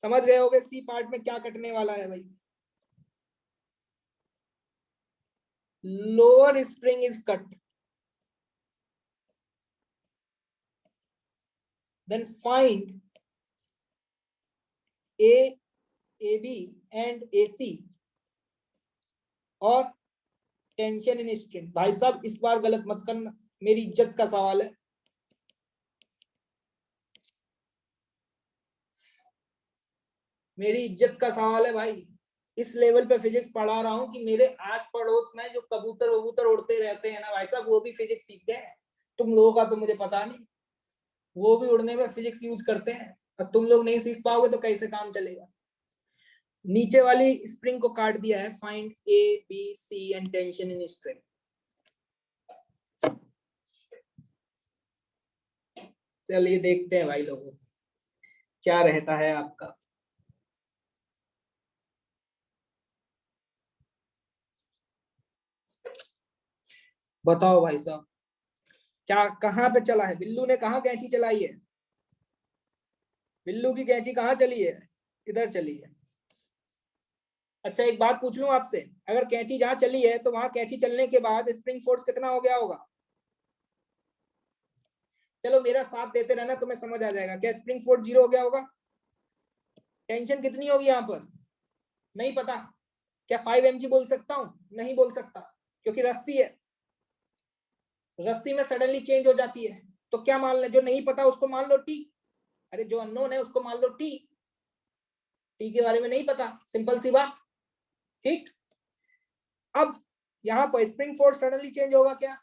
समझ गए होगे सी पार्ट में क्या कटने वाला है भाई? Lower spring is cut, then find A, AB and AC और टेंशन इन स्ट्रिंग। भाई साहब इस बार गलत मत करना, मेरी इज्जत का सवाल है। मेरी इज्जत का सवाल है भाई। इस लेवल पे फिजिक्स पढ़ा रहा हूँ कि मेरे आस पड़ोस में जो कबूतर वबूतर उड़ते रहते हैं ना भाई साहब, वो भी फिजिक्स सीखते हैं। तुम लोगों का तो मुझे पता नहीं, वो भी उड़ने में फिजिक्स यूज करते हैं, और तुम लोग नहीं सीख पाओगे तो कैसे काम चलेगा? नीचे वाली स्प्रिंग को काट दिया है। Find A B C and tension in string. चलिए देखते हैं भाई लोगों क्या रहता है आपका। बताओ भाई साहब, क्या कहाँ पे चला है? बिल्लू ने कहाँ कैंची चलाई है? बिल्लू की कैंची कहाँ चली है? इधर चली है। अच्छा एक बात पूछ लूं आपसे, अगर कैंची जहां चली है तो वहां कैंची चलने के बाद स्प्रिंग फोर्स कितना हो गया होगा? चलो मेरा साथ देते रहना, तुम्हें समझ आ जाएगा। क्या स्प्रिंग फोर्स 0 हो गया होगा? टेंशन कितनी होगी यहाँ पर? नहीं पता? क्या 5 mg बोल सकता हूँ? नहीं बोल सकता, क्योंकि रस्सी है। रस्सी में सडनली चेंज हो जाती है। तो क्या मान ले, जो नहीं पता उसको मान लो टी। अरे जो अननोन है उसको मान लो टी। टी के बारे में नहीं पता, सिंपल सी बात। ठीक। अब यहाँ पर स्प्रिंग फोर्स सडनली चेंज होगा क्या?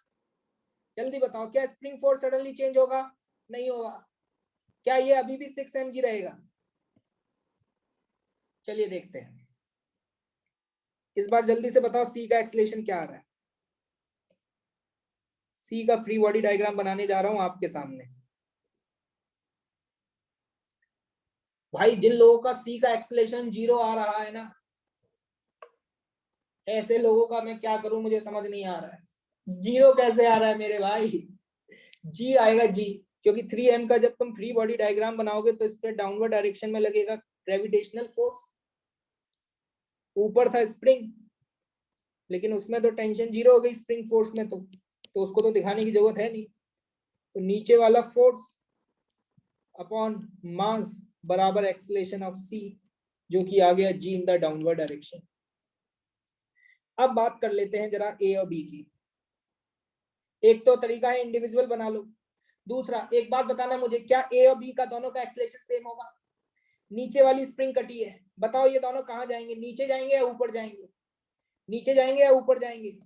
जल्दी बताओ, क्या स्प्रिंग फोर्स सडनली चेंज होगा? नहीं होगा। क्या ये अभी भी 6 mg रहेगा? चलिए देखते हैं। इस बार जल्दी से बताओ सी का एक्सेलरेशन क्या आ रहा है? सी का फ्री बॉडी डायग्राम बनाने जा रहा हूं आपके सामने। भाई जिन लोगों का सी का एक्सेलरेशन 0 आ रहा है ना, ऐसे लोगों का मैं क्या करूं, मुझे समझ नहीं आ रहा है। 0 कैसे आ रहा है मेरे भाई? जी आएगा जी, क्योंकि 3m का जब तुम फ्री बॉडी डायग्राम बनाओगे तो इस पर डाउनवर्ड डायरेक्शन में लगेगा ग्रेविटेशनल फोर्स। ऊपर था स्प्रिंग, लेकिन उसमें तो टेंशन 0 हो गई स्प्रिंग फोर्स में, तो उसको तो दिखाने की जरूरत है नहीं। तो नीचे वाला फोर्स अपॉन मास बराबर एक्सेलरेशन ऑफ सी, जो कि आ गया जी इन द डाउनवर्ड डायरेक्शन। अब बात कर लेते हैं जरा ए और बी की। एक तो तरीका है इंडिविजुअल बना लो, दूसरा एक बात बताना मुझे, क्या ए और बी का दोनों का एक्सेलरेशन सेम होगा? नीचे वाली स्प्रिंग कटी है, बताओ ये दोनों कहां जाएंगे, नीचे जाएंगे या ऊपर जाएंगे? नीचे जाएंगे या ऊपर जाएंगे?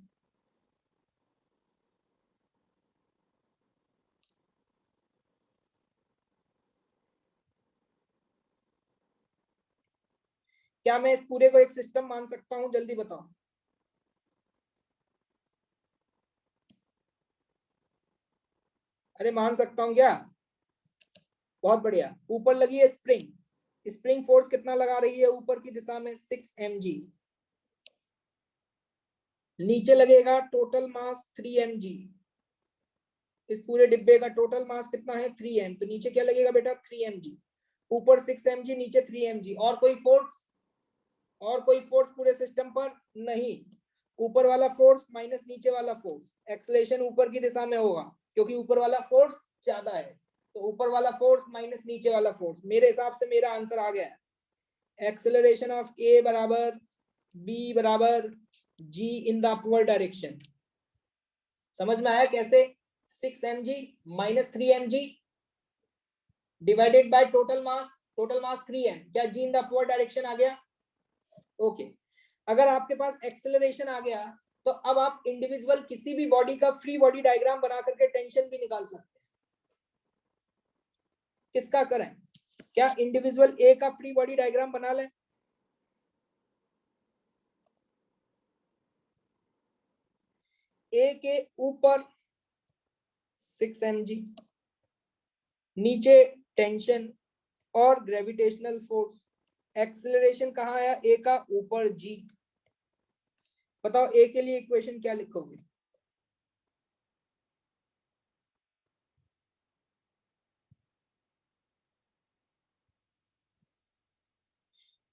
क्या मैं इस पूरे को एक सिस्टम मान सकता हूं, जल्दी बताओ। अरे मान सकता हूं क्या? बहुत बढ़िया। ऊपर लगी है स्प्रिंग, स्प्रिंग फोर्स कितना लगा रही है ऊपर की दिशा में? 6 mg। नीचे लगेगा टोटल मास 3 mg। इस पूरे डिब्बे का टोटल मास कितना है? 3m, तो नीचे क्या लगेगा बेटा? 3 mg। ऊपर 6 mg, नीचे 3 mg। और कोई फोर्स? और कोई फोर्स पूरे सिस्टम पर नहीं। ऊपर वाला फोर्स माइनस नीचे वाला फोर्स, एक्सेलरेशन ऊपर की दिशा में होगा क्योंकि ऊपर वाला फोर्स ज्यादा है। तो ऊपर वाला फोर्स माइनस नीचे वाला फोर्स, मेरे हिसाब से मेरा आंसर आ गया है। एक्सेलरेशन ऑफ ए बराबर बी बराबर जी इन द अपवर्ड डायरेक्शन। समझ में आया कैसे? 6 mg minus 3 mg divided by total mass 3m, क्या जी इन द अपवर्ड डायरेक्शन आ गया? ओके। अगर आपके पास एक्सेलरेशन आ गया तो अब आप इंडिविजुअल किसी भी बॉडी का फ्री बॉडी डायग्राम बना करके टेंशन भी निकाल सकते हैं। किसका करें? क्या इंडिविजुअल ए का फ्री बॉडी डायग्राम बना लें? ए के ऊपर 6 mg, नीचे टेंशन और ग्रेविटेशनल फोर्स, एक्सेलरेशन कहाँ आया? ए का ऊपर जी। बताओ ए के लिए इक्वेशन क्या लिखोगे?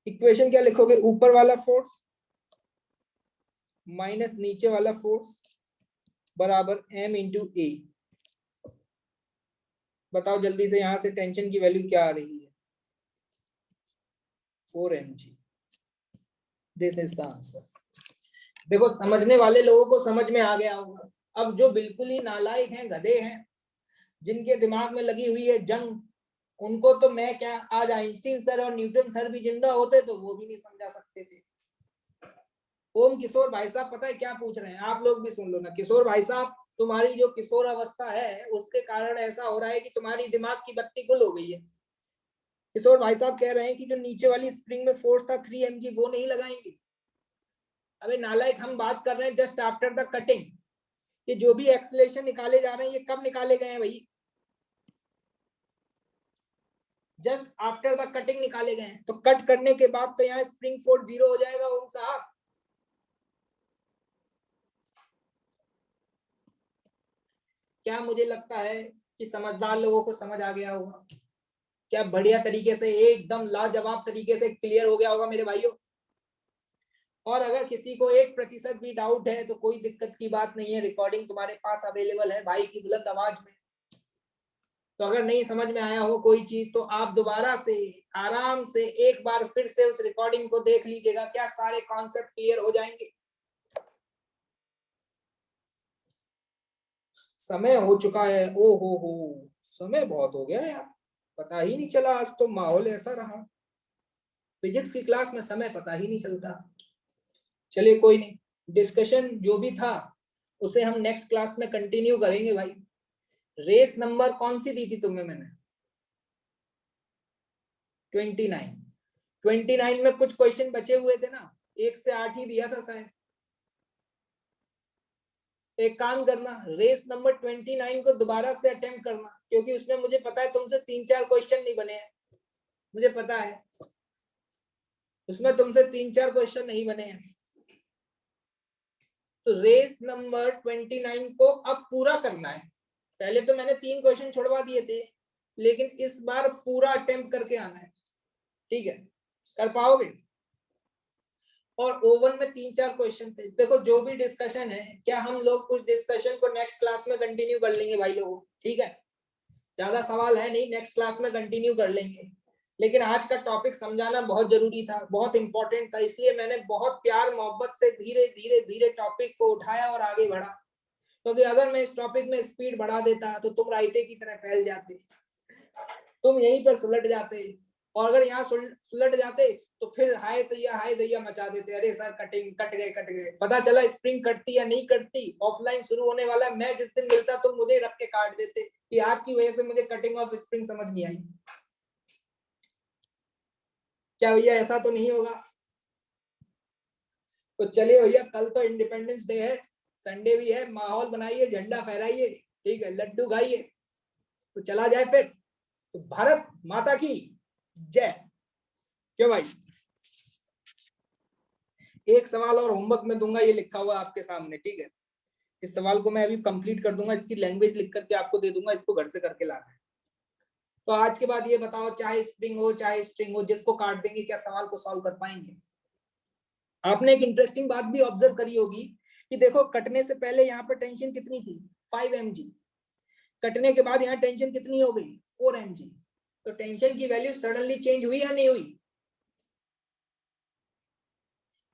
इक्वेशन क्या लिखोगे? ऊपर वाला फोर्स माइनस नीचे वाला फोर्स बराबर m इंटू ए। बताओ जल्दी से, यहां से टेंशन की वैल्यू क्या आ रही है? 4 mg। This is the answer. देखो समझने वाले लोगों को समझ में आ गया होगा। अब जो बिल्कुल ही नालायक हैं, गधे हैं, जिनके दिमाग में लगी हुई है जंग, उनको तो मैं क्या, आज आइंस्टीन सर और न्यूटन सर भी जिंदा होते तो वो भी नहीं समझा सकते थे। ओम किशोर भाई साहब पता है क्या पूछ रहे हैं? आप लोग भी सुन लो ना। किशोर भाई साहब, तुम्हारी जो किशोर अवस्था है उसके कारण ऐसा हो रहा है कि तुम्हारी दिमाग की बत्ती गुल हो गई है। किशोर भाई साहब कह रहे हैं कि जो नीचे वाली स्प्रिंग में फोर्स था 3 mg, वो नहीं लगाएंगे। अबे नालायक, हम बात कर रहे हैं जस्ट आफ्टर द कटिंग। ये जो भी एक्सेलरेशन निकाले जा रहे हैं, ये कब निकाले गए हैं भाई? जस्ट आफ्टर द कटिंग निकाले गए हैं। तो कट करने के बाद तो यहाँ स्प्रिंग फोर्स 0 हो जाएगा ओम साहब। क्या मुझे लगता है कि समझदार लोगों को समझ आ गया होगा? क्या बढ़िया तरीके से, एकदम लाजवाब तरीके से क्लियर हो गया होगा मेरे भाइयों? और अगर किसी को 1% भी डाउट है तो कोई दिक्कत की बात नहीं है, रिकॉर्डिंग तुम्हारे पास अवेलेबल है भाई की बुलंद आवाज में। तो अगर नहीं समझ में आया हो कोई चीज तो आप दोबारा से आराम से एक बार फिर से उस रिकॉर्डिंग को देख लीजिएगा, क्या सारे कॉन्सेप्ट क्लियर हो जाएंगे। समय हो चुका है, ओ हो, समय बहुत हो गया यार, पता ही नहीं चला। आज तो माहौल ऐसा रहा, फिजिक्स की क्लास में समय पता ही नहीं चलता। चलिए कोई नहीं, डिस्कशन जो भी था उसे हम नेक्स्ट क्लास में कंटिन्यू करेंगे भाई। रेस नंबर कौन सी दी थी तुम्हें मैंने? 29। 29 में कुछ क्वेश्चन बचे हुए थे ना, 1 से 8 ही दिया था शायद। एक काम करना, रेस नंबर 29 को दोबारा से अटेम्प्ट करना, क्योंकि उसमें मुझे पता है तुमसे 3-4 क्वेश्चन नहीं बने हैं, मुझे पता है उसमें तुमसे 3-4 क्वेश्चन नहीं बने हैं। तो रेस नंबर 29 को अब पूरा करना है। पहले तो मैंने 3 क्वेश्चन छुड़वा दिए थे, लेकिन इस बार पूरा अटेम्प्ट करके आना है, ठीक है? कर पाओगे? और ओवन में 3-4 क्वेश्चन थे। देखो जो भी डिस्कशन है, क्या हम लोग उस डिस्कशन को नेक्स्ट क्लास में कंटिन्यू कर लेंगे भाई लोगों, ठीक है? ज्यादा सवाल है नहीं, नेक्स्ट क्लास में कंटिन्यू कर लेंगे, लेकिन आज का टॉपिक समझाना बहुत जरूरी था, बहुत इंपॉर्टेंट था, इसलिए मैंने बहुत प्यार मोहब्बत से धीरे धीरे धीरे टॉपिक को उठाया और आगे बढ़ा, क्योंकि अगर मैं इस टॉपिक में स्पीड बढ़ा देता तो तुम रायते की तरह फैल जाते, तुम यहीं पर सुलट जाते, और अगर यहाँ सुलट जाते तो फिर हाय दैया मचा देते, अरे सर कट गए। पता चला स्प्रिंग कटती या नहीं कटती, ऑफलाइन शुरू होने वाला, मैं जिस दिन मिलता तुम मुझे रख के काट देते कि आपकी वजह से मुझे कटिंग ऑफ स्प्रिंग समझ नहीं आई। क्या भैया ऐसा तो नहीं होगा? तो चलिए भैया, कल तो इंडिपेंडेंस डे है, संडे भी है, माहौल बनाइए, झंडा फहराइए, ठीक है, लड्डू खाइए, तो चला जाए फिर। तो भारत माता की जय। क्यों भाई? एक सवाल और होमवर्क में दूंगा, ये लिखा हुआ आपके सामने, ठीक है? इस सवाल को मैं अभी कंप्लीट कर दूंगा, इसकी लैंग्वेज लिख करके आपको दे दूंगा, इसको घर से करके लाना है। तो आज के बाद ये बताओ, चाहे स्प्रिंग हो चाहे स्ट्रिंग हो, जिसको काट देंगे क्या सवाल को सॉल्व कर पाएंगे? आपने एक इंटरेस्टिंग बात भी ऑब्जर्व करी होगी कि देखो कटने से पहले यहाँ पर टेंशन कितनी थी, 5 mg, कटने के बाद यहाँ टेंशन कितनी हो गई, 4 mg। तो टेंशन की वैल्यू सडनली चेंज हुई या नहीं हुई?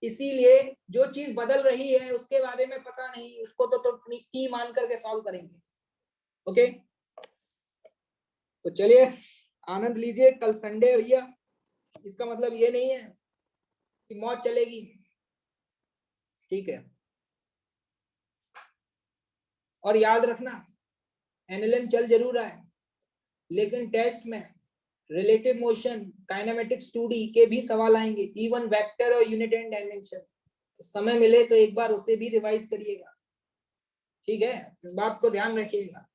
इसीलिए जो चीज बदल रही है उसके बारे में पता नहीं, उसको तो की मान करके सॉल्व करेंगे। ओके, तो चलिए आनंद लीजिए, कल संडे भैया, इसका मतलब ये नहीं है कि मौज चलेगी, ठीक है? और याद रखना, एनएलएम चल जरूर रहा है, लेकिन टेस्ट में रिलेटिव मोशन, काइनेमेटिक्स 2D के भी सवाल आएंगे, इवन वेक्टर और यूनिट एंड डायमेंशन। समय मिले तो एक बार उसे भी रिवाइज करिएगा, ठीक है? इस बात को ध्यान रखिएगा।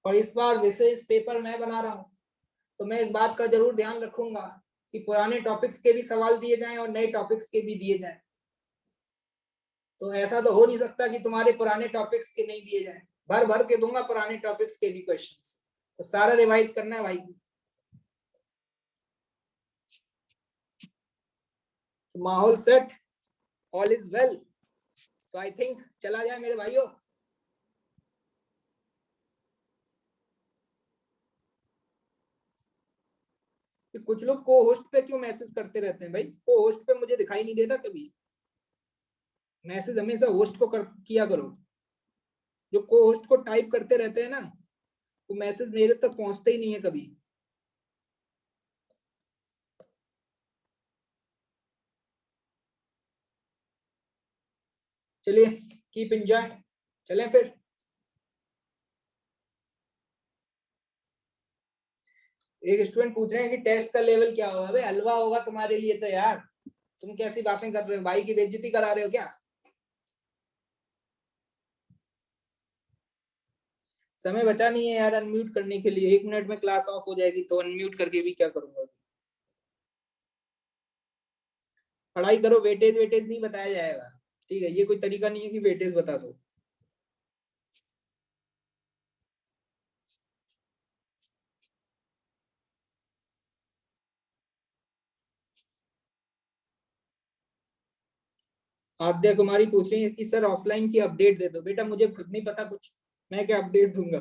और इस बार विशेष पेपर मैं बना रहा हूं, तो मैं इस बात का जरूर ध्यान रखूंगा कि पुराने टॉपिक्स के भी सवाल दिए जाएं और नए टॉपिक्स के भी दिए जाएं। तो ऐसा तो हो नहीं सकता कि तुम्हारे पुराने टॉपिक्स के नहीं दिए जाएं, भर भर के दूंगा पुराने टॉपिक्स के भी क्वेश्चंस, तो सारा रिवाइज करना है भाई। तो माहौल set, all is well, so I think चला जाए मेरे भाइयों। कि कुछ लोग को होस्ट पे क्यों मैसेज करते रहते हैं भाई, को होस्ट पे मुझे दिखाई नहीं देता कभी, मैसेज हमेशा होस्ट को किया करो। जो को होस्ट को टाइप करते रहते हैं ना, वो मैसेज मेरे तक पहुंचते ही नहीं है कभी। चलिए कीप एंजॉय, चलें फिर। एक स्टूडेंट पूछ रहे हैं कि टेस्ट का लेवल क्या होगा? अबे हलवा होगा तुम्हारे लिए तो यार, तुम कैसी बातें कर रहे हो, भाई की बेइज्जती करा रहे हो क्या? समय बचा नहीं है यार अनम्यूट करने के लिए, 1 मिनट में क्लास ऑफ हो जाएगी, तो अनम्यूट करके भी क्या करूंगा? पढ़ाई करो, वेटेज वेटेज नहीं बताया जाएगा, ठीक है? ये कोई तरीका नहीं है कि वेटेज बता दो। आद्या कुमारी पूछ रही है कि सर ऑफलाइन की अपडेट दे दो। बेटा मुझे खुद नहीं पता कुछ, मैं क्या अपडेट दूंगा?